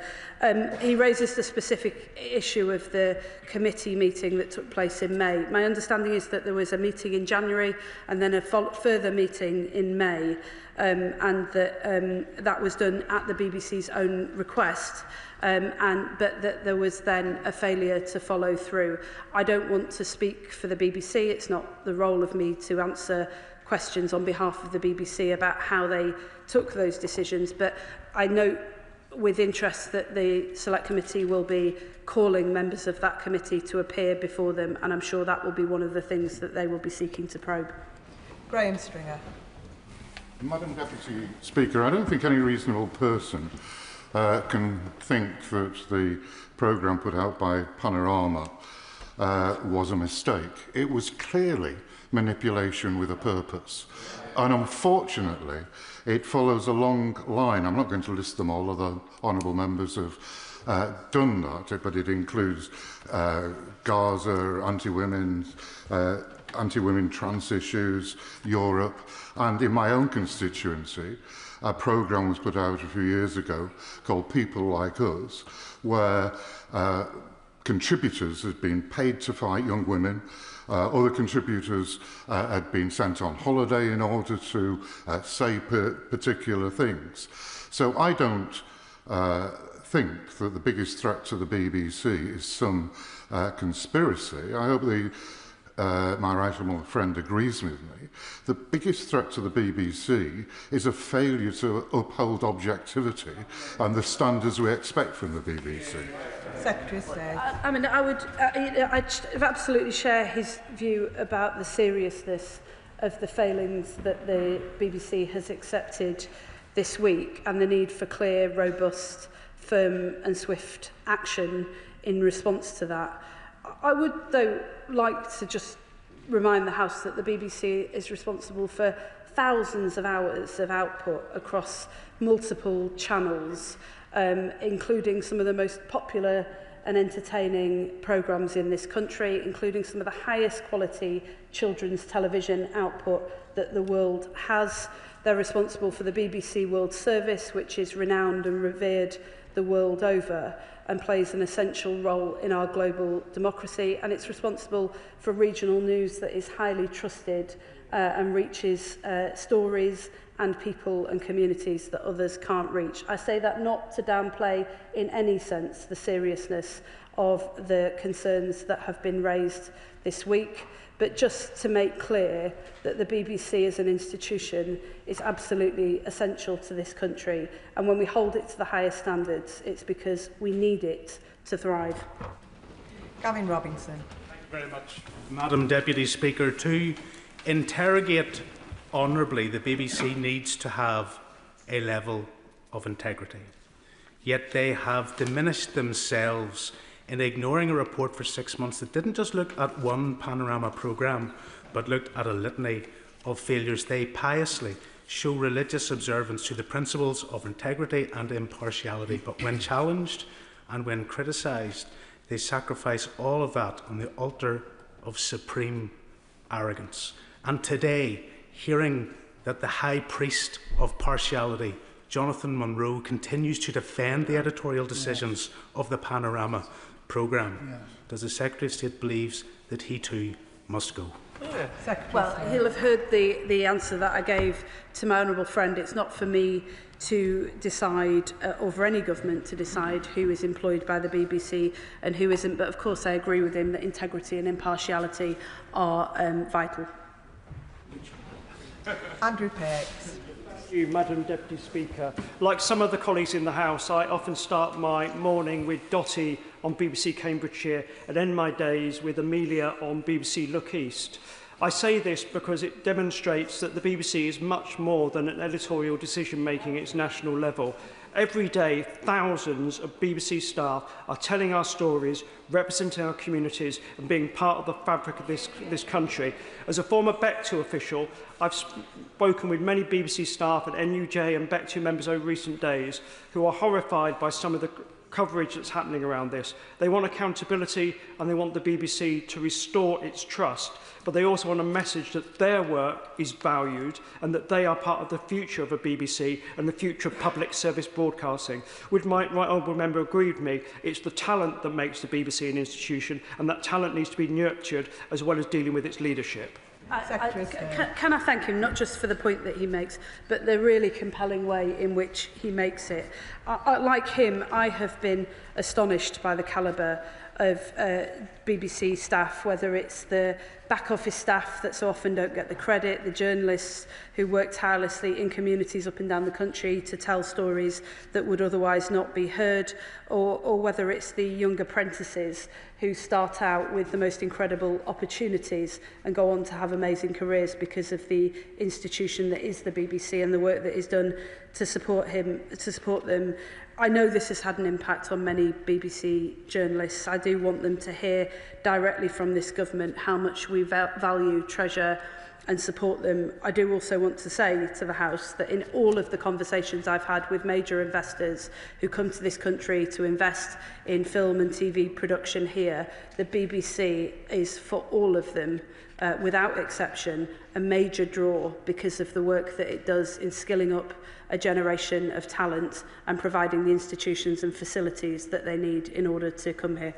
He raises the specific issue of the committee meeting that took place in May. My understanding is that there was a meeting in January and then a further meeting in May, and that was done at the BBC's own request, but that there was then a failure to follow through. I don't want to speak for the BBC. It's not the role of me to answer questions on behalf of the BBC about how they took those decisions, but I note with interest that the Select Committee will be calling members of that committee to appear before them, and I'm sure that will be one of the things that they will be seeking to probe. Graham Stringer. Madam Deputy Speaker, I don't think any reasonable person can think that the programme put out by Panorama was a mistake. It was clearly manipulation with a purpose. And unfortunately, it follows a long line. I'm not going to list them all, other honourable members have done that, but it includes Gaza, anti-women trans issues, Europe, and in my own constituency, a programme was put out a few years ago called People Like Us, where contributors had been paid to fight young women. Other contributors had been sent on holiday in order to say particular things. So I don't think that the biggest threat to the BBC is some conspiracy. I hope my right honourable friend agrees with me. The biggest threat to the BBC is a failure to uphold objectivity and the standards we expect from the BBC. Secretary of State. I absolutely share his view about the seriousness of the failings that the BBC has accepted this week and the need for clear, robust, firm and swift action in response to that. I would, though, like to just remind the House that the BBC is responsible for thousands of hours of output across multiple channels, including some of the most popular and entertaining programmes in this country, including some of the highest quality children's television output that the world has. They're responsible for the BBC World Service, which is renowned and revered the world over and plays an essential role in our global democracy, and it's responsible for regional news that is highly trusted and reaches stories and people and communities that others can't reach. I say that not to downplay in any sense the seriousness of the concerns that have been raised this week, but just to make clear that the BBC as an institution is absolutely essential to this country, and when we hold it to the highest standards, it's because we need it to thrive. Gavin Robinson. Thank you very much, Madam Deputy Speaker. To interrogate honourably, the BBC needs to have a level of integrity. Yet they have diminished themselves in ignoring a report for 6 months that didn't just look at one Panorama programme, but looked at a litany of failures. They piously show religious observance to the principles of integrity and impartiality, but when challenged and when criticised, they sacrifice all of that on the altar of supreme arrogance. And today, hearing that the high priest of partiality, Jonathan Munro, continues to defend the editorial decisions of the Panorama programme, does the Secretary of State believes that he too must go? Well, he'll have heard the answer that I gave to my honourable friend. It's not for me to decide, or for any government to decide, who is employed by the BBC and who isn't. But of course I agree with him that integrity and impartiality are vital. Andrew Pakes. Roberts. Thank you, Madam Deputy Speaker. Like some of the colleagues in the House, I often start my morning with Dottie on BBC Cambridgeshire and end my days with Amelia on BBC Look East. I say this because it demonstrates that the BBC is much more than an editorial decision-making at its national level. Every day, thousands of BBC staff are telling our stories, representing our communities and being part of the fabric of this country. As a former BEC2 official, I've spoken with many BBC staff at NUJ and BEC2 members over recent days who are horrified by some of the coverage that's happening around this. They want accountability and they want the BBC to restore its trust, but they also want a message that their work is valued and that they are part of the future of a BBC and the future of public service broadcasting. Would my right honourable member agree with me? It's the talent that makes the BBC an institution, and that talent needs to be nurtured as well as dealing with its leadership. Can I thank him, not just for the point that he makes, but the really compelling way in which he makes it. Like him, I have been astonished by the calibre of BBC staff, whether it's the back office staff that so often don't get the credit, the journalists who work tirelessly in communities up and down the country to tell stories that would otherwise not be heard, or whether it's the young apprentices who start out with the most incredible opportunities and go on to have amazing careers because of the institution that is the BBC and the work that is done to support them. I know this has had an impact on many BBC journalists. I do want them to hear directly from this government how much we value, treasure and support them. I do also want to say to the House that in all of the conversations I've had with major investors who come to this country to invest in film and TV production here, the BBC is for all of them, without exception, a major draw because of the work that it does in skilling up a generation of talent and providing the institutions and facilities that they need in order to come here.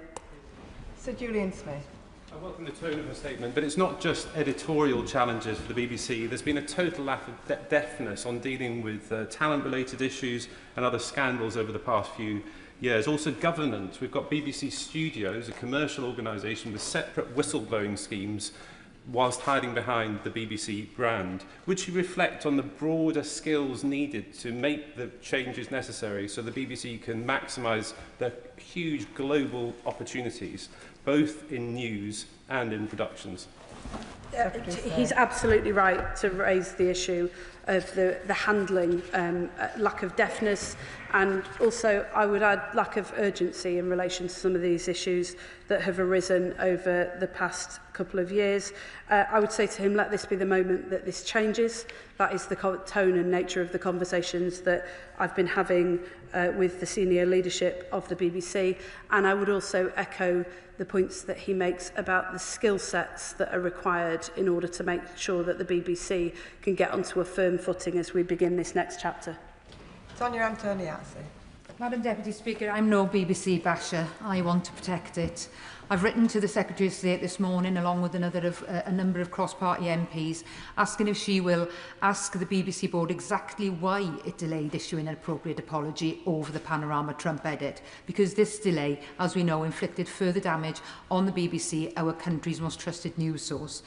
Sir Julian Smith. I welcome the tone of the statement, but it's not just editorial challenges for the BBC. There's been a total lack of deftness on dealing with talent-related issues and other scandals over the past few years. Also governance. We've got BBC Studios, a commercial organisation with separate whistleblowing schemes, whilst hiding behind the BBC brand. Would you reflect on the broader skills needed to make the changes necessary so the BBC can maximise the huge global opportunities, both in news and in productions? He's absolutely right to raise the issue of the handling, lack of deftness, and also, I would add, lack of urgency in relation to some of these issues that have arisen over the past couple of years. I would say to him, let this be the moment that this changes. That is the tone and nature of the conversations that I've been having with the senior leadership of the BBC. And I would also echo the points that he makes about the skill sets that are required in order to make sure that the BBC can get onto a firm footing as we begin this next chapter. Sonia Antoniazzi. Madam Deputy Speaker, I'm no BBC basher. I want to protect it. I've written to the Secretary of State this morning, along with a number of cross-party MPs, asking if she will ask the BBC Board exactly why it delayed issuing an appropriate apology over the Panorama Trump edit, because this delay, as we know, inflicted further damage on the BBC, our country's most trusted news source.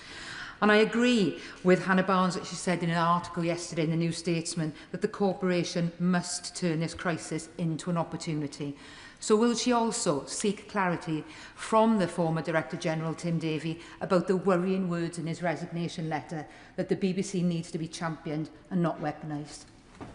And I agree with Hannah Barnes that she said in an article yesterday in the New Statesman that the corporation must turn this crisis into an opportunity. So will she also seek clarity from the former Director General Tim Davie about the worrying words in his resignation letter that the BBC needs to be championed and not weaponised?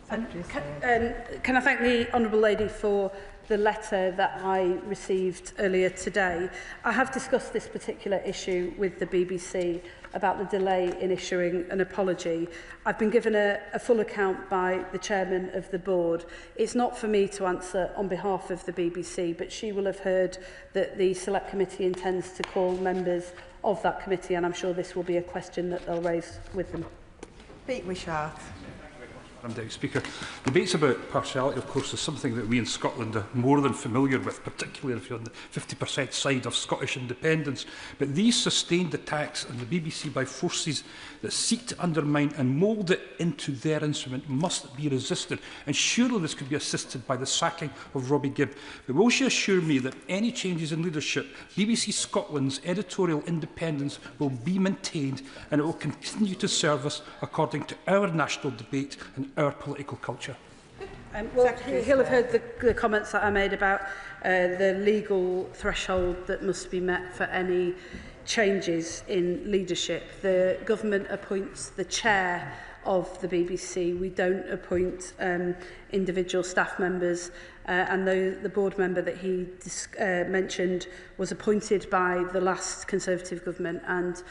Can I thank the Honourable Lady for the letter that I received earlier today? I have discussed this particular issue with the BBC about the delay in issuing an apology. I've been given a full account by the chairman of the board. It's not for me to answer on behalf of the BBC, but she will have heard that the Select Committee intends to call members of that committee, and I'm sure this will be a question that they'll raise with them. Pete Wishart. Madam Deputy Speaker. Debates about partiality, of course, is something that we in Scotland are more than familiar with, particularly if you're on the 50% side of Scottish independence. But these sustained attacks on the BBC by forces that seek to undermine and mould it into their instrument must be resisted. And surely this could be assisted by the sacking of Robbie Gibb. But will she assure me that any changes in leadership, BBC Scotland's editorial independence will be maintained and it will continue to serve us according to our national debate and our political culture. Well, he'll have heard the comments that I made about the legal threshold that must be met for any changes in leadership. The government appoints the chair of the BBC. We don't appoint individual staff members, and the board member that he mentioned was appointed by the last Conservative government, and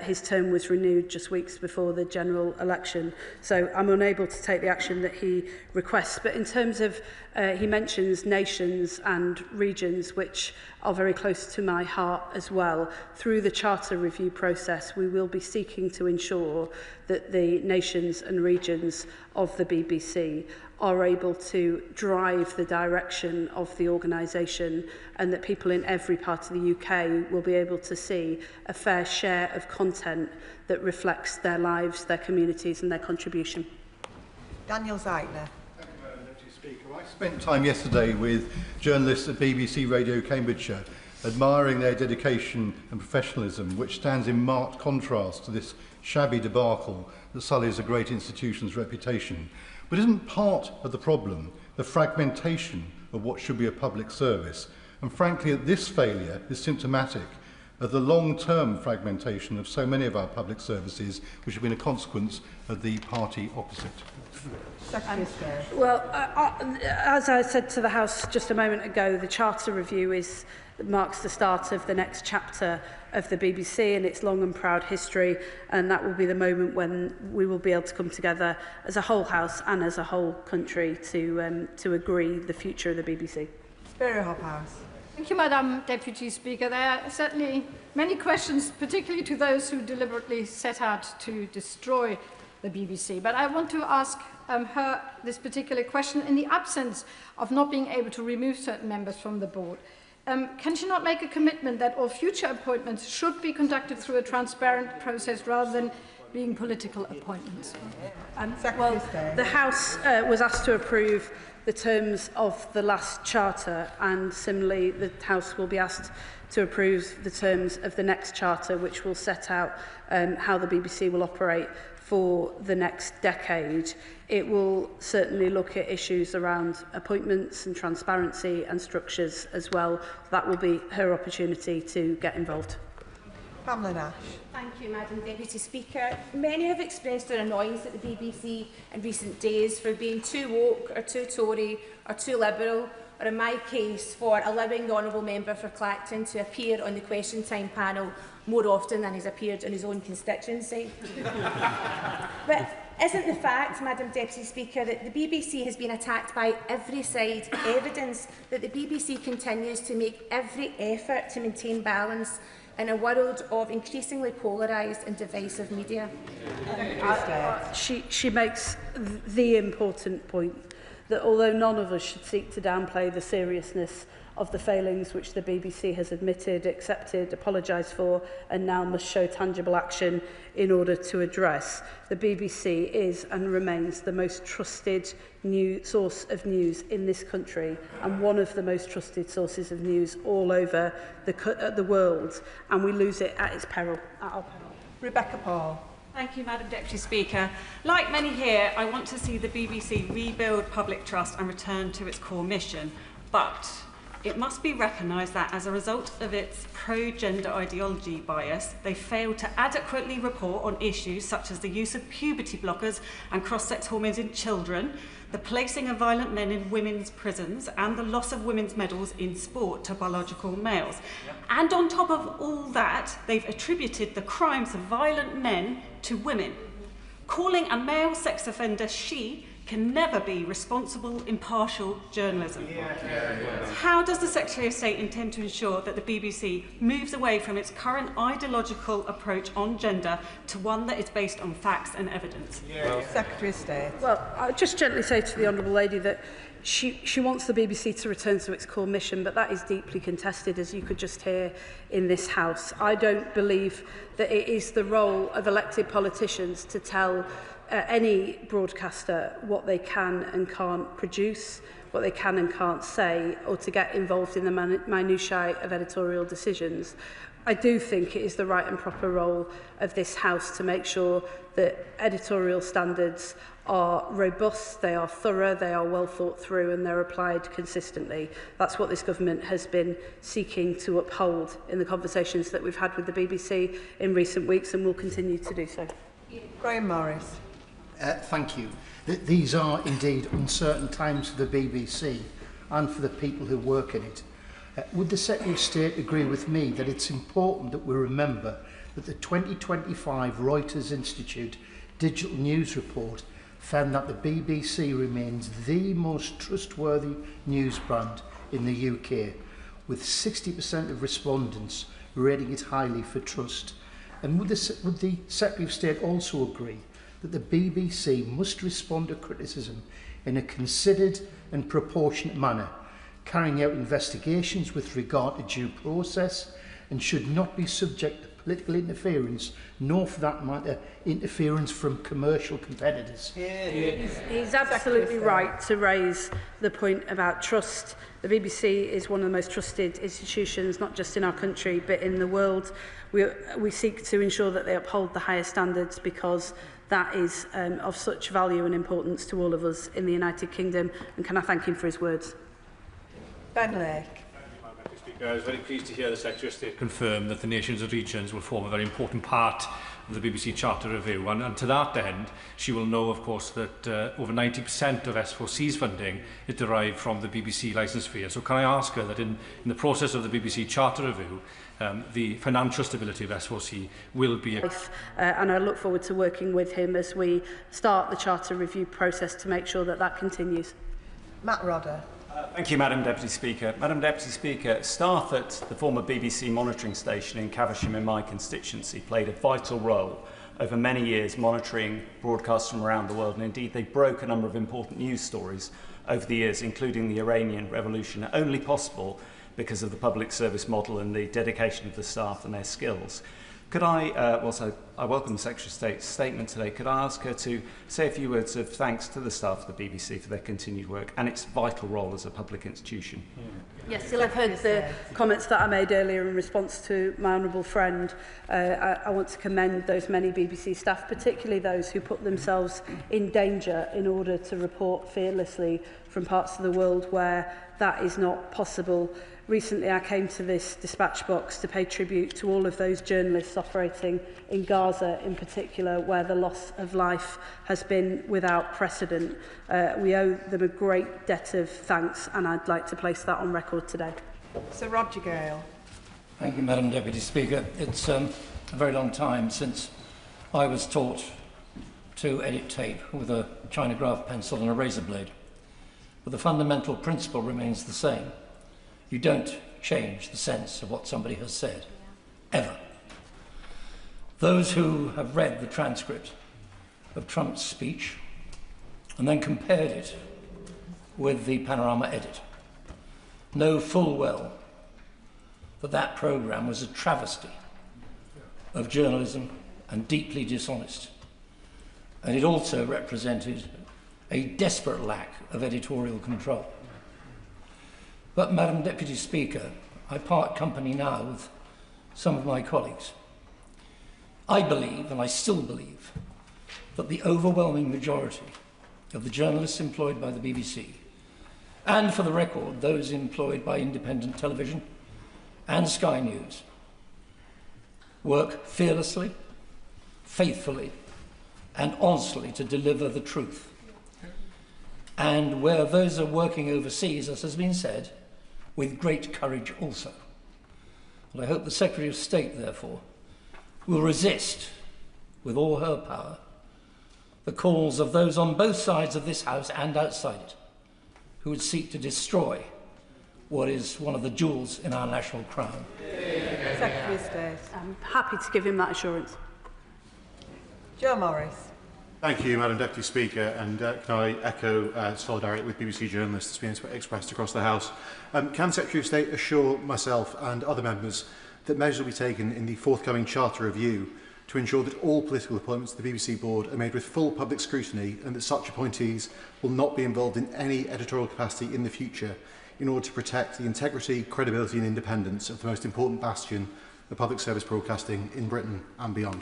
his term was renewed just weeks before the general election. So I'm unable to take the action that he requests. But in terms of, he mentions nations and regions, which are very close to my heart as well. Through the Charter review process, we will be seeking to ensure that the nations and regions of the BBC are able to drive the direction of the organisation, and that people in every part of the UK will be able to see a fair share of content that reflects their lives, their communities and their contribution. Daniel Zeitler. I spent time yesterday with journalists at BBC Radio Cambridgeshire, admiring their dedication and professionalism, which stands in marked contrast to this shabby debacle that sullies a great institution's reputation. But isn't part of the problem the fragmentation of what should be a public service? And frankly, this failure is symptomatic of the long-term fragmentation of so many of our public services, which have been a consequence of the party opposite. Well, as I said to the House just a moment ago, the Charter review marks the start of the next chapter of the BBC and its long and proud history, and that will be the moment when we will be able to come together as a whole House and as a whole country to agree the future of the BBC. Spirit Hophouse. Thank you, Madam Deputy Speaker. There are certainly many questions, particularly to those who deliberately set out to destroy the BBC. But I want to ask her this particular question in the absence of not being able to remove certain members from the board. Can she not make a commitment that all future appointments should be conducted through a transparent process rather than being political appointments? Well, the House was asked to approve the terms of the last Charter, and similarly the House will be asked to approve the terms of the next Charter, which will set out how the BBC will operate for the next decade. It will certainly look at issues around appointments and transparency and structures as well. That will be her opportunity to get involved. Pamela Nash. Thank you, Madam Deputy Speaker. Many have expressed their annoyance at the BBC in recent days for being too woke or too Tory or too liberal, or in my case for allowing the Honourable Member for Clacton to appear on the Question Time panel more often than he's appeared in his own constituency. But isn't the fact, Madam Deputy Speaker, that the BBC has been attacked by every side evidence that the BBC continues to make every effort to maintain balance in a world of increasingly polarised and divisive media? She makes the important point that although none of us should seek to downplay the seriousness of the failings which the BBC has admitted, accepted, apologised for, and now must show tangible action in order to address, the BBC is and remains the most trusted source of news in this country, and one of the most trusted sources of news all over the world, and we lose it at its peril, at our peril. Rebecca Paul. Thank you, Madam Deputy Speaker. Like many here, I want to see the BBC rebuild public trust and return to its core mission. But it must be recognised that as a result of its pro-gender ideology bias, they failed to adequately report on issues such as the use of puberty blockers and cross-sex hormones in children, the placing of violent men in women's prisons, and the loss of women's medals in sport to biological males. And on top of all that, they've attributed the crimes of violent men to women. Calling a male sex offender she can never be responsible, impartial journalism. How does the Secretary of State intend to ensure that the BBC moves away from its current ideological approach on gender to one that is based on facts and evidence? Secretary of State. Well, I'll just gently say to the Honourable Lady that she wants the BBC to return to its core mission, but that is deeply contested, as you could just hear in this House. I don't believe that it is the role of elected politicians to tell any broadcaster what they can and can't produce, what they can and can't say, or to get involved in the minutiae of editorial decisions. I do think it is the right and proper role of this House to make sure that editorial standards are robust, they are thorough, they are well thought through and they're applied consistently. That's what this government has been seeking to uphold in the conversations that we've had with the BBC in recent weeks and will continue to do so. Graham Morris. Thank you. These are indeed uncertain times for the BBC and for the people who work in it. Would the Secretary of State agree with me that it's important that we remember that the 2025 Reuters Institute Digital News Report found that the BBC remains the most trustworthy news brand in the UK, with 60% of respondents rating it highly for trust? And would the Secretary of State also agree that the BBC must respond to criticism in a considered and proportionate manner, carrying out investigations with regard to due process, and should not be subject to political interference, nor for that matter interference from commercial competitors? He's absolutely right to raise the point about trust. The BBC is one of the most trusted institutions, not just in our country but in the world. We seek to ensure that they uphold the highest standards because that is of such value and importance to all of us in the United Kingdom. And can I thank him for his words? Ben Lake. I was very pleased to hear the Secretary of State confirm that the nations and regions will form a very important part of the BBC Charter Review. And to that end, she will know, of course, that over 90% of S4C's funding is derived from the BBC licence fee. So can I ask her that in the process of the BBC Charter Review, the financial stability of S4C will be... and I look forward to working with him as we start the Charter Review process to make sure that that continues. Matt Rodder. Thank you, Madam Deputy Speaker. Madam Deputy Speaker, staff at the former BBC monitoring station in Caversham in my constituency played a vital role over many years monitoring broadcasts from around the world, and indeed they broke a number of important news stories over the years, including the Iranian Revolution, only possible because of the public service model and the dedication of the staff and their skills. Could I, whilst I welcome the Secretary of State's statement today, could I ask her to say a few words of thanks to the staff of the BBC for their continued work and its vital role as a public institution? Yes, you'll have heard the comments that I made earlier in response to my honourable friend. I want to commend those many BBC staff, particularly those who put themselves in danger in order to report fearlessly from parts of the world where that is not possible. Recently, I came to this dispatch box to pay tribute to all of those journalists operating in Gaza in particular, where the loss of life has been without precedent. We owe them a great debt of thanks, and I'd like to place that on record today. Sir Roger Gale. Thank you, Madam Deputy Speaker. It's a very long time since I was taught to edit tape with a Chinograph pencil and a razor blade. But the fundamental principle remains the same. You don't change the sense of what somebody has said, ever. Those who have read the transcript of Trump's speech and then compared it with the Panorama edit know full well that that programme was a travesty of journalism and deeply dishonest. And it also represented a desperate lack of editorial control. But, Madam Deputy Speaker, I part company now with some of my colleagues. I believe, and I still believe, that the overwhelming majority of the journalists employed by the BBC, and for the record, those employed by independent television and Sky News, work fearlessly, faithfully, and honestly to deliver the truth. And where those are working overseas, as has been said, with great courage also. And I hope the Secretary of State, therefore, will resist, with all her power, the calls of those on both sides of this House and outside it, who would seek to destroy what is one of the jewels in our national crown. Secretary of State. I'm happy to give him that assurance. Joe Morris. Thank you, Madam Deputy Speaker, and can I echo solidarity with BBC journalists that's been expressed across the House. Can the Secretary of State assure myself and other members that measures will be taken in the forthcoming Charter Review to ensure that all political appointments to the BBC board are made with full public scrutiny and that such appointees will not be involved in any editorial capacity in the future in order to protect the integrity, credibility and independence of the most important bastion of public service broadcasting in Britain and beyond.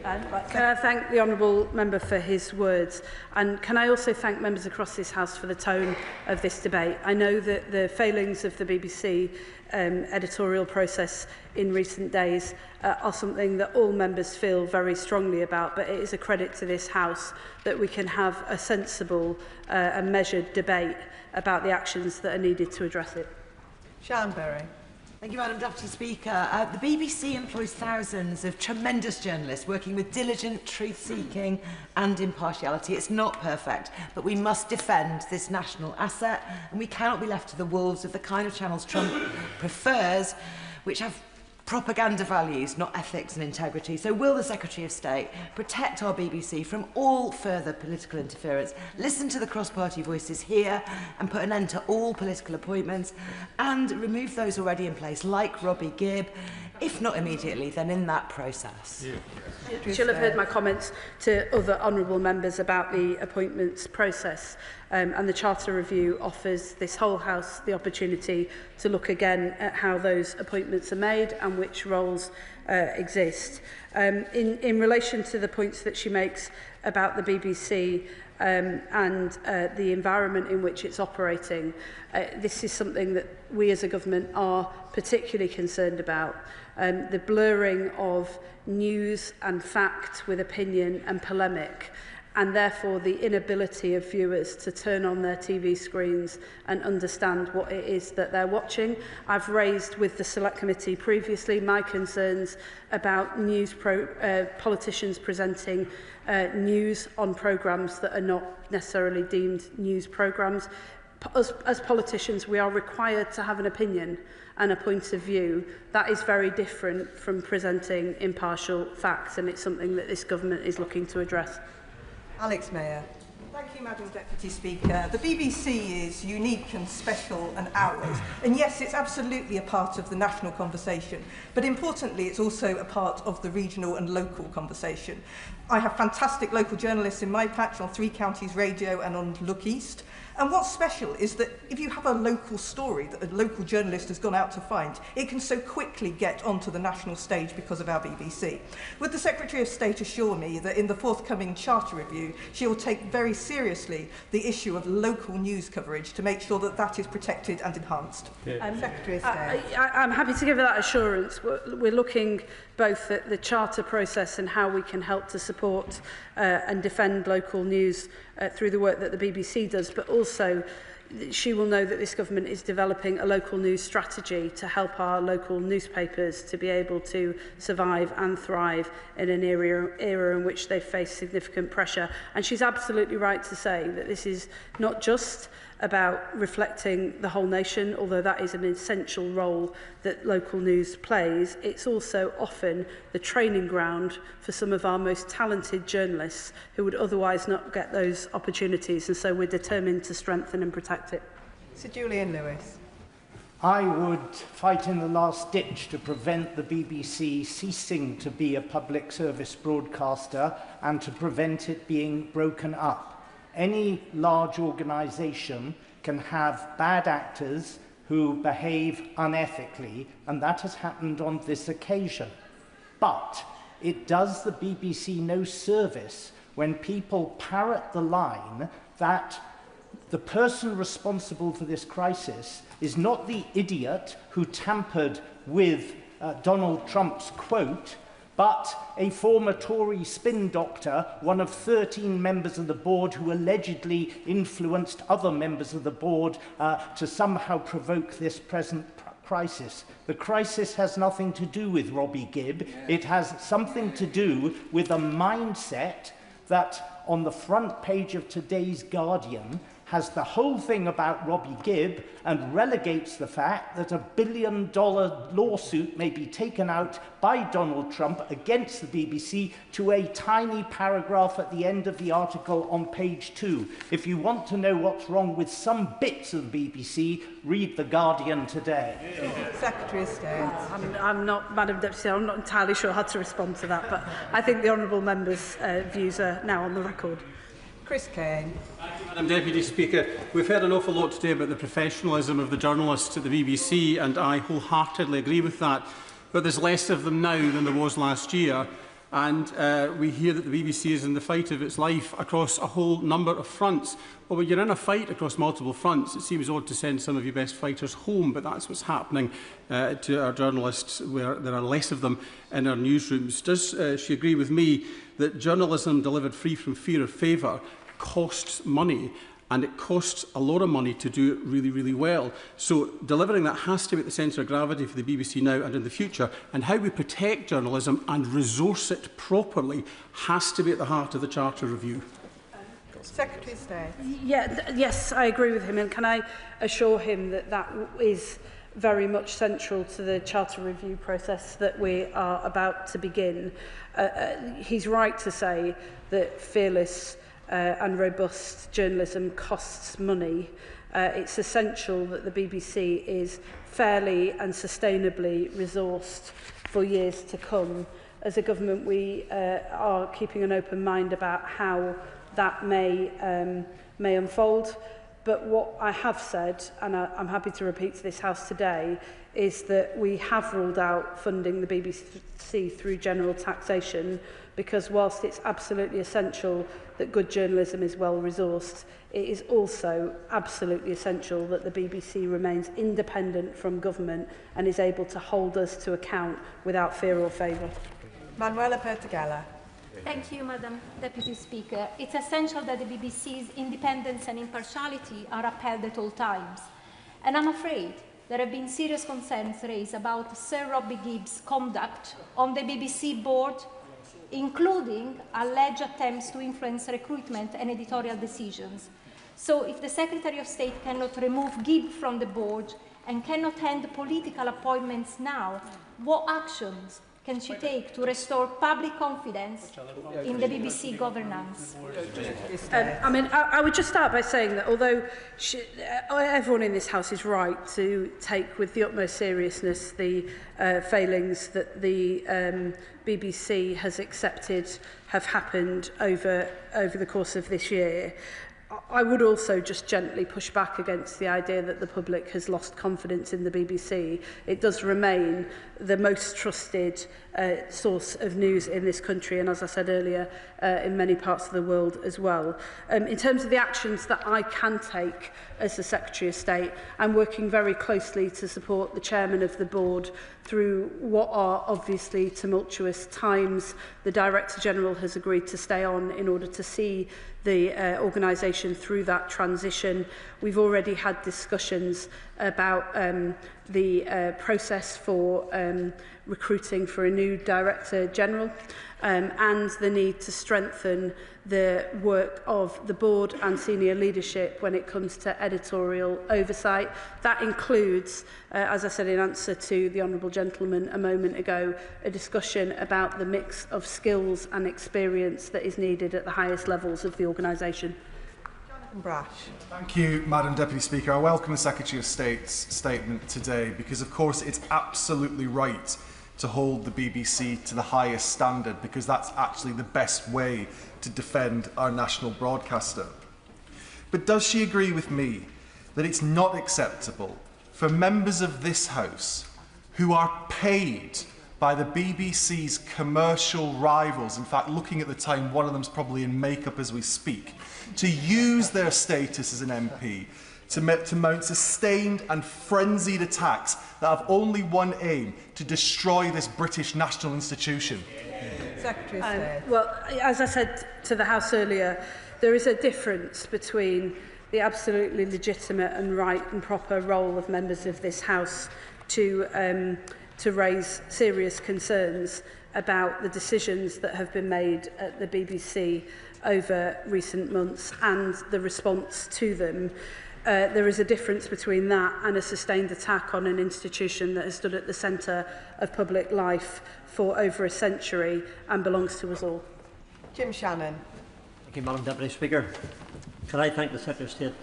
Can I thank the honourable member for his words, and can I also thank members across this House for the tone of this debate. I know that the failings of the BBC editorial process in recent days are something that all members feel very strongly about, but it is a credit to this House that we can have a sensible and measured debate about the actions that are needed to address it. Sian Berry. Thank you, Madam Deputy Speaker. The BBC employs thousands of tremendous journalists working with diligent truth-seeking and impartiality. It's not perfect, but we must defend this national asset, and we cannot be left to the wolves of the kind of channels Trump prefers, which have propaganda values, not ethics and integrity. So will the Secretary of State protect our BBC from all further political interference, listen to the cross-party voices here and put an end to all political appointments and remove those already in place, like Robbie Gibb, if not immediately, then in that process? She'll have heard my comments to other honourable members about the appointments process, and the Charter Review offers this whole House the opportunity to look again at how those appointments are made and which roles exist. In relation to the points that she makes about the BBC and the environment in which it's operating, this is something that we as a government are particularly concerned about. The blurring of news and fact with opinion and polemic, and therefore the inability of viewers to turn on their TV screens and understand what it is that they're watching. I've raised with the Select Committee previously my concerns about politicians presenting news on programmes that are not necessarily deemed news programmes. As politicians, we are required to have an opinion and a point of view. That is very different from presenting impartial facts, and it's something that this government is looking to address. Alex Mayer. Thank you, Madam Deputy Speaker. The BBC is unique and special and ours. And yes, it's absolutely a part of the national conversation. But importantly, it's also a part of the regional and local conversation. I have fantastic local journalists in my patch on 3 Counties Radio and on Look East. And what's special is that if you have a local story that a local journalist has gone out to find, it can so quickly get onto the national stage because of our BBC. Would the Secretary of State assure me that in the forthcoming Charter Review, she will take very seriously the issue of local news coverage to make sure that that is protected and enhanced? Secretary of State. I'm happy to give that assurance. We're looking both at the charter process and how we can help to support and defend local news through the work that the BBC does, but also she will know that this government is developing a local news strategy to help our local newspapers to be able to survive and thrive in an era in which they face significant pressure. And she's absolutely right to say that this is not just about reflecting the whole nation, although that is an essential role that local news plays. It's also often the training ground for some of our most talented journalists who would otherwise not get those opportunities, and so we're determined to strengthen and protect it. Sir Julian Lewis. I would fight in the last ditch to prevent the BBC ceasing to be a public service broadcaster and to prevent it being broken up. Any large organisation can have bad actors who behave unethically, and that has happened on this occasion. But it does the BBC no service when people parrot the line that the person responsible for this crisis is not the idiot who tampered with Donald Trump's quote, but a former Tory spin doctor, one of 13 members of the board who allegedly influenced other members of the board to somehow provoke this present crisis. The crisis has nothing to do with Robbie Gibb. It has something to do with a mindset that on the front page of today's Guardian has the whole thing about Robbie Gibb and relegates the fact that $1 billion lawsuit may be taken out by Donald Trump against the BBC to a tiny paragraph at the end of the article on page 2. If you want to know what's wrong with some bits of the BBC, read The Guardian today. Secretary of State. I'm not, Madam Deputy, I'm not entirely sure how to respond to that, but I think the honourable member's views are now on the record. Chris Kane. Madam Deputy Speaker, we've heard an awful lot today about the professionalism of the journalists at the BBC, and I wholeheartedly agree with that. but there's less of them now than there was last year. And we hear that the BBC is in the fight of its life across a whole number of fronts. Well, when you're in a fight across multiple fronts, it seems odd to send some of your best fighters home, but that's what's happening to our journalists, where there are less of them in our newsrooms. Does she agree with me that journalism delivered free from fear or favour costs money? And it costs a lot of money to do it really, really well. So delivering that has to be at the centre of gravity for the BBC now and in the future. And how we protect journalism and resource it properly has to be at the heart of the Charter Review. Secretary of State. Yes, I agree with him. And can I assure him that that is very much central to the Charter Review process that we are about to begin? He's right to say that fearless and robust journalism costs money. It's essential that the BBC is fairly and sustainably resourced for years to come. As a government, we are keeping an open mind about how that may unfold. But what I have said, and I'm happy to repeat to this House today, is that we have ruled out funding the BBC through general taxation, because whilst it's absolutely essential that good journalism is well resourced, it is also absolutely essential that the BBC remains independent from government and is able to hold us to account without fear or favour. Manuela Pertegala. Thank you, Madam Deputy Speaker. It's essential that the BBC's independence and impartiality are upheld at all times. And I'm afraid there have been serious concerns raised about Sir Robbie Gibbs' conduct on the BBC board, including alleged attempts to influence recruitment and editorial decisions. So if the Secretary of State cannot remove Gibbs from the board and cannot end political appointments now, what actions can she take to restore public confidence in the BBC governance? I would just start by saying that although everyone in this House is right to take with the utmost seriousness the failings that the BBC has accepted have happened over the course of this year, I would also just gently push back against the idea that the public has lost confidence in the BBC. It does remain the most trusted source of news in this country, and as I said earlier, in many parts of the world as well. In terms of the actions that I can take as the Secretary of State, I'm working very closely to support the Chairman of the Board through what are obviously tumultuous times. The Director General has agreed to stay on in order to see the organisation through that transition. We've already had discussions about the process for recruiting for a new Director General and the need to strengthen the work of the board and senior leadership when it comes to editorial oversight. That includes, as I said in answer to the Honourable Gentleman a moment ago, a discussion about the mix of skills and experience that is needed at the highest levels of the organisation. Thank you, Madam Deputy Speaker. I welcome the Secretary of State's statement today because, of course, it's absolutely right to hold the BBC to the highest standard, because that's actually the best way to defend our national broadcaster. But does she agree with me that it's not acceptable for members of this House who are paid by the BBC's commercial rivals, in fact, looking at the time, one of them's probably in makeup as we speak, to use their status as an MP to mount sustained and frenzied attacks that have only one aim: to destroy this British national institution? Secretary of State. Well, as I said to the House earlier, there is a difference between the absolutely legitimate and right and proper role of members of this House to raise serious concerns about the decisions that have been made at the BBC over recent months and the response to them. There is a difference between that and a sustained attack on an institution that has stood at the centre of public life for over a century and belongs to us all. Jim Shannon. Thank you, Madam Deputy Speaker. Can I thank the Secretary of State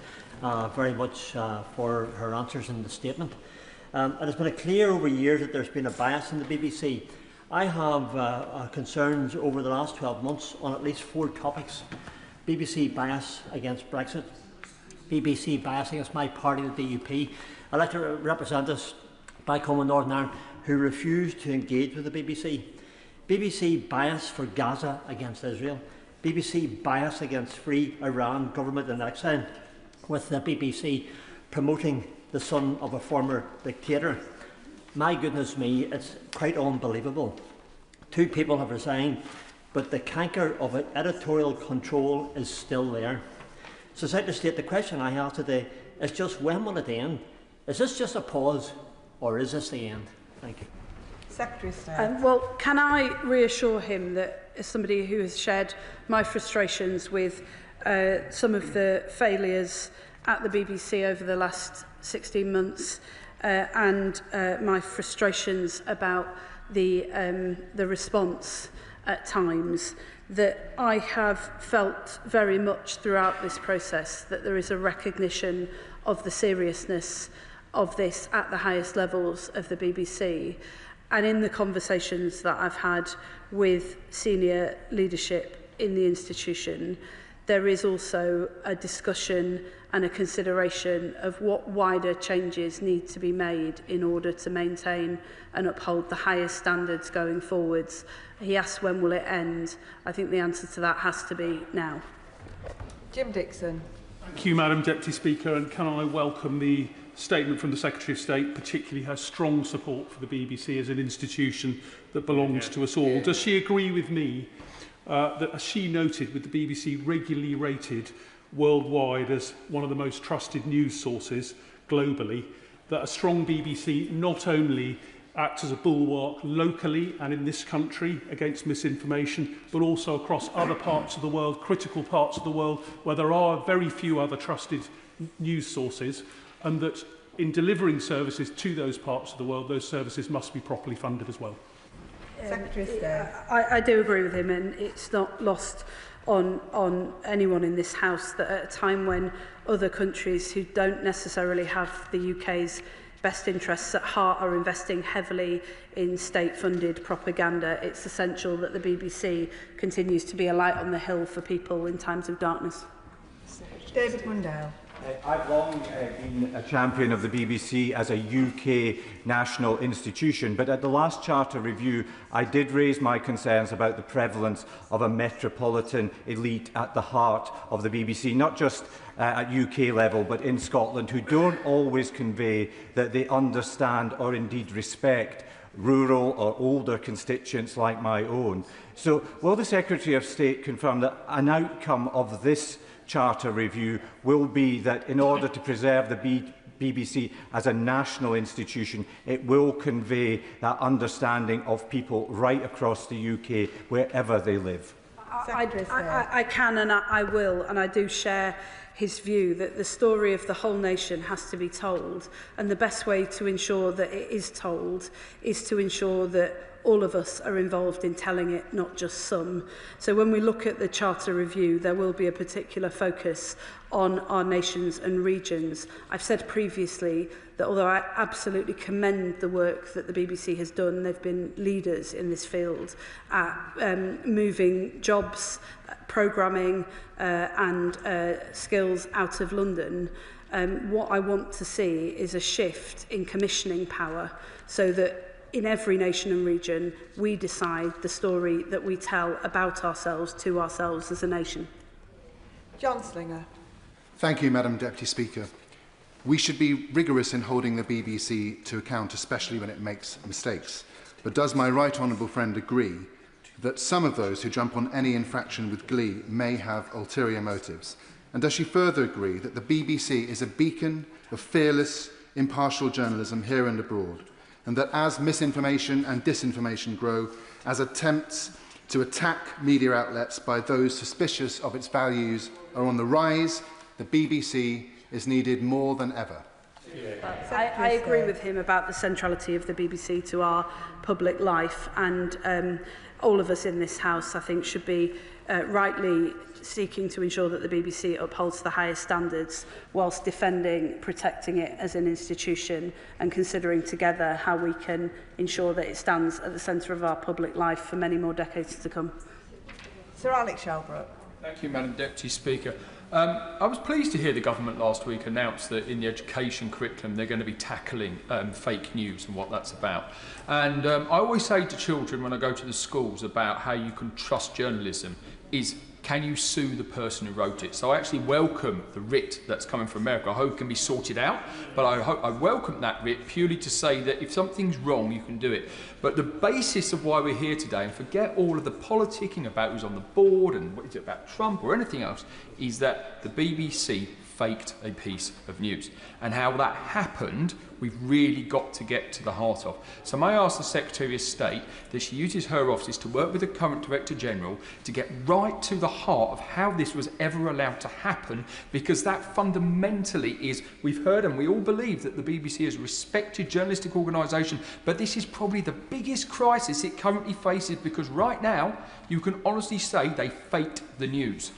very much for her answers in the statement. It has been clear over years that there's been a bias in the BBC. I have concerns over the last 12 months on at least 4 topics: BBC bias against Brexit, BBC bias against my party, the DUP. I'd like to represent us back home in Northern Ireland. who refused to engage with the BBC. BBC bias for Gaza against Israel. BBC bias against Free Iran government in exile, with the BBC promoting the son of a former dictator. My goodness me, it's quite unbelievable. 2 people have resigned, but the canker of editorial control is still there. So, Secretary of State, the question I have today is just, when will it end? Is this just a pause, or is this the end? Thank you. Secretary of State. Well, can I reassure him that, as somebody who has shared my frustrations with some of the failures at the BBC over the last 16 months and my frustrations about the response at times, that I have felt very much throughout this process that there is a recognition of the seriousness of this at the highest levels of the BBC. And in the conversations that I've had with senior leadership in the institution, there is also a discussion and a consideration of what wider changes need to be made in order to maintain and uphold the highest standards going forwards. He asked, when will it end? I think the answer to that has to be now. Jim Dixon. Thank you, Madam Deputy Speaker, and can I welcome the statement from the Secretary of State, particularly her strong support for the BBC as an institution that belongs to us all. Does she agree with me that, as she noted, with the BBC regularly rated worldwide as one of the most trusted news sources globally, that a strong BBC not only acts as a bulwark locally and in this country against misinformation, but also across other parts of the world, critical parts of the world, where there are very few other trusted news sources, and that in delivering services to those parts of the world, those services must be properly funded as well. Secretary of State. I do agree with him, and it's not lost on anyone in this House that at a time when other countries who don't necessarily have the UK's best interests at heart are investing heavily in state-funded propaganda, it's essential that the BBC continues to be a light on the hill for people in times of darkness. David Mundell. I've long been a champion of the BBC as a UK national institution, but at the last Charter review I did raise my concerns about the prevalence of a metropolitan elite at the heart of the BBC, not just at UK level but in Scotland, who don't always convey that they understand or indeed respect rural or older constituents like my own. So will the Secretary of State confirm that an outcome of this Charter review will be that, in order to preserve the BBC as a national institution, it will convey that understanding of people right across the UK, wherever they live? I can and I will, and I do share his view that the story of the whole nation has to be told, and the best way to ensure that it is told is to ensure that all of us are involved in telling it, not just some. So when we look at the Charter review, there will be a particular focus on our nations and regions. I've said previously that although I absolutely commend the work that the BBC has done, they've been leaders in this field at moving jobs, programming and skills out of London. What I want to see is a shift in commissioning power so that in every nation and region, we decide the story that we tell about ourselves to ourselves as a nation. John Slinger. Thank you, Madam Deputy Speaker. We should be rigorous in holding the BBC to account, especially when it makes mistakes. But does my right honourable friend agree that some of those who jump on any infraction with glee may have ulterior motives? And does she further agree that the BBC is a beacon of fearless, impartial journalism here and abroad, and that as misinformation and disinformation grow, as attempts to attack media outlets by those suspicious of its values are on the rise, the BBC is needed more than ever? I agree with him about the centrality of the BBC to our public life, and all of us in this House, I think, should be rightly seeking to ensure that the BBC upholds the highest standards whilst defending, protecting it as an institution and considering together how we can ensure that it stands at the centre of our public life for many more decades to come. Sir Alex Shelbrooke. Thank you, Madam Deputy Speaker. I was pleased to hear the government last week announce that in the education curriculum they're going to be tackling fake news and what that's about. And I always say to children when I go to the schools about how you can trust journalism is, can you sue the person who wrote it? So I actually welcome the writ that's coming from America. I hope it can be sorted out, but I welcome that writ purely to say that if something's wrong, you can do it. But the basis of why we're here today, and forget all of the politicking about who's on the board and what is it about Trump or anything else, is that the BBC faked a piece of news. And how that happened, we've really got to get to the heart of. So may I ask the Secretary of State that she uses her office to work with the current Director General to get right to the heart of how this was ever allowed to happen, because that fundamentally is, we've heard and we all believe that the BBC is a respected journalistic organisation, but this is probably the biggest crisis it currently faces, because right now you can honestly say they faked the news.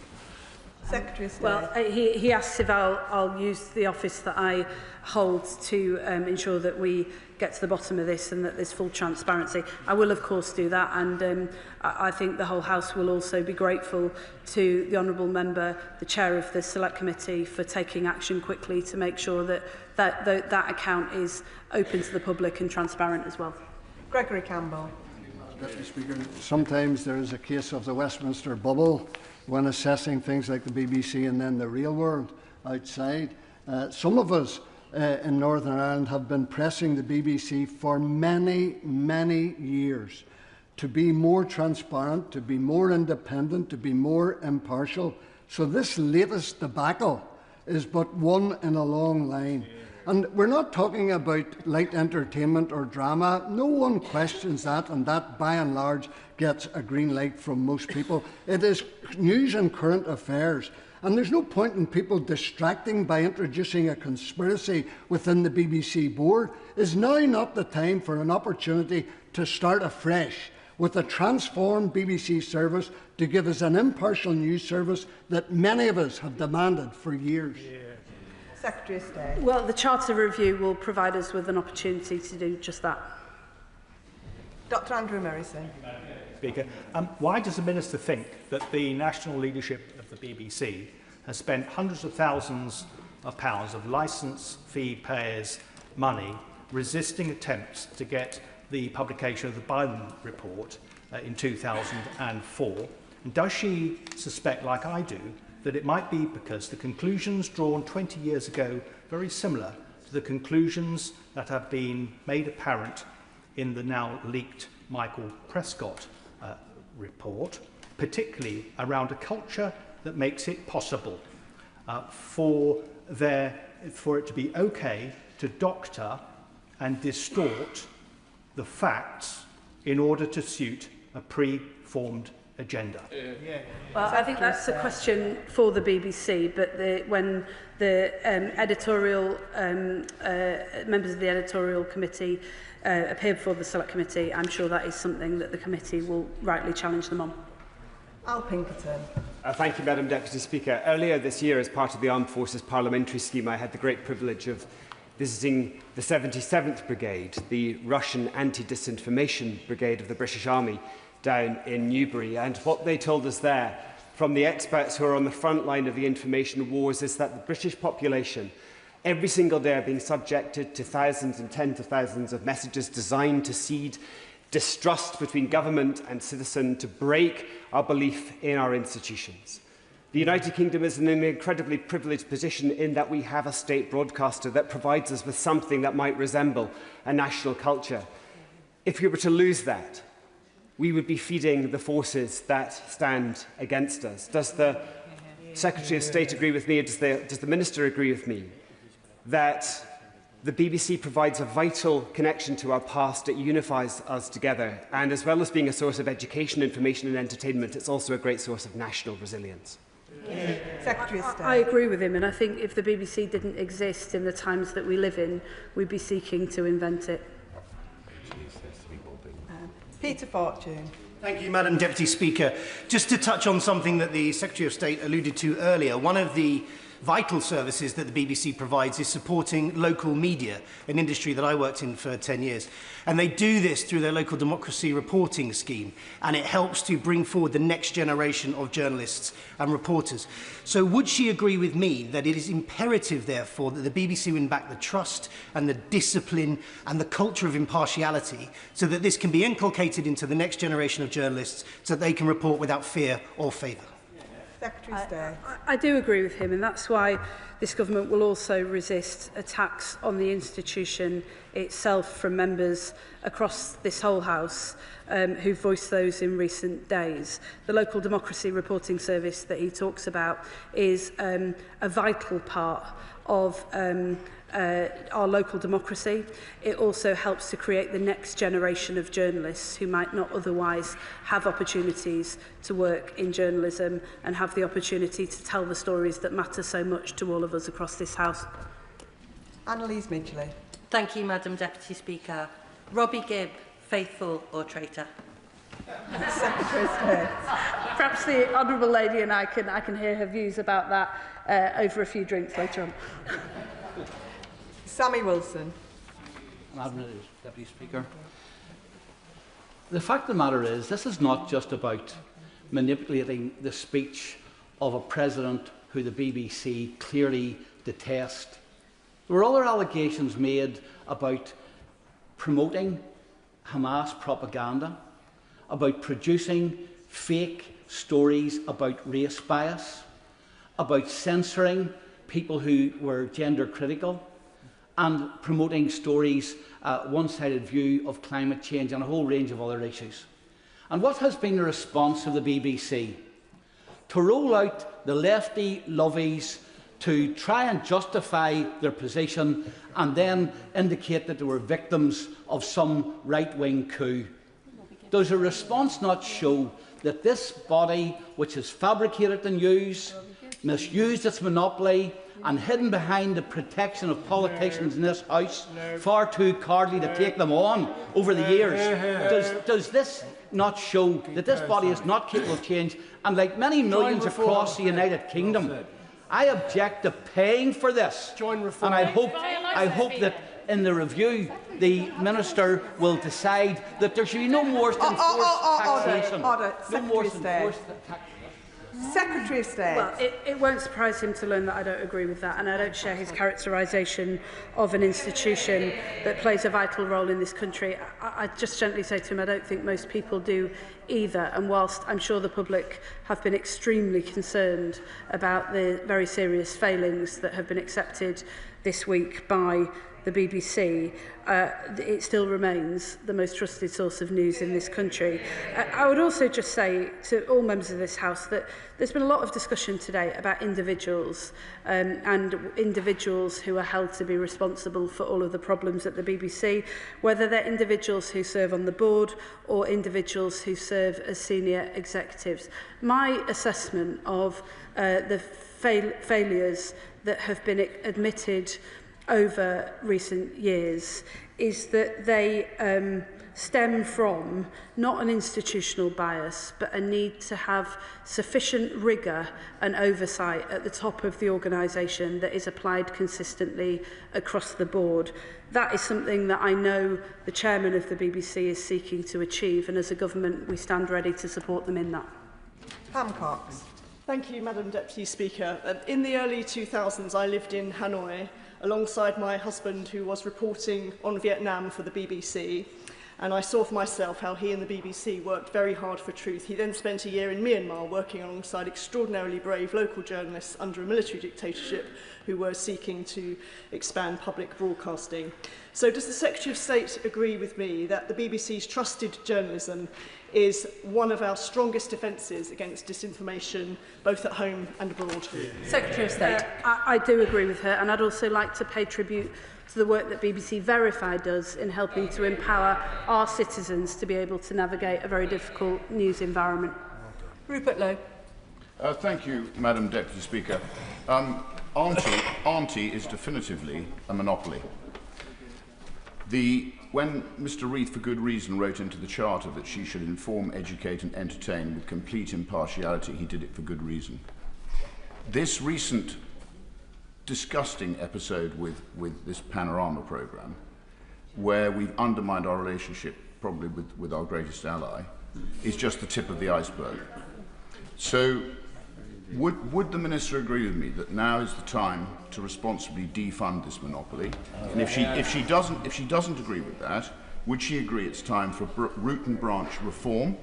Secretary of State. Well, he asked if I'll use the office that I hold to ensure that we get to the bottom of this and that there's full transparency. I will, of course, do that, and I think the whole House will also be grateful to the Honourable Member, the Chair of the Select Committee, for taking action quickly to make sure that that account is open to the public and transparent as well. Gregory Campbell. Deputy Speaker, sometimes there is a case of the Westminster bubble when assessing things like the BBC and then the real world outside. Some of us in Northern Ireland have been pressing the BBC for many, many years to be more transparent, to be more independent, to be more impartial. So this latest debacle is but one in a long line. And we're not talking about light entertainment or drama. No one questions that, and that by and large gets a green light from most people. It is news and current affairs. And there's no point in people distracting by introducing a conspiracy within the BBC board. Is now not the time for an opportunity to start afresh with a transformed BBC service to give us an impartial news service that many of us have demanded for years? Yeah. Secretary of State. Well, the Charter Review will provide us with an opportunity to do just that. Dr Andrew Merrison. Speaker, why does the Minister think that the national leadership of the BBC has spent hundreds of thousands of pounds of licence fee payers' money resisting attempts to get the publication of the Biden report in 2004? And does she suspect, like I do, that it might be because the conclusions drawn 20 years ago very similar to the conclusions that have been made apparent in the now leaked Michael Prescott report, particularly around a culture that makes it possible for it to be okay to doctor and distort the facts in order to suit a pre-formed agenda. Well, I think that's a question for the BBC, but when the editorial members of the editorial committee appear before the Select Committee, I'm sure that is something that the committee will rightly challenge them on. Al Pinkerton. Thank you, Madam Deputy Speaker. Earlier this year, as part of the Armed Forces Parliamentary Scheme, I had the great privilege of visiting the 77th Brigade, the Russian anti-disinformation brigade of the British Army, down in Newbury. And what they told us there, from the experts who are on the front line of the information wars, is that the British population, every single day, are being subjected to thousands and tens of thousands of messages designed to seed distrust between government and citizen, to break our belief in our institutions. The United Kingdom is in an incredibly privileged position in that we have a state broadcaster that provides us with something that might resemble a national culture. If we were to lose that, we would be feeding the forces that stand against us. Does the Secretary of State agree with me, or does the Minister agree with me, that the BBC provides a vital connection to our past? It unifies us together, and as well as being a source of education, information and entertainment, it's also a great source of national resilience. Secretary of State. I agree with him, and I think if the BBC didn't exist in the times that we live in, we'd be seeking to invent it. Peter Fortune. Thank you, Madam Deputy Speaker. Just to touch on something that the Secretary of State alluded to earlier, one of the vital services that the BBC provides is supporting local media, an industry that I worked in for 10 years. And they do this through their local democracy reporting scheme, and it helps to bring forward the next generation of journalists and reporters. So would she agree with me that it is imperative, therefore, that the BBC win back the trust and the discipline and the culture of impartiality so that this can be inculcated into the next generation of journalists so that they can report without fear or favour? Secretary of State. I do agree with him, and that's why this government will also resist attacks on the institution itself from members across this whole House who voiced those in recent days. The local democracy reporting service that he talks about is a vital part of our local democracy. It also helps to create the next generation of journalists who might not otherwise have opportunities to work in journalism and have the opportunity to tell the stories that matter so much to all of us across this House. Annalise Midgley. Thank you, Madam Deputy Speaker. Robbie Gibb, faithful or traitor? Secretary of State. Perhaps the Honourable Lady and I can hear her views about that over a few drinks later on. Sammy Wilson. Madam Deputy Speaker. The fact of the matter is, this is not just about manipulating the speech of a president who the BBC clearly detest. There were other allegations made about promoting Hamas propaganda, about producing fake stories about race bias, about censoring people who were gender critical, and promoting stories, one-sided view of climate change and a whole range of other issues. And what has been the response of the BBC? To roll out the lefty lovies to try and justify their position and then indicate that they were victims of some right-wing coup. Does a response not show that this body, which has fabricated the news, misused its monopoly and hidden behind the protection of politicians in this House, far too cowardly to take them on over the years, does this not show that this body is not capable of change? And like many millions across the United Kingdom, I object to paying for this. And I hope that in the review, the Minister will decide that there should be no more enforced taxation. No more enforced taxation. Secretary of State. Well, it won't surprise him to learn that I don't agree with that, and I don't share his characterisation of an institution that plays a vital role in this country. I just gently say to him, I don't think most people do either, and whilst I'm sure the public have been extremely concerned about the very serious failings that have been accepted this week by the BBC, it still remains the most trusted source of news in this country. I would also just say to all members of this House that there's been a lot of discussion today about individuals and individuals who are held to be responsible for all of the problems at the BBC, whether they're individuals who serve on the board or individuals who serve as senior executives. My assessment of the failures that have been admitted over recent years is that they stem from not an institutional bias but a need to have sufficient rigour and oversight at the top of the organisation that is applied consistently across the board. That is something that I know the chairman of the BBC is seeking to achieve, and as a government we stand ready to support them in that. Pam Cox. Thank you, Madam Deputy Speaker. In the early 2000s I lived in Hanoi alongside my husband, who was reporting on Vietnam for the BBC, and I saw for myself how he and the BBC worked very hard for truth. He then spent a year in Myanmar working alongside extraordinarily brave local journalists under a military dictatorship who were seeking to expand public broadcasting. So does the Secretary of State agree with me that the BBC's trusted journalism is one of our strongest defences against disinformation, both at home and abroad? Secretary of State. I do agree with her, and I'd also like to pay tribute to the work that BBC Verify does in helping to empower our citizens to be able to navigate a very difficult news environment. Rupert Lowe. Thank you, Madam Deputy Speaker. Auntie is definitively a monopoly. When Mr. Reith, for good reason, wrote into the Charter that she should inform, educate and entertain with complete impartiality, he did it for good reason. This recent disgusting episode with this Panorama programme, where we've undermined our relationship probably with our greatest ally, is just the tip of the iceberg. So would the Minister agree with me that now is the time to responsibly defund this monopoly? And if she doesn't agree with that, would she agree it's time for root and branch reform,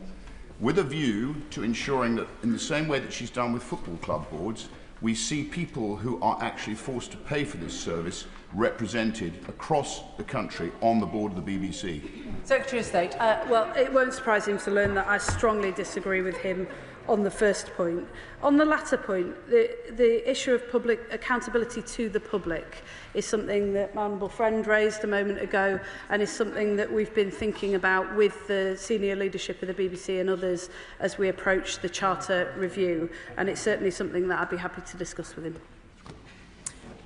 with a view to ensuring that, in the same way that she's done with football club boards, we see people who are actually forced to pay for this service represented across the country on the board of the BBC? Secretary of State. Well, it won't surprise him to learn that I strongly disagree with him on the first point. On the latter point, the issue of public accountability to the public is something that my honourable friend raised a moment ago, and is something that we've been thinking about with the senior leadership of the BBC and others as we approach the Charter review, and it's certainly something that I'd be happy to discuss with him.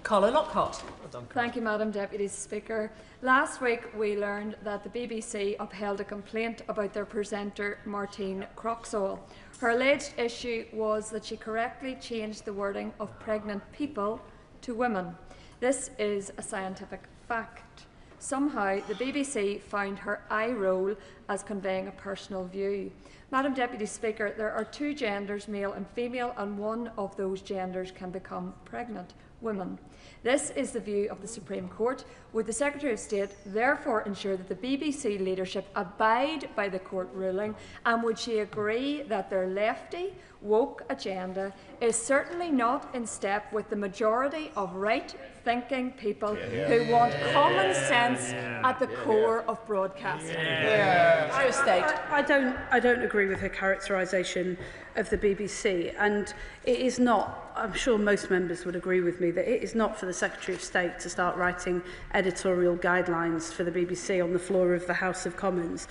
Carla Lockhart. Thank you, Madam Deputy Speaker. Last week we learned that the BBC upheld a complaint about their presenter Martine Croxall. Her alleged issue was that she correctly changed the wording of pregnant people to women. This is a scientific fact. Somehow the BBC found her eye roll as conveying a personal view. Madam Deputy Speaker, there are two genders, male and female, and one of those genders can become pregnant, women. This is the view of the Supreme Court. Would the Secretary of State therefore ensure that the BBC leadership abide by the court ruling, and would she agree that their lefty, woke agenda is certainly not in step with the majority of right-thinking people who want common sense at the core of broadcasting? Secretary of State. I don't agree with her characterisation of the BBC, and it is not, I'm sure most members would agree with me, that it is not for the Secretary of State to start writing editorial guidelines for the BBC on the floor of the House of Commons.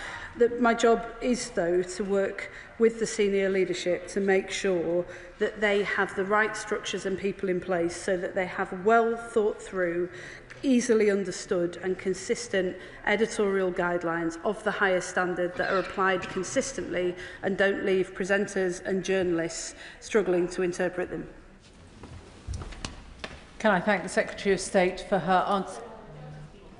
My job is, though, to work with the senior leadership to make sure that they have the right structures and people in place so that they have well thought through, easily understood and consistent editorial guidelines of the highest standard that are applied consistently and don't leave presenters and journalists struggling to interpret them. Can I thank the Secretary of State for her answer?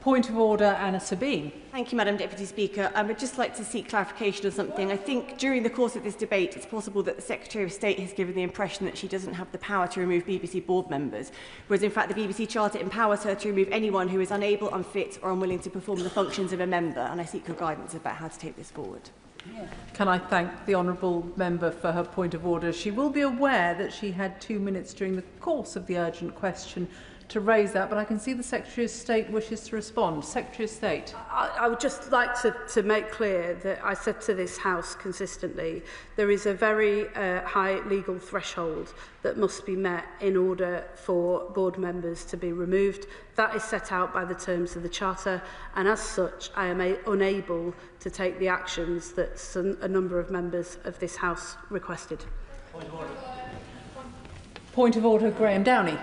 Point of order, Anna Sabine. Thank you, Madam Deputy Speaker. I'd just like to seek clarification of something. I think during the course of this debate, it's possible that the Secretary of State has given the impression that she doesn't have the power to remove BBC board members, whereas in fact the BBC Charter empowers her to remove anyone who is unable, unfit or unwilling to perform the functions of a member, and I seek your guidance about how to take this forward. Can I thank the honourable member for her point of order? She will be aware that she had 2 minutes during the course of the urgent question to raise that, but I can see the Secretary of State wishes to respond. Secretary of State. I would just like to make clear that I said to this House consistently, there is a very high legal threshold that must be met in order for board members to be removed. That is set out by the terms of the Charter, and as such I am unable to take the actions that a number of members of this House requested. Point of order, Graham Downey.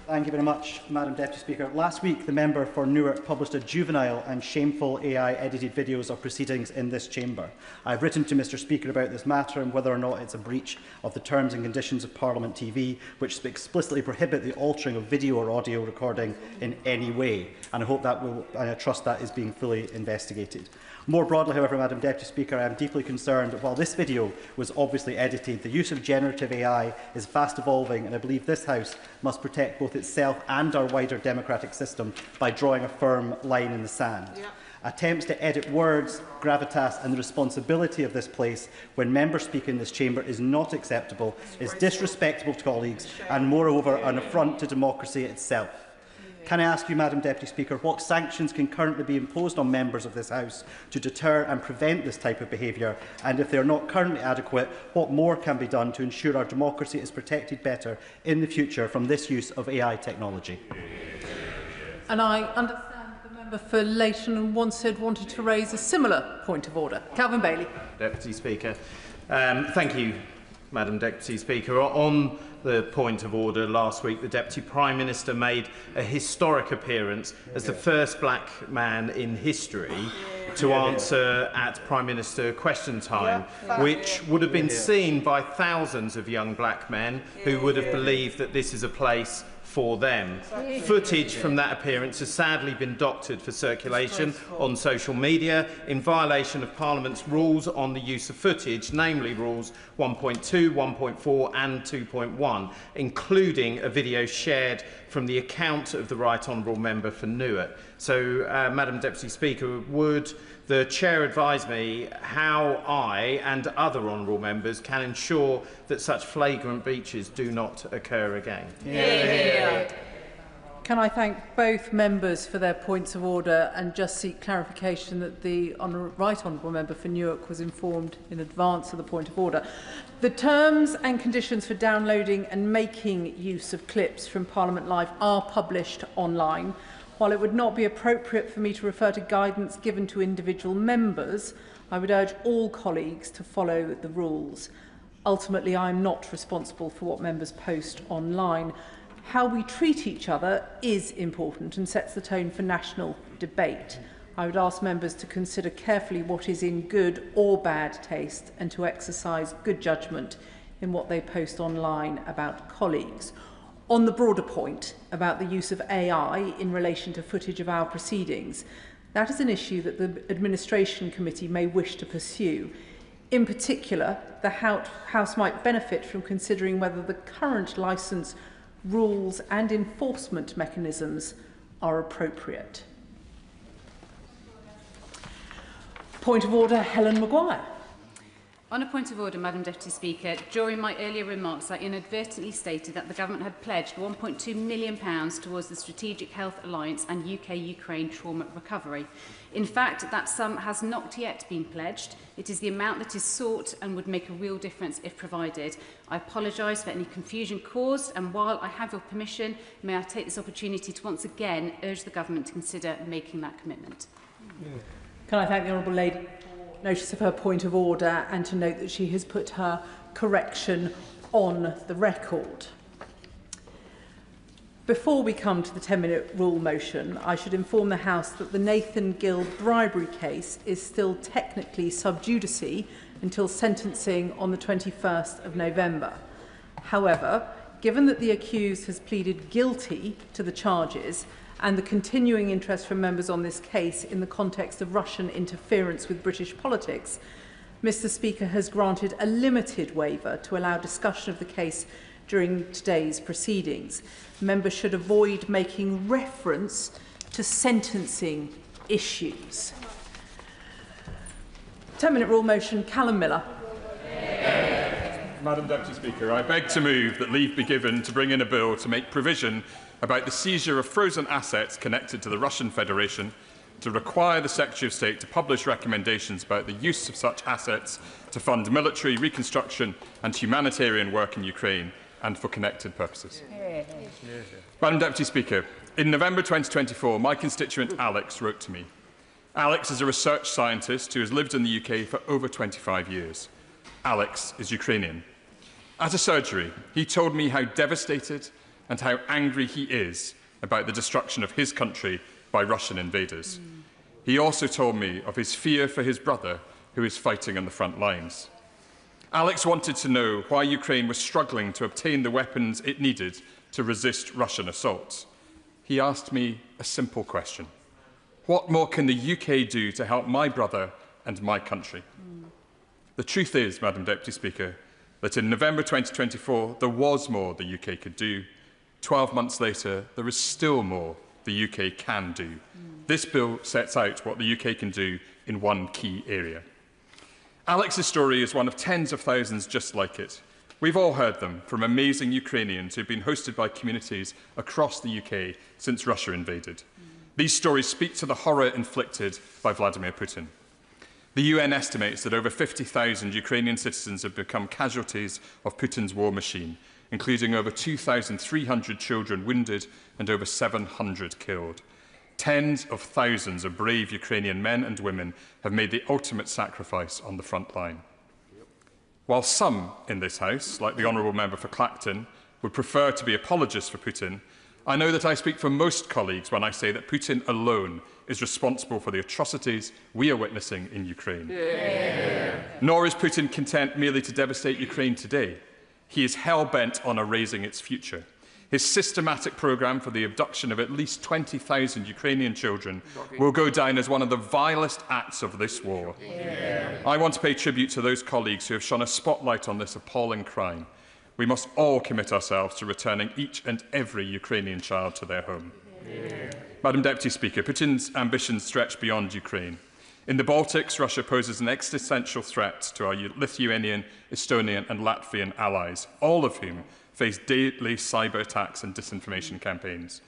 Thank you very much, Madam Deputy Speaker. Last week, the member for Newark published a juvenile and shameful AI-edited videos of proceedings in this chamber. I have written to Mr Speaker about this matter and whether or not it's a breach of the terms and conditions of Parliament TV, which explicitly prohibit the altering of video or audio recording in any way. And I hope that will, and I trust that is being fully investigated. More broadly, however, Madam Deputy Speaker, I am deeply concerned that while this video was obviously edited, the use of generative AI is fast evolving, and I believe this House must protect both itself and our wider democratic system by drawing a firm line in the sand. Attempts to edit words, gravitas and the responsibility of this place when members speak in this chamber is not acceptable, is disrespectful to colleagues and moreover an affront to democracy itself. Can I ask you, Madam Deputy Speaker, what sanctions can currently be imposed on members of this House to deter and prevent this type of behaviour? And if they are not currently adequate, what more can be done to ensure our democracy is protected better in the future from this use of AI technology? And I understand the member for Leighton and Wanstead wanted to raise a similar point of order. Calvin Bailey. Deputy Speaker. Thank you, Madam Deputy Speaker. On the point of order, last week the Deputy Prime Minister made a historic appearance as the first black man in history to answer at Prime Minister question time, which would have been seen by thousands of young black men who would have believed that this is a place for them. Footage from that appearance has sadly been doctored for circulation on social media in violation of Parliament's rules on the use of footage, namely rules 1.2, 1.4 and 2.1, including a video shared from the account of the Right Honourable Member for Newark. So, Madam Deputy Speaker, would the Chair advise me how I and other honourable members can ensure that such flagrant breaches do not occur again? Yeah. Can I thank both members for their points of order and just seek clarification that the Right Honourable Member for Newark was informed in advance of the point of order. The terms and conditions for downloading and making use of clips from Parliament Live are published online. While it would not be appropriate for me to refer to guidance given to individual members, I would urge all colleagues to follow the rules. Ultimately, I am not responsible for what members post online. How we treat each other is important and sets the tone for national debate. I would ask members to consider carefully what is in good or bad taste and to exercise good judgment in what they post online about colleagues. On the broader point about the use of AI in relation to footage of our proceedings, that is an issue that the Administration Committee may wish to pursue. In particular, the House might benefit from considering whether the current licence, rules and enforcement mechanisms are appropriate. Point of order, Helen Maguire. On a point of order, Madam Deputy Speaker, during my earlier remarks, I inadvertently stated that the Government had pledged £1.2 million towards the Strategic Health Alliance and UK-Ukraine trauma recovery. In fact, that sum has not yet been pledged. It is the amount that is sought and would make a real difference if provided. I apologise for any confusion caused, and while I have your permission, may I take this opportunity to once again urge the Government to consider making that commitment. Can I thank the Honourable Lady for notice of her point of order and to note that she has put her correction on the record. Before we come to the 10-minute rule motion, I should inform the House that the Nathan Gill bribery case is still technically sub judice until sentencing on the 21st of November. However, given that the accused has pleaded guilty to the charges and the continuing interest from members on this case in the context of Russian interference with British politics, Mr. Speaker has granted a limited waiver to allow discussion of the case during today's proceedings. Members should avoid making reference to sentencing issues. 10-minute rule motion, Callum Miller. Madam Deputy Speaker, I beg to move that leave be given to bring in a bill to make provision about the seizure of frozen assets connected to the Russian Federation, to require the Secretary of State to publish recommendations about the use of such assets to fund military reconstruction and humanitarian work in Ukraine and for connected purposes. Madam Deputy Speaker, in November 2024, my constituent Alex wrote to me. Alex is a research scientist who has lived in the UK for over 25 years. Alex is Ukrainian. At a surgery, he told me how devastated and how angry he is about the destruction of his country by Russian invaders. He also told me of his fear for his brother, who is fighting on the front lines. Alex wanted to know why Ukraine was struggling to obtain the weapons it needed to resist Russian assaults. He asked me a simple question. What more can the UK do to help my brother and my country? The truth is, Madam Deputy Speaker, that in November 2024, there was more the UK could do. 12 months later, there is still more the UK can do. This bill sets out what the UK can do in one key area. Alex's story is one of tens of thousands just like it. We've all heard them from amazing Ukrainians who've been hosted by communities across the UK since Russia invaded. These stories speak to the horror inflicted by Vladimir Putin. The UN estimates that over 50,000 Ukrainian citizens have become casualties of Putin's war machine, including over 2,300 children wounded and over 700 killed. Tens of thousands of brave Ukrainian men and women have made the ultimate sacrifice on the front line. While some in this House, like the Honourable Member for Clacton, would prefer to be apologists for Putin, I know that I speak for most colleagues when I say that Putin alone is responsible for the atrocities we are witnessing in Ukraine. Nor is Putin content merely to devastate Ukraine today. He is hell-bent on erasing its future. His systematic programme for the abduction of at least 20,000 Ukrainian children will go down as one of the vilest acts of this war. I want to pay tribute to those colleagues who have shone a spotlight on this appalling crime. We must all commit ourselves to returning each and every Ukrainian child to their home. Madam Deputy Speaker, Putin's ambitions stretch beyond Ukraine. In the Baltics, Russia poses an existential threat to our Lithuanian, Estonian and Latvian allies, all of whom face daily cyber attacks and disinformation campaigns.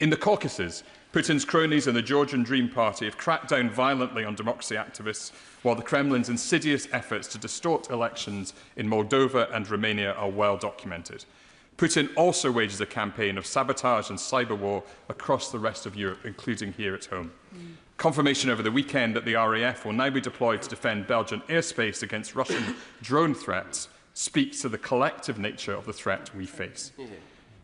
In the Caucasus, Putin's cronies and the Georgian Dream Party have cracked down violently on democracy activists, while the Kremlin's insidious efforts to distort elections in Moldova and Romania are well documented. Putin also wages a campaign of sabotage and cyber war across the rest of Europe, including here at home. Confirmation over the weekend that the RAF will now be deployed to defend Belgian airspace against Russian drone threats speaks to the collective nature of the threat we face.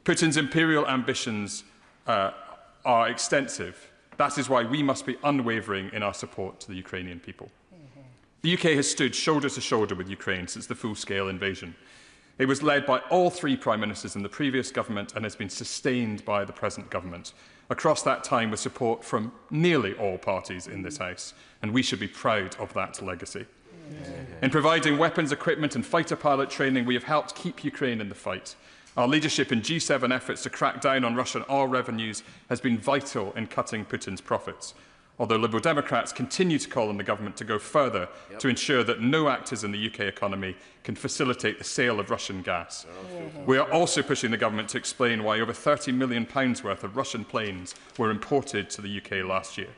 Putin's imperial ambitions are extensive. That is why we must be unwavering in our support to the Ukrainian people. The UK has stood shoulder to shoulder with Ukraine since the full-scale invasion. It was led by all three Prime Ministers in the previous government and has been sustained by the present government. Across that time with support from nearly all parties in this House, and we should be proud of that legacy. In providing weapons, equipment and fighter pilot training, we have helped keep Ukraine in the fight. Our leadership in G7 efforts to crack down on Russian oil revenues has been vital in cutting Putin's profits, although Liberal Democrats continue to call on the government to go further to ensure that no actors in the UK economy can facilitate the sale of Russian gas. We are also pushing the government to explain why over £30 million worth of Russian planes were imported to the UK last year.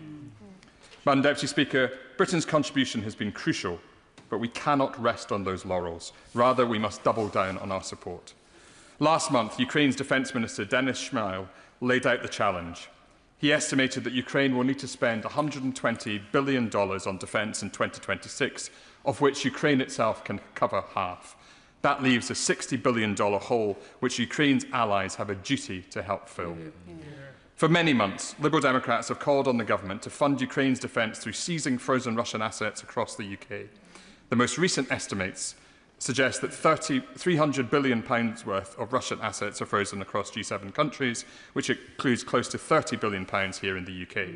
Madam Deputy Speaker, Britain's contribution has been crucial, but we cannot rest on those laurels. Rather, we must double down on our support. Last month, Ukraine's Defence Minister Denis Shmyhal laid out the challenge. He estimated that Ukraine will need to spend $120 billion on defence in 2026, of which Ukraine itself can cover half. That leaves a $60 billion hole, which Ukraine's allies have a duty to help fill. For many months, Liberal Democrats have called on the government to fund Ukraine's defence through seizing frozen Russian assets across the UK. The most recent estimates suggest that £300 billion worth of Russian assets are frozen across G7 countries, which includes close to £30 billion here in the UK.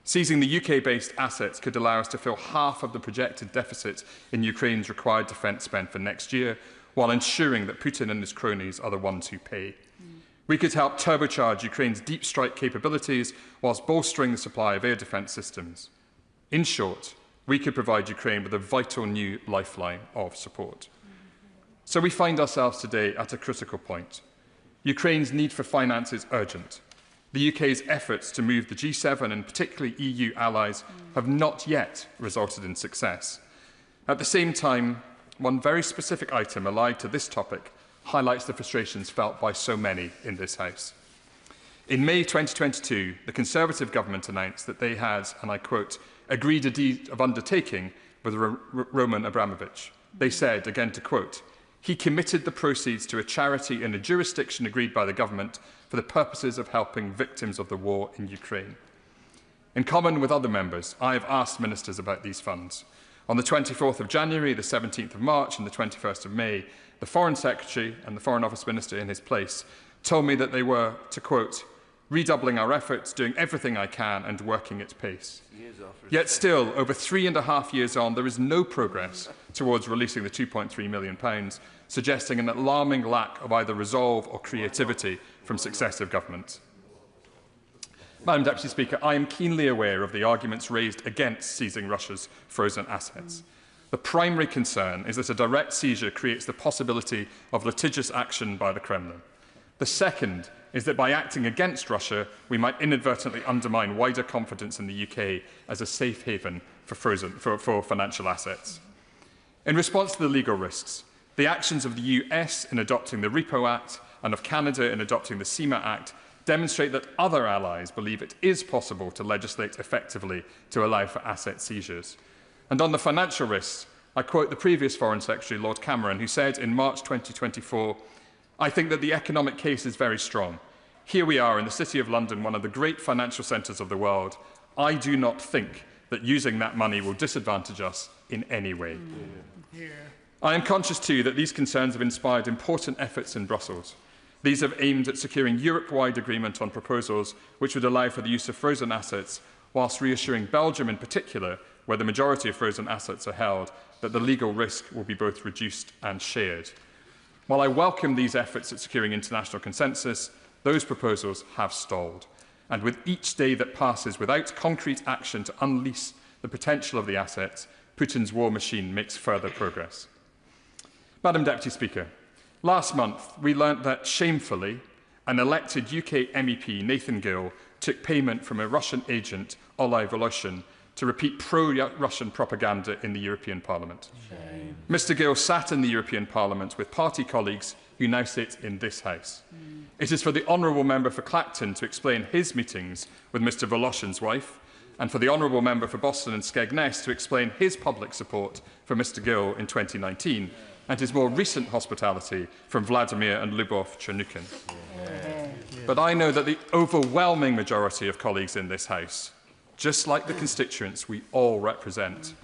Seizing the UK-based assets could allow us to fill half of the projected deficit in Ukraine's required defence spend for next year, while ensuring that Putin and his cronies are the ones who pay. We could help turbocharge Ukraine's deep strike capabilities whilst bolstering the supply of air defence systems. In short, we could provide Ukraine with a vital new lifeline of support. So we find ourselves today at a critical point. Ukraine's need for finance is urgent. The UK's efforts to move the G7 and particularly EU allies have not yet resulted in success. At the same time, one very specific item allied to this topic highlights the frustrations felt by so many in this House. In May 2022, the Conservative government announced that they had, and I quote, agreed a deed of undertaking with Roman Abramovich. They said, again to quote, he committed the proceeds to a charity in a jurisdiction agreed by the government for the purposes of helping victims of the war in Ukraine. In common with other members, I have asked ministers about these funds. On the 24th of January, the 17th of March and the 21st of May, the Foreign Secretary and the Foreign Office Minister in his place told me that they were, to quote, redoubling our efforts, doing everything I can and working at pace. Yet still, over 3.5 years on, there is no progress towards releasing the £2.3 million, suggesting an alarming lack of either resolve or creativity from successive governments. Madam Deputy Speaker, I am keenly aware of the arguments raised against seizing Russia's frozen assets. The primary concern is that a direct seizure creates the possibility of litigious action by the Kremlin. The second is that by acting against Russia, we might inadvertently undermine wider confidence in the UK as a safe haven for financial assets. In response to the legal risks, the actions of the US in adopting the Repo Act and of Canada in adopting the CEMA Act demonstrate that other allies believe it is possible to legislate effectively to allow for asset seizures. And on the financial risks, I quote the previous Foreign Secretary, Lord Cameron, who said in March 2024, I think that the economic case is very strong. Here we are in the City of London, one of the great financial centres of the world. I do not think that using that money will disadvantage us in any way. I am conscious too that these concerns have inspired important efforts in Brussels. These have aimed at securing Europe-wide agreement on proposals which would allow for the use of frozen assets, whilst reassuring Belgium in particular, where the majority of frozen assets are held, that the legal risk will be both reduced and shared. While I welcome these efforts at securing international consensus, those proposals have stalled. And with each day that passes without concrete action to unleash the potential of the assets, Putin's war machine makes further progress. Madam Deputy Speaker, last month we learnt that, shamefully, an elected UK MEP, Nathan Gill, took payment from a Russian agent, Olay Voloshin, to repeat pro-Russian propaganda in the European Parliament. Shame. Mr Gill sat in the European Parliament with party colleagues who now sit in this House. It is for the Honourable Member for Clacton to explain his meetings with Mr Voloshin's wife, and for the Honourable Member for Boston and Skegness to explain his public support for Mr Gill in 2019, and his more recent hospitality from Vladimir and Lyubov Chernukin. But I know that the overwhelming majority of colleagues in this House, just like the constituents we all represent,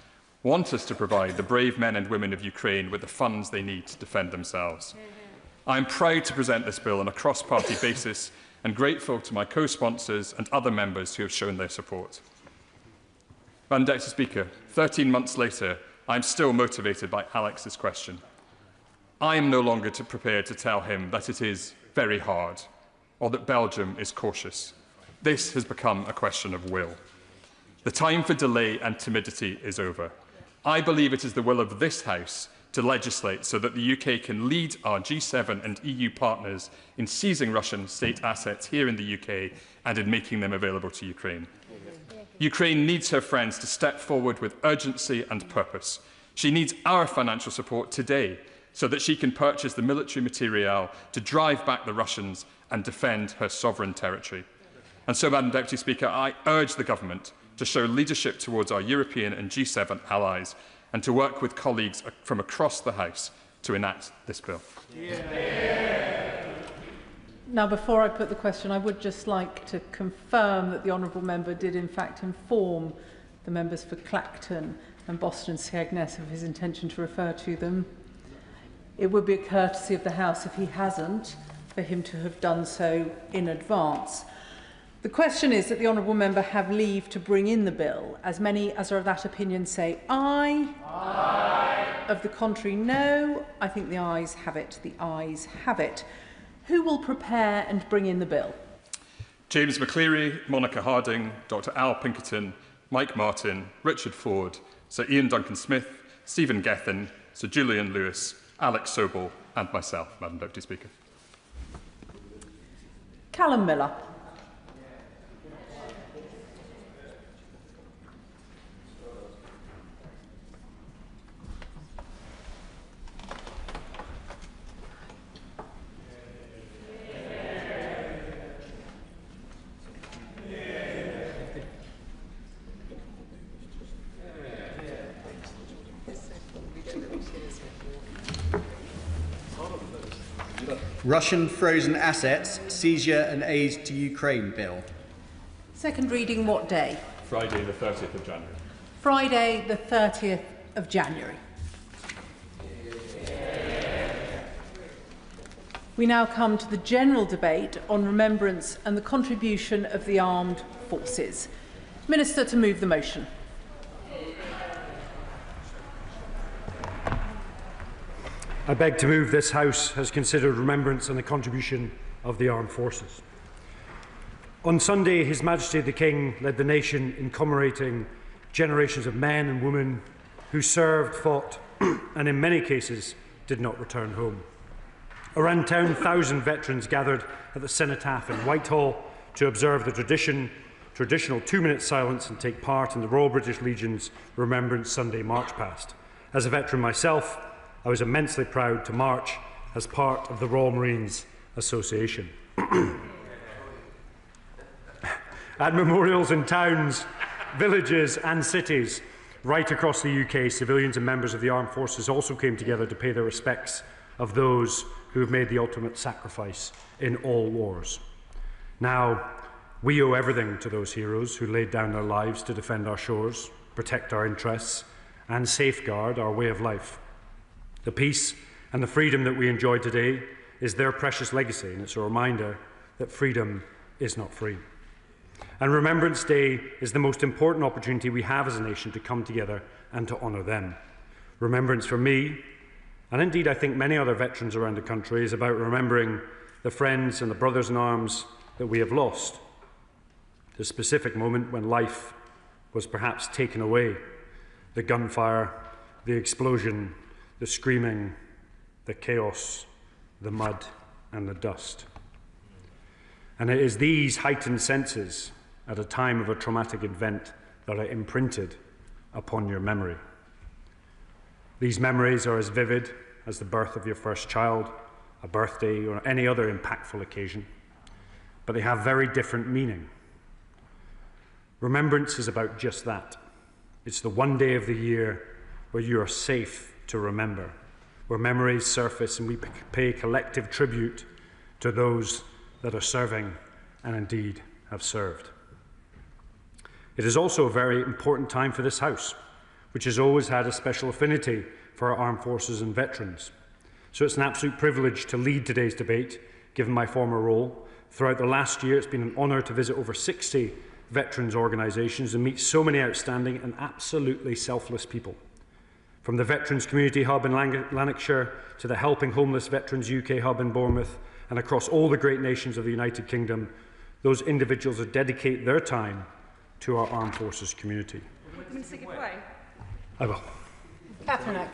want us to provide the brave men and women of Ukraine with the funds they need to defend themselves. I am proud to present this bill on a cross-party basis and grateful to my co-sponsors and other members who have shown their support. Madam Deputy Speaker, 13 months later, I am still motivated by Alex's question. I am no longer prepared to tell him that it is very hard or that Belgium is cautious. This has become a question of will. The time for delay and timidity is over. I believe it is the will of this House to legislate so that the UK can lead our G7 and EU partners in seizing Russian state assets here in the UK and in making them available to Ukraine. Ukraine needs her friends to step forward with urgency and purpose. She needs our financial support today so that she can purchase the military material to drive back the Russians and defend her sovereign territory. And so, Madam Deputy Speaker, I urge the Government to show leadership towards our European and G7 allies and to work with colleagues from across the House to enact this bill. Now, before I put the question, I would just like to confirm that the honourable member did in fact inform the members for Clacton and Boston and Skegness of his intention to refer to them. It would be a courtesy of the House, if he hasn't, for him to have done so in advance. The question is that the honourable member have leave to bring in the bill. As many as are of that opinion say aye. Aye. Of the contrary, no. I think the ayes have it. The ayes have it. Who will prepare and bring in the bill? James McCleary, Monica Harding, Dr Al Pinkerton, Mike Martin, Richard Ford, Sir Ian Duncan-Smith, Stephen Gethin, Sir Julian Lewis, Alex Sobel and myself, Madam Deputy Speaker. Callum Miller. Russian frozen assets, seizure and aid to Ukraine bill. Second reading what day? Friday the 30th of January. Friday the 30th of January. We now come to the general debate on remembrance and the contribution of the armed forces. Minister to move the motion. I beg to move this House has considered remembrance and the contribution of the armed forces. On Sunday, His Majesty the King led the nation in commemorating generations of men and women who served, fought, and in many cases did not return home. Around 10,000 veterans gathered at the Cenotaph in Whitehall to observe the traditional 2-minute silence and take part in the Royal British Legion's Remembrance Sunday March Past. As a veteran myself, I was immensely proud to march as part of the Royal Marines Association. At memorials in towns, villages and cities right across the UK, civilians and members of the armed forces also came together to pay their respects of those who have made the ultimate sacrifice in all wars. Now, we owe everything to those heroes who laid down their lives to defend our shores, protect our interests, and safeguard our way of life. The peace and the freedom that we enjoy today is their precious legacy, and it's a reminder that freedom is not free. And Remembrance Day is the most important opportunity we have as a nation to come together and to honour them. Remembrance for me, and indeed I think many other veterans around the country, is about remembering the friends and the brothers in arms that we have lost. The specific moment when life was perhaps taken away, the gunfire, the explosion, the screaming, the chaos, the mud and the dust. And it is these heightened senses at a time of a traumatic event that are imprinted upon your memory. These memories are as vivid as the birth of your first child, a birthday, or any other impactful occasion, but they have very different meaning. Remembrance is about just that. It's the one day of the year where you are safe to remember, where memories surface and we pay collective tribute to those that are serving and indeed have served. It is also a very important time for this House, which has always had a special affinity for our armed forces and veterans. So it's an absolute privilege to lead today's debate, given my former role. Throughout the last year, it's been an honour to visit over 60 veterans organisations and meet so many outstanding and absolutely selfless people. From the Veterans Community Hub in Lanarkshire to the Helping Homeless Veterans UK Hub in Bournemouth and across all the great nations of the United Kingdom, those individuals that dedicate their time to our armed forces community. I will. Catherine.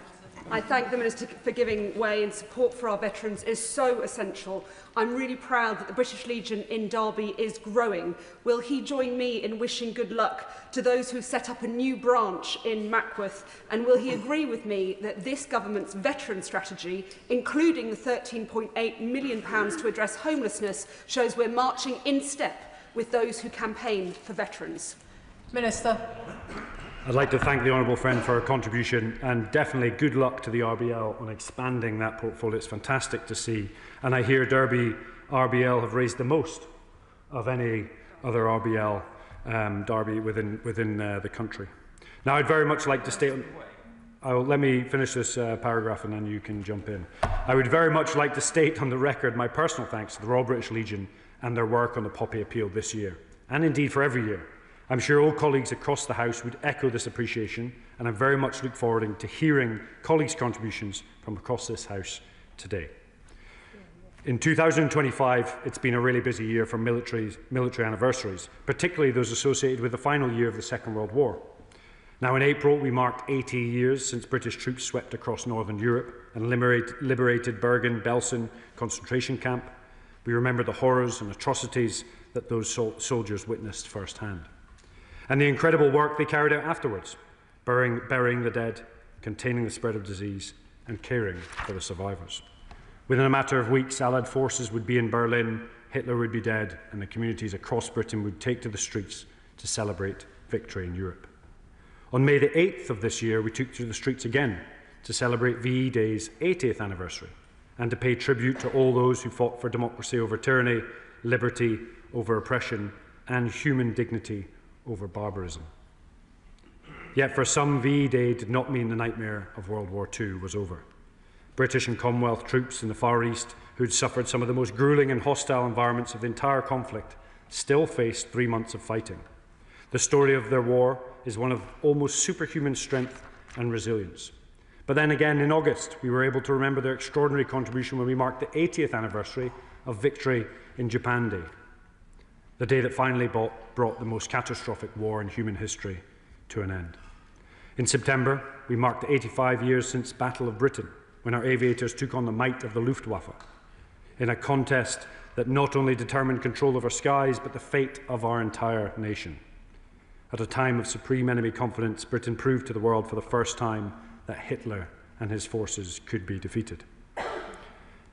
I thank the Minister for giving way, and support for our veterans is so essential. I'm really proud that the British Legion in Derby is growing. Will he join me in wishing good luck to those who set up a new branch in Mackworth? And will he agree with me that this government's veteran strategy, including the £13.8 million to address homelessness, shows we're marching in step with those who campaigned for veterans? Minister. I'd like to thank the honourable friend for her contribution, and definitely good luck to the RBL on expanding that portfolio. It's fantastic to see. And I hear Derby RBL have raised the most of any other RBL Derby within the country. Now, I'd very much like to state... let me finish this paragraph and then you can jump in. I would very much like to state on the record my personal thanks to the Royal British Legion and their work on the Poppy Appeal this year, and indeed for every year. I'm sure all colleagues across the House would echo this appreciation, and I very much look forward to hearing colleagues' contributions from across this House today. In 2025, it's been a really busy year for military anniversaries, particularly those associated with the final year of the Second World War. Now, in April, we marked 80 years since British troops swept across Northern Europe and liberated Bergen-Belsen concentration camp. We remember the horrors and atrocities that those soldiers witnessed firsthand, and the incredible work they carried out afterwards, burying the dead, containing the spread of disease, and caring for the survivors. Within a matter of weeks, Allied forces would be in Berlin, Hitler would be dead, and the communities across Britain would take to the streets to celebrate victory in Europe. On May the 8th of this year, we took to the streets again to celebrate VE Day's 80th anniversary and to pay tribute to all those who fought for democracy over tyranny, liberty over oppression, and human dignity over barbarism. Yet for some, VE Day did not mean the nightmare of World War II was over. British and Commonwealth troops in the Far East, who had suffered some of the most gruelling and hostile environments of the entire conflict, still faced 3 months of fighting. The story of their war is one of almost superhuman strength and resilience. But then again, in August, we were able to remember their extraordinary contribution when we marked the 80th anniversary of victory in Japan Day, the day that finally brought the most catastrophic war in human history to an end. In September, we marked the 85 years since Battle of Britain, when our aviators took on the might of the Luftwaffe, in a contest that not only determined control of our skies, but the fate of our entire nation. At a time of supreme enemy confidence, Britain proved to the world for the first time that Hitler and his forces could be defeated.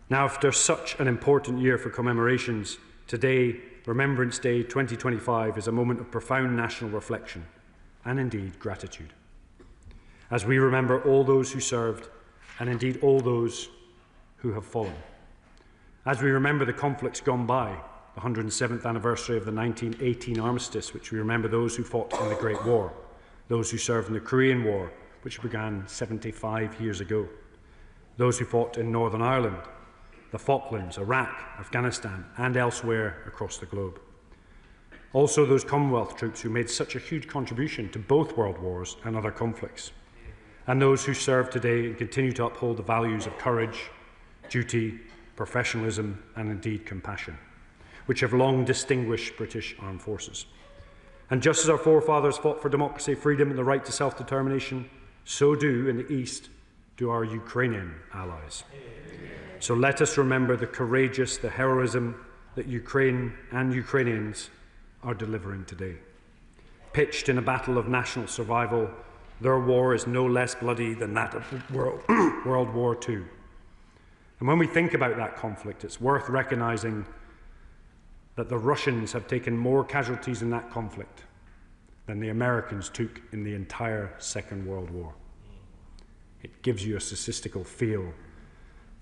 Now, after such an important year for commemorations, today, Remembrance Day 2025 is a moment of profound national reflection and indeed gratitude, as we remember all those who served and indeed all those who have fallen. As we remember the conflicts gone by, the 107th anniversary of the 1918 armistice, which we remember those who fought in the Great War, those who served in the Korean War, which began 75 years ago, those who fought in Northern Ireland, the Falklands, Iraq, Afghanistan, and elsewhere across the globe. Also those Commonwealth troops who made such a huge contribution to both world wars and other conflicts, and those who serve today and continue to uphold the values of courage, duty, professionalism, and indeed compassion, which have long distinguished British armed forces. And just as our forefathers fought for democracy, freedom, and the right to self-determination, so do, in the East, do our Ukrainian allies. So let us remember the heroism that Ukraine and Ukrainians are delivering today. Pitched in a battle of national survival, their war is no less bloody than that of World War II. And when we think about that conflict, it's worth recognizing that the Russians have taken more casualties in that conflict than the Americans took in the entire Second World War. It gives you a statistical feel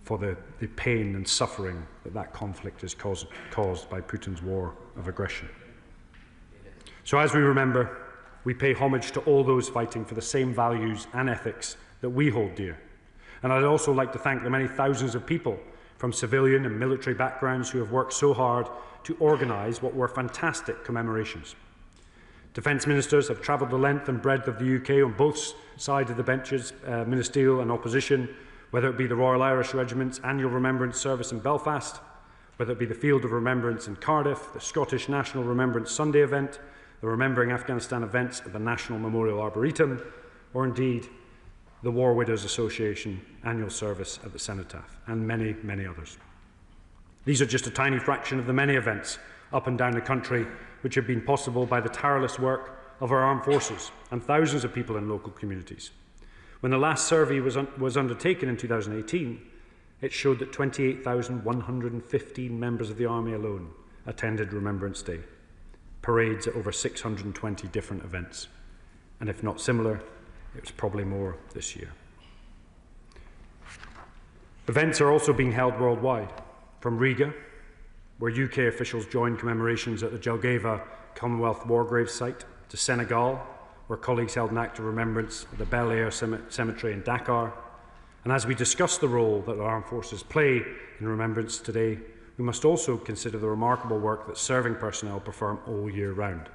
for the pain and suffering that conflict is caused by Putin's war of aggression. So as we remember, we pay homage to all those fighting for the same values and ethics that we hold dear. And I'd also like to thank the many thousands of people from civilian and military backgrounds who have worked so hard to organise what were fantastic commemorations. Defence ministers have travelled the length and breadth of the UK on both sides of the benches, ministerial and opposition, whether it be the Royal Irish Regiment's annual Remembrance Service in Belfast, whether it be the Field of Remembrance in Cardiff, the Scottish National Remembrance Sunday event, the Remembering Afghanistan events at the National Memorial Arboretum, or indeed the War Widows Association annual service at the Cenotaph, and many, many others. These are just a tiny fraction of the many events up and down the country which have been possible by the tireless work of our armed forces and thousands of people in local communities. When the last survey was undertaken in 2018, it showed that 28,115 members of the Army alone attended Remembrance Day, parades at over 620 different events. And if not similar, it was probably more this year. Events are also being held worldwide, from Riga, where UK officials joined commemorations at the Jelgava Commonwealth War Graves site, to Senegal, where colleagues held an act of remembrance at the Bel Air Cemetery in Dakar. And as we discuss the role that our armed forces play in remembrance today, we must also consider the remarkable work that serving personnel perform all year round,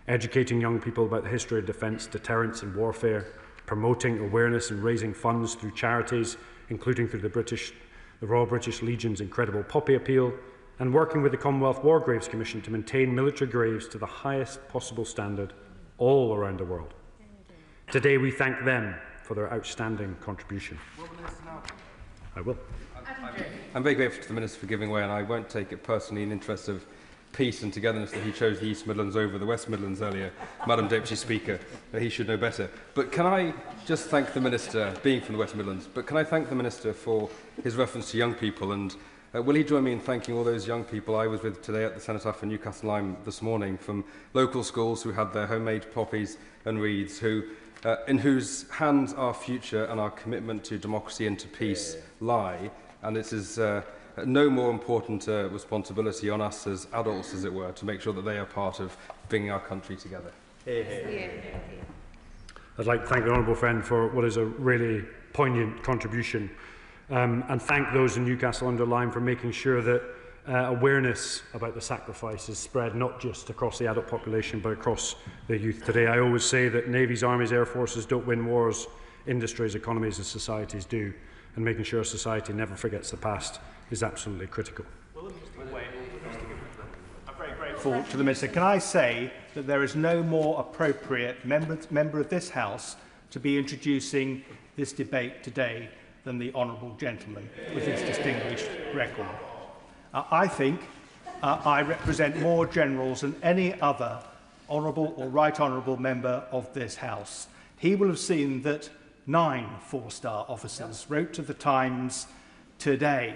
educating young people about the history of defence, deterrence and warfare, promoting awareness and raising funds through charities, including through the Royal British Legion's incredible Poppy Appeal, and working with the Commonwealth War Graves Commission to maintain military graves to the highest possible standard all around the world. Today we thank them for their outstanding contribution. I will. I'm very grateful to the Minister for giving way, and I won't take it personally in the interest of peace and togetherness that he chose the East Midlands over the West Midlands earlier. Madam Deputy Speaker, he should know better. But can I just thank the Minister, being from the West Midlands, but can I thank the Minister for his reference to young people, and will he join me in thanking all those young people I was with today at the Cenotaph in Newcastle Lyme this morning, from local schools who had their homemade poppies and wreaths, in whose hands our future and our commitment to democracy and to peace lie. And it is no more important responsibility on us as adults, as it were, to make sure that they are part of bringing our country together. I'd like to thank the honourable friend for what is a really poignant contribution, and thank those in Newcastle under Lyme for making sure that awareness about the sacrifice is spread not just across the adult population but across the youth today. I always say that navies, armies, air forces don't win wars, industries, economies and societies do, and making sure society never forgets the past is absolutely critical. I'm very grateful to the Minister. Can I say that there is no more appropriate member of this House to be introducing this debate today than the honourable gentleman with his distinguished record. I think I represent more generals than any other honourable or right honourable member of this House. He will have seen that 9 four-star officers wrote to the Times today,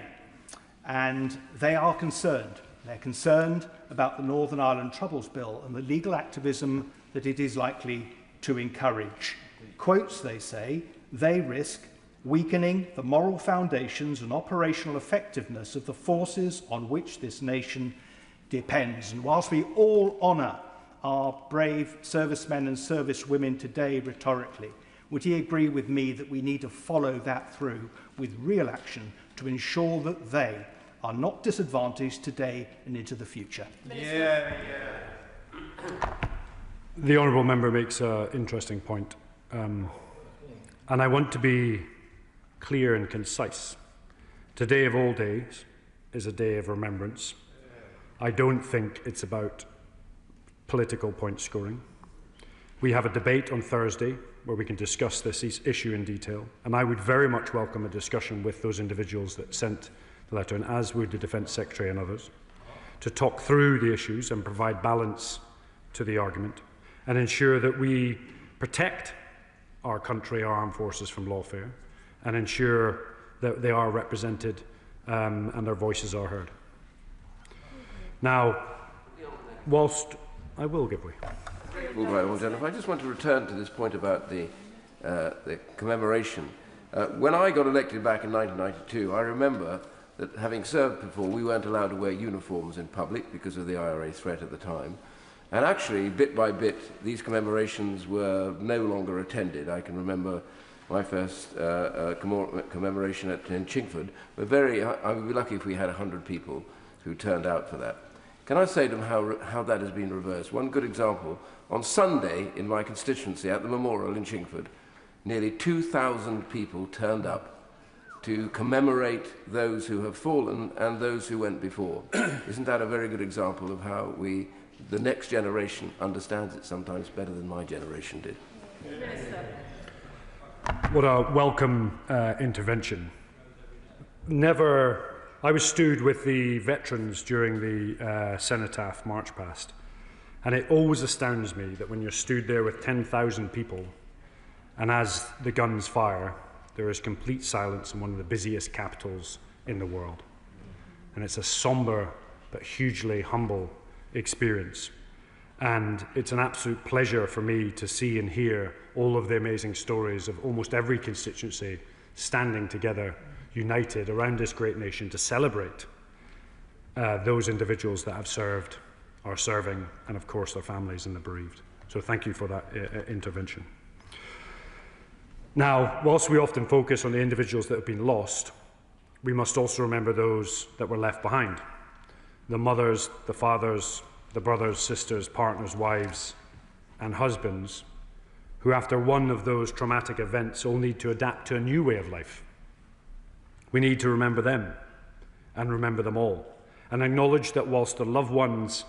and they are concerned. They're concerned about the Northern Ireland Troubles Bill and the legal activism that it is likely to encourage. Quotes, they say, they risk weakening the moral foundations and operational effectiveness of the forces on which this nation depends. And whilst we all honour our brave servicemen and servicewomen today rhetorically, would he agree with me that we need to follow that through with real action to ensure that they are not disadvantaged today and into the future. The honourable member makes an interesting point, and I want to be clear and concise. Today of all days is a day of remembrance. I don't think it's about political point scoring. We have a debate on Thursday where we can discuss this issue in detail, and I would very much welcome a discussion with those individuals that sent the letter, and as would the Defence Secretary and others, to talk through the issues and provide balance to the argument and ensure that we protect our country, our armed forces from lawfare, and ensure that they are represented and their voices are heard. Now, whilst I will give way. Well, Jennifer, I just want to return to this point about the commemoration. When I got elected back in 1992, I remember that having served before, we weren't allowed to wear uniforms in public because of the IRA threat at the time. And actually, bit by bit, these commemorations were no longer attended. I can remember my first commemoration in Chingford. I would be lucky if we had 100 people who turned out for that. Can I say to them how that has been reversed? One good example, on Sunday in my constituency at the memorial in Chingford, nearly 2,000 people turned up to commemorate those who have fallen and those who went before. Isn't that a very good example of how the next generation understands it sometimes better than my generation did? What a welcome intervention. I was stood with the veterans during the Cenotaph March Past, and it always astounds me that when you're stood there with 10,000 people, and as the guns fire, there is complete silence in one of the busiest capitals in the world. And it's a sombre but hugely humble experience. And it's an absolute pleasure for me to see and hear all of the amazing stories of almost every constituency standing together, united around this great nation to celebrate those individuals that have served, are serving, and of course their families and the bereaved. So thank you for that intervention. Now, whilst we often focus on the individuals that have been lost, we must also remember those that were left behind. The mothers, the fathers, the brothers, sisters, partners, wives, and husbands who after one of those traumatic events all need to adapt to a new way of life. We need to remember them and remember them all, and acknowledge that whilst the loved ones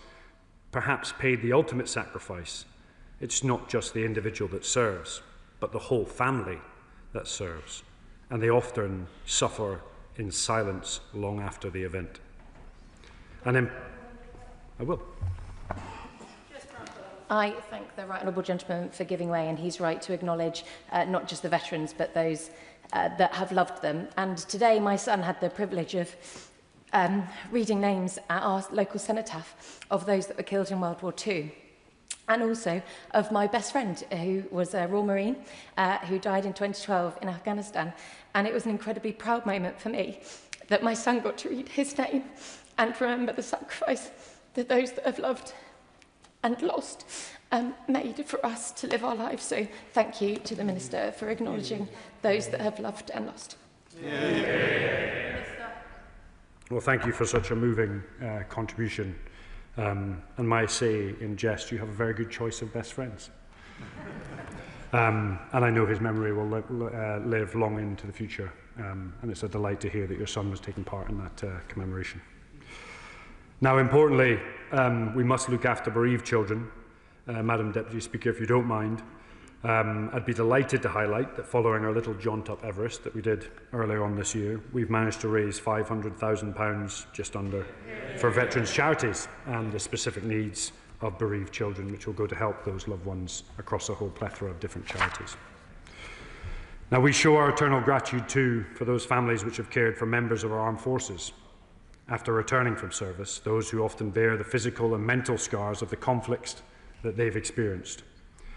perhaps paid the ultimate sacrifice, it's not just the individual that serves, but the whole family that serves, and they often suffer in silence long after the event. And then, I will. I thank the right honourable gentleman for giving way, and he's right to acknowledge not just the veterans but those that have loved them. And today my son had the privilege of reading names at our local cenotaph of those that were killed in World War II. And also of my best friend, who was a Royal Marine, who died in 2012 in Afghanistan. And it was an incredibly proud moment for me that my son got to read his name and remember the sacrifice that those that have loved and lost made for us to live our lives. So thank you to the Minister for acknowledging those that have loved and lost. Well, thank you for such a moving contribution. And may I say, in jest, you have a very good choice of best friends. And I know his memory will live long into the future. And it's a delight to hear that your son was taking part in that commemoration. Now, importantly, we must look after bereaved children. Madam Deputy Speaker, if you don't mind, I'd be delighted to highlight that following our little jaunt up Everest that we did earlier on this year, we've managed to raise £500,000, just under, for veterans' charities and the specific needs of bereaved children, which will go to help those loved ones across a whole plethora of different charities. Now, we show our eternal gratitude too for those families which have cared for members of our armed forces after returning from service, those who often bear the physical and mental scars of the conflicts that they've experienced.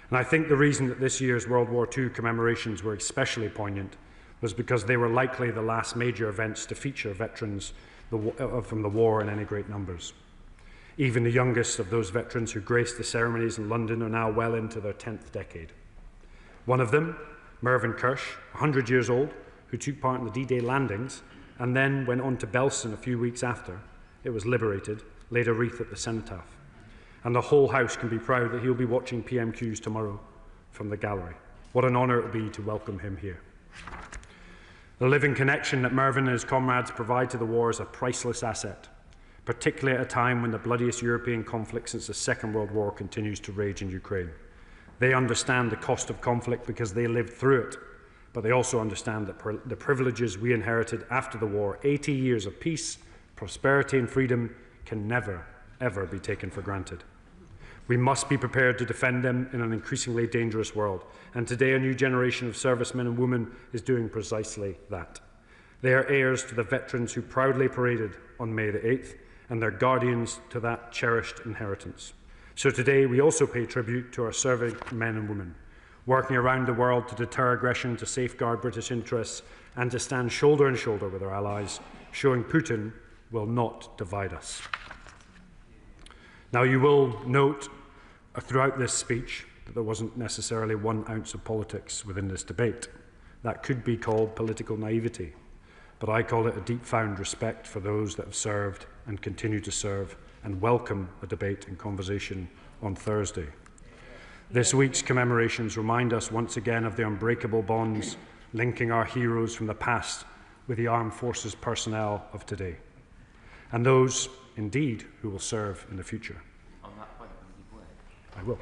And I think the reason that this year's World War II commemorations were especially poignant was because they were likely the last major events to feature veterans from the war in any great numbers. Even the youngest of those veterans who graced the ceremonies in London are now well into their 10th decade. One of them, Mervyn Kirsch, 100 years old, who took part in the D-Day landings and then went on to Belsen a few weeks after it was liberated, laid a wreath at the cenotaph. And the whole House can be proud that he'll be watching PMQs tomorrow from the gallery. What an honour it will be to welcome him here. The living connection that Mervyn and his comrades provide to the war is a priceless asset, particularly at a time when the bloodiest European conflict since the Second World War continues to rage in Ukraine. They understand the cost of conflict because they lived through it, but they also understand that the privileges we inherited after the war, 80 years of peace, prosperity and freedom, can never, ever be taken for granted. We must be prepared to defend them in an increasingly dangerous world, and today a new generation of servicemen and women is doing precisely that. They are heirs to the veterans who proudly paraded on May the 8th, and they're guardians to that cherished inheritance. So today we also pay tribute to our serving men and women, working around the world to deter aggression, to safeguard British interests, and to stand shoulder and shoulder with our allies, showing Putin will not divide us. Now, you will note throughout this speech that there wasn't necessarily 1 ounce of politics within this debate. That could be called political naivety, but I call it a deep-found respect for those that have served and continue to serve, and welcome a debate and conversation on Thursday. This week's commemorations remind us once again of the unbreakable bonds linking our heroes from the past with the armed forces personnel of today, and those, indeed, who will serve in the future. On that point, I will.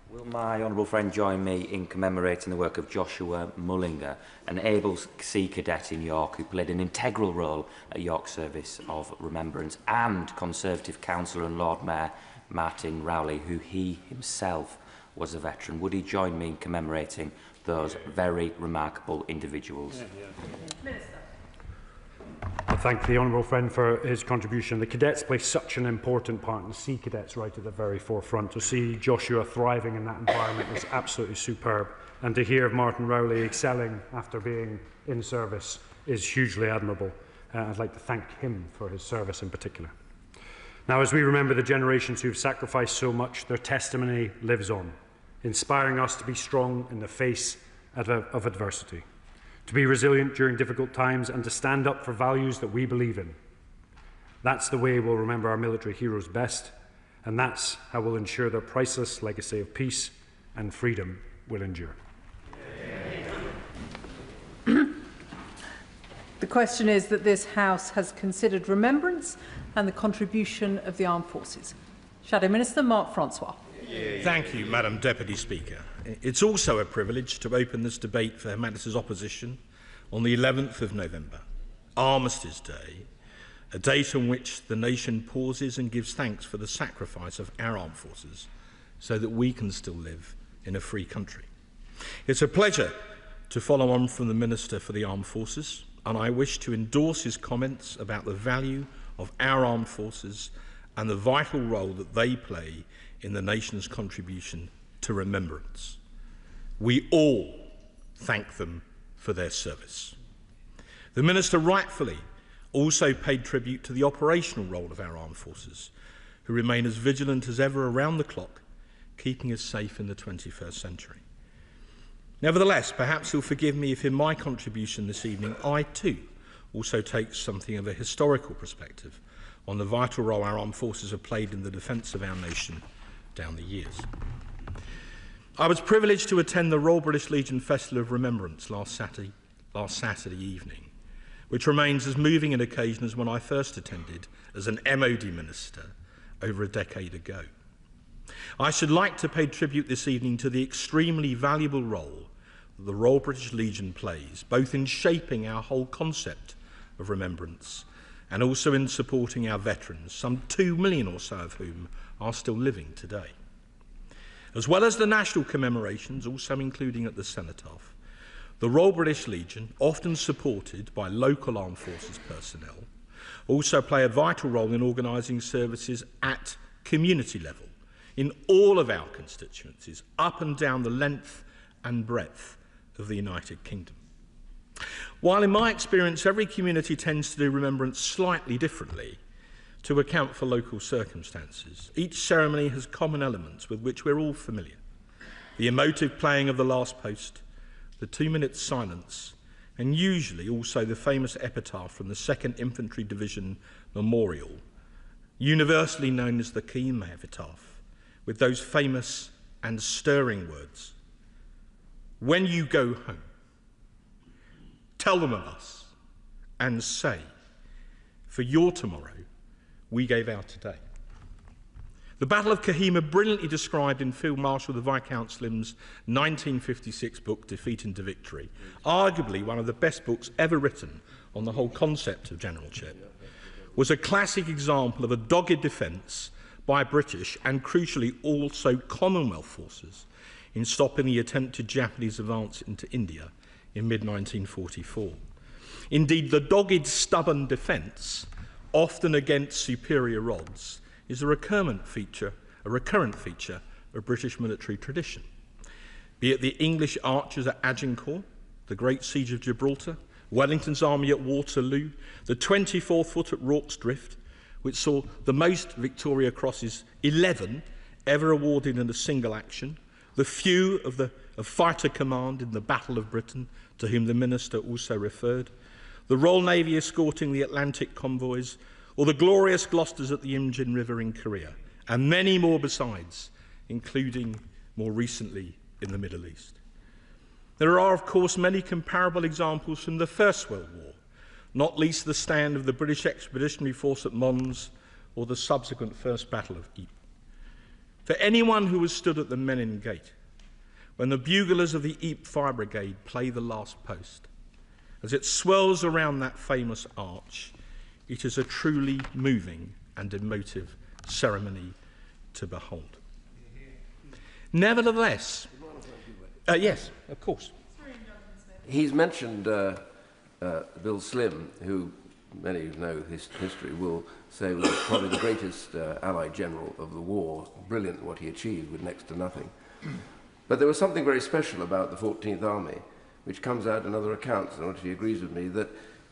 Will my honourable friend join me in commemorating the work of Joshua Mullinger, an able Sea Cadet in York who played an integral role at York Service of Remembrance, and Conservative councillor and Lord Mayor Martin Rowley, who he himself was a veteran? Would he join me in commemorating those very remarkable individuals? Minister. I thank the honourable friend for his contribution. The cadets play such an important part, and the Sea Cadets right at the very forefront. To see Joshua thriving in that environment is absolutely superb, and to hear of Martin Rowley excelling after being in service is hugely admirable. I'd like to thank him for his service in particular. Now, as we remember the generations who have sacrificed so much, their testimony lives on, inspiring us to be strong in the face of adversity, to be resilient during difficult times, and to stand up for values that we believe in. That's the way we'll remember our military heroes best, and that's how we'll ensure their priceless legacy of peace and freedom will endure. The question is that this House has considered remembrance and the contribution of the armed forces. Shadow Minister Mark Francois. Thank you, Madam Deputy Speaker. It's also a privilege to open this debate for Her Majesty's opposition on the 11th of November, Armistice Day, a date on which the nation pauses and gives thanks for the sacrifice of our armed forces so that we can still live in a free country. It's a pleasure to follow on from the Minister for the Armed Forces, and I wish to endorse his comments about the value of our armed forces and the vital role that they play in the nation's contribution to remembrance. We all thank them for their service. The Minister rightfully also paid tribute to the operational role of our armed forces, who remain as vigilant as ever around the clock, keeping us safe in the 21st century. Nevertheless, perhaps you'll forgive me if in my contribution this evening I too also take something of a historical perspective on the vital role our armed forces have played in the defence of our nation down the years. I was privileged to attend the Royal British Legion Festival of Remembrance last Saturday evening, which remains as moving an occasion as when I first attended as an MOD minister over a decade ago. I should like to pay tribute this evening to the extremely valuable role that the Royal British Legion plays, both in shaping our whole concept of remembrance and also in supporting our veterans, some 2 million or so of whom are still living today. As well as the national commemorations, also including at the Cenotaph, the Royal British Legion, often supported by local armed forces personnel, also play a vital role in organising services at community level in all of our constituencies, up and down the length and breadth of the United Kingdom. While in my experience every community tends to do remembrance slightly differently to account for local circumstances, each ceremony has common elements with which we're all familiar. The emotive playing of the last post, the 2-minute silence, and usually also the famous epitaph from the 2nd Infantry Division Memorial, universally known as the Kahima epitaph, with those famous and stirring words: "When you go home, tell them of us and say, for your tomorrow we gave our today." The Battle of Kahima, brilliantly described in Field Marshal the Viscount Slim's 1956 book, Defeat into Victory, arguably one of the best books ever written on the whole concept of generalship, was a classic example of a dogged defence by British and, crucially, also Commonwealth forces in stopping the attempted Japanese advance into India in mid-1944. Indeed, the dogged, stubborn defence, often against superior odds, is a recurrent feature of British military tradition. Be it the English archers at Agincourt, the Great Siege of Gibraltar, Wellington's army at Waterloo, the 24th Foot at Rorke's Drift, which saw the most Victoria Crosses, 11, ever awarded in a single action, the few of fighter command in the Battle of Britain, to whom the Minister also referred, the Royal Navy escorting the Atlantic convoys, or the glorious Gloucesters at the Imjin River in Korea, and many more besides, including more recently in the Middle East. There are, of course, many comparable examples from the First World War, not least the stand of the British Expeditionary Force at Mons or the subsequent First Battle of Ypres. For anyone who has stood at the Menin Gate, when the buglers of the Ypres Fire Brigade play the last post, as it swirls around that famous arch, it is a truly moving and emotive ceremony to behold. Nevertheless, yes, of course. He's mentioned Bill Slim, who many who know his history will say was probably the greatest Allied general of the war. Brilliant what he achieved with next to nothing. But there was something very special about the 14th Army, which comes out in other accounts. I don't know if he agrees with me, that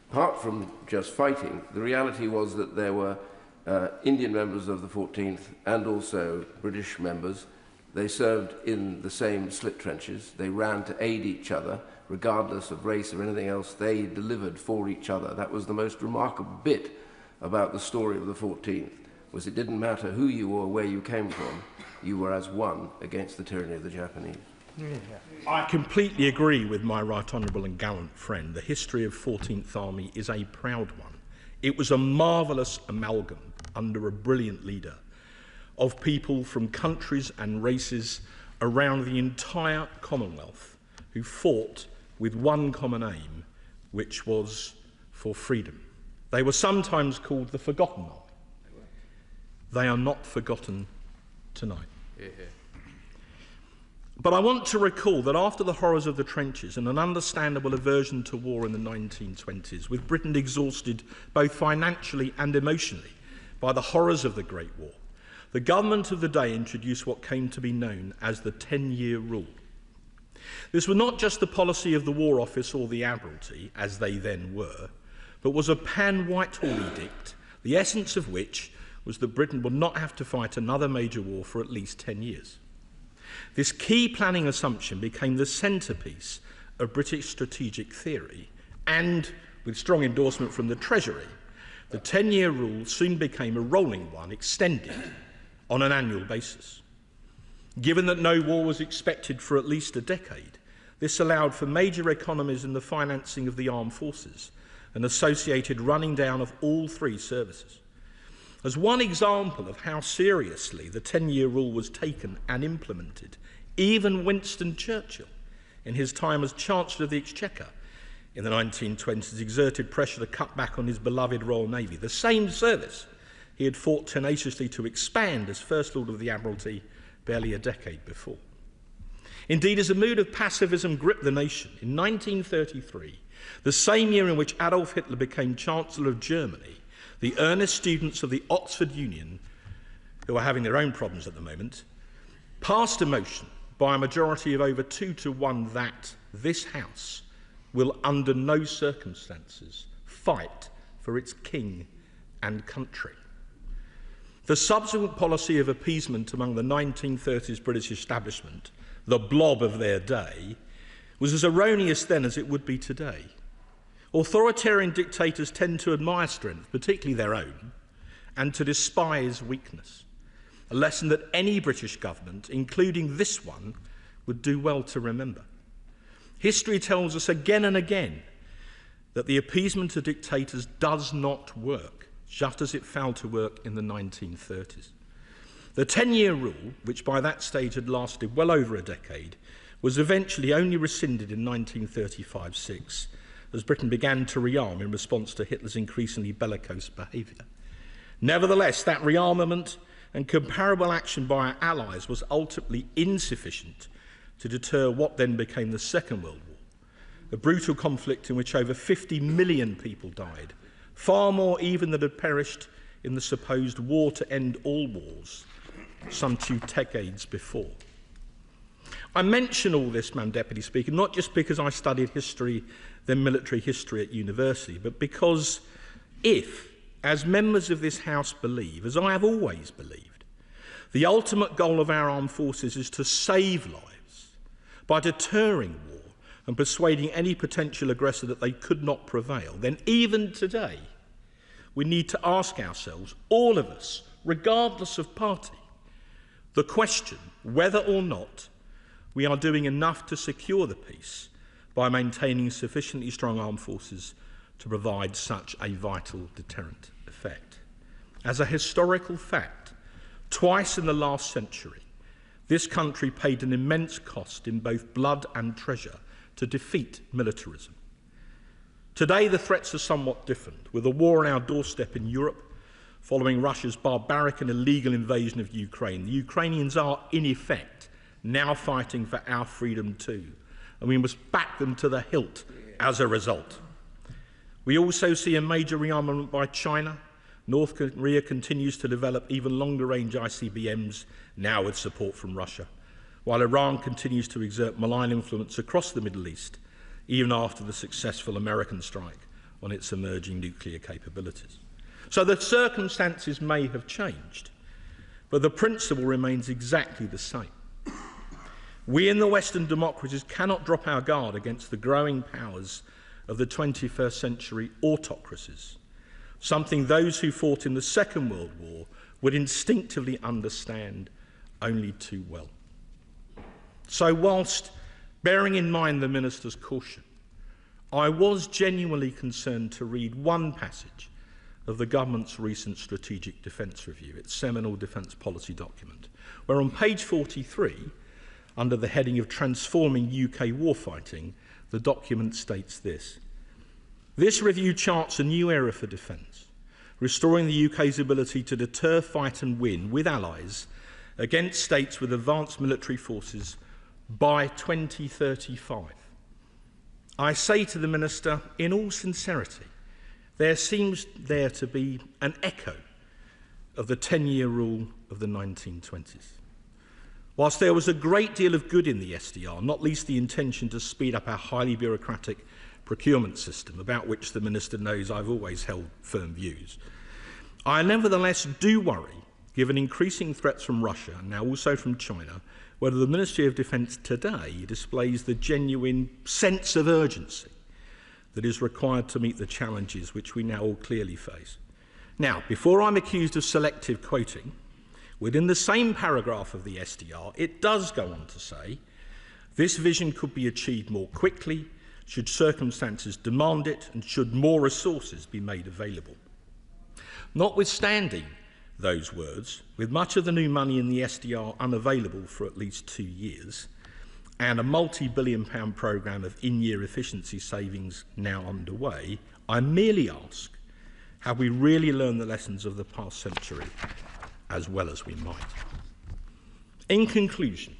apart from just fighting, the reality was that there were Indian members of the 14th and also British members. They served in the same slit trenches. They ran to aid each other, regardless of race or anything else. They delivered for each other. That was the most remarkable bit about the story of the 14th, was it didn't matter who you were, where you came from, you were as one against the tyranny of the Japanese. I completely agree with my right honourable and gallant friend. The history of 14th Army is a proud one. It was a marvellous amalgam under a brilliant leader of people from countries and races around the entire Commonwealth who fought with one common aim, which was for freedom. They were sometimes called the Forgotten Army. They are not forgotten tonight. But I want to recall that after the horrors of the trenches and an understandable aversion to war in the 1920s, with Britain exhausted both financially and emotionally by the horrors of the Great War, the government of the day introduced what came to be known as the 10-year rule. This was not just the policy of the War Office or the Admiralty, as they then were, but was a pan-Whitehall edict, the essence of which was that Britain would not have to fight another major war for at least 10 years. This key planning assumption became the centrepiece of British strategic theory, and, with strong endorsement from the Treasury, the 10-year rule soon became a rolling one, extended on an annual basis. Given that no war was expected for at least a decade, this allowed for major economies in the financing of the armed forces and associated running down of all three services. As one example of how seriously the 10-year rule was taken and implemented, even Winston Churchill, in his time as Chancellor of the Exchequer in the 1920s, exerted pressure to cut back on his beloved Royal Navy, the same service he had fought tenaciously to expand as First Lord of the Admiralty barely a decade before. Indeed, as a mood of pacifism gripped the nation, in 1933, the same year in which Adolf Hitler became Chancellor of Germany, the earnest students of the Oxford Union, who are having their own problems at the moment, passed a motion by a majority of over 2-1 that this House will under no circumstances fight for its king and country. The subsequent policy of appeasement among the 1930s British establishment, the blob of their day, was as erroneous then as it would be today. Authoritarian dictators tend to admire strength, particularly their own, and to despise weakness, a lesson that any British government, including this one, would do well to remember. History tells us again and again that the appeasement of dictators does not work, just as it failed to work in the 1930s. The 10-year rule, which by that stage had lasted well over a decade, was eventually only rescinded in 1935-6 as Britain began to rearm in response to Hitler's increasingly bellicose behaviour. Nevertheless, that rearmament and comparable action by our allies was ultimately insufficient to deter what then became the Second World War, a brutal conflict in which over 50 million people died, far more even than had perished in the supposed war to end all wars some 2 decades before. I mention all this, Madam Deputy Speaker, not just because I studied history, then military history at university, but because if, as members of this House believe, as I have always believed, the ultimate goal of our armed forces is to save lives by deterring war and persuading any potential aggressor that they could not prevail, then even today we need to ask ourselves, all of us, regardless of party, the question whether or not we are doing enough to secure the peace by maintaining sufficiently strong armed forces to provide such a vital deterrent effect. As a historical fact, twice in the last century, this country paid an immense cost in both blood and treasure to defeat militarism. Today, the threats are somewhat different, with a war on our doorstep in Europe following Russia's barbaric and illegal invasion of Ukraine. The Ukrainians are, in effect, now fighting for our freedom too, and we must back them to the hilt as a result. We also see a major rearmament by China. North Korea continues to develop even longer-range ICBMs, now with support from Russia, while Iran continues to exert malign influence across the Middle East, even after the successful American strike on its emerging nuclear capabilities. So the circumstances may have changed, but the principle remains exactly the same. We in the Western democracies cannot drop our guard against the growing powers of the 21st century autocracies, something those who fought in the Second World War would instinctively understand only too well. So whilst bearing in mind the Minister's caution, I was genuinely concerned to read one passage of the government's recent Strategic Defence Review, its seminal defence policy document, where on page 43, under the heading of Transforming UK Warfighting, the document states this: "This review charts a new era for defence, restoring the UK's ability to deter, fight and win with allies against states with advanced military forces by 2035. I say to the Minister, in all sincerity, there seems there to be an echo of the 10-year rule of the 1920s. Whilst there was a great deal of good in the SDR, not least the intention to speed up our highly bureaucratic procurement system, about which the Minister knows I've always held firm views, I nevertheless do worry, given increasing threats from Russia and now also from China, whether the Ministry of Defence today displays the genuine sense of urgency that is required to meet the challenges which we now all clearly face. Now, before I'm accused of selective quoting, within the same paragraph of the SDR, it does go on to say, this vision could be achieved more quickly, should circumstances demand it, and should more resources be made available. Notwithstanding those words, with much of the new money in the SDR unavailable for at least 2 years, and a multi-billion-pound programme of in-year efficiency savings now underway, I merely ask, have we really learned the lessons of the past century as well as we might? In conclusion,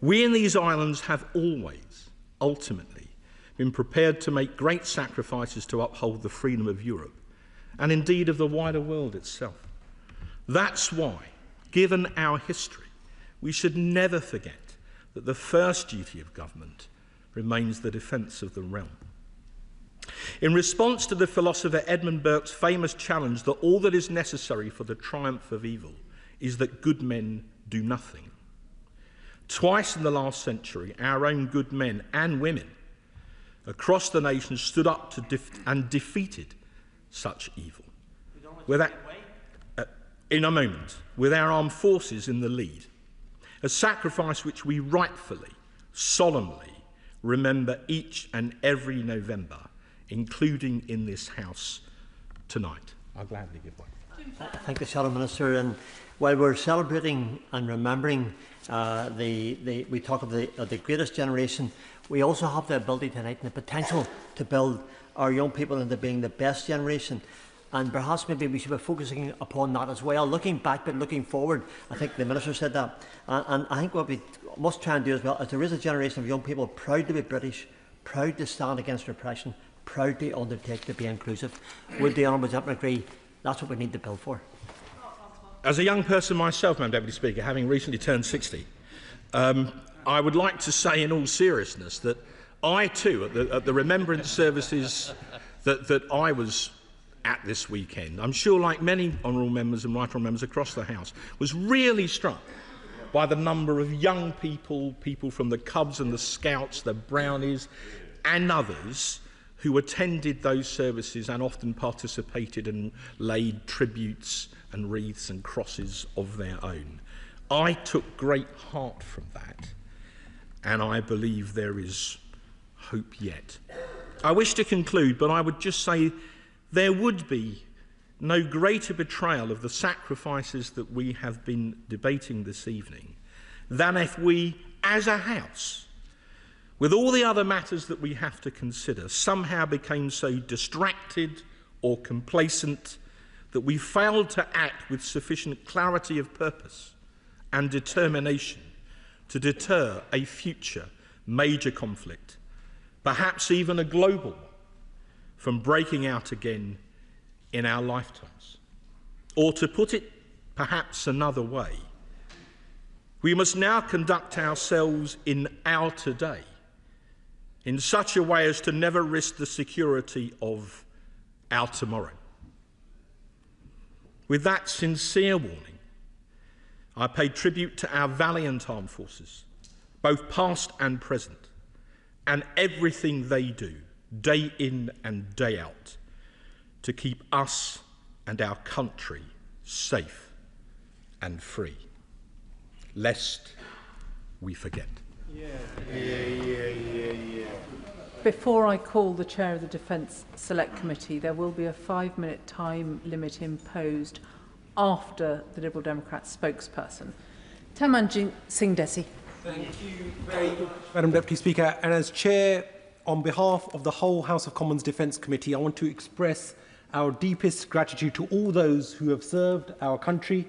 we in these islands have always, ultimately, been prepared to make great sacrifices to uphold the freedom of Europe, and indeed of the wider world itself. That's why, given our history, we should never forget that the first duty of government remains the defence of the realm. In response to the philosopher Edmund Burke's famous challenge that all that is necessary for the triumph of evil is that good men do nothing, twice in the last century, our own good men and women across the nation stood up to and defeated such evil. In a moment, with our armed forces in the lead, a sacrifice which we rightfully, solemnly remember each and every November, including in this House tonight. I'll gladly give one. Thank you, Shadow Minister. And while we're celebrating and remembering we talk of the greatest generation, we also have the ability tonight and the potential to build our young people into being the best generation. And perhaps maybe we should be focusing upon that as well, looking back but looking forward. I think the Minister said that. And I think what we must try and do as well is there is a generation of young people proud to be British, proud to stand against repression, proud to undertake to be inclusive. Would the Honourable Gentleman agree that's what we need to build for? As a young person myself, Madam Deputy Speaker, having recently turned 60, I would like to say in all seriousness that I too, at the remembrance services that I was at this weekend, I'm sure like many honourable members and right honourable members across the House, was really struck by the number of young people, people from the Cubs and the Scouts, the Brownies and others who attended those services and often participated and laid tributes and wreaths and crosses of their own. I took great heart from that, and I believe there is hope yet. I wish to conclude, but I would just say there would be no greater betrayal of the sacrifices that we have been debating this evening than if we, as a House, with all the other matters that we have to consider, somehow became so distracted or complacent that we failed to act with sufficient clarity of purpose and determination to deter a future major conflict, perhaps even a global one, from breaking out again in our lifetimes. Or to put it perhaps another way, we must now conduct ourselves in our today in such a way as to never risk the security of our tomorrow. With that sincere warning, I pay tribute to our valiant armed forces, both past and present, and everything they do, day in and day out, to keep us and our country safe and free, lest we forget. Before I call the Chair of the Defence Select Committee, there will be a 5-minute time limit imposed after the Liberal Democrat spokesperson. Tamanjit Singh Desi. Thank you very much, Madam Deputy Speaker. And as Chair, on behalf of the whole House of Commons Defence Committee, I want to express our deepest gratitude to all those who have served our country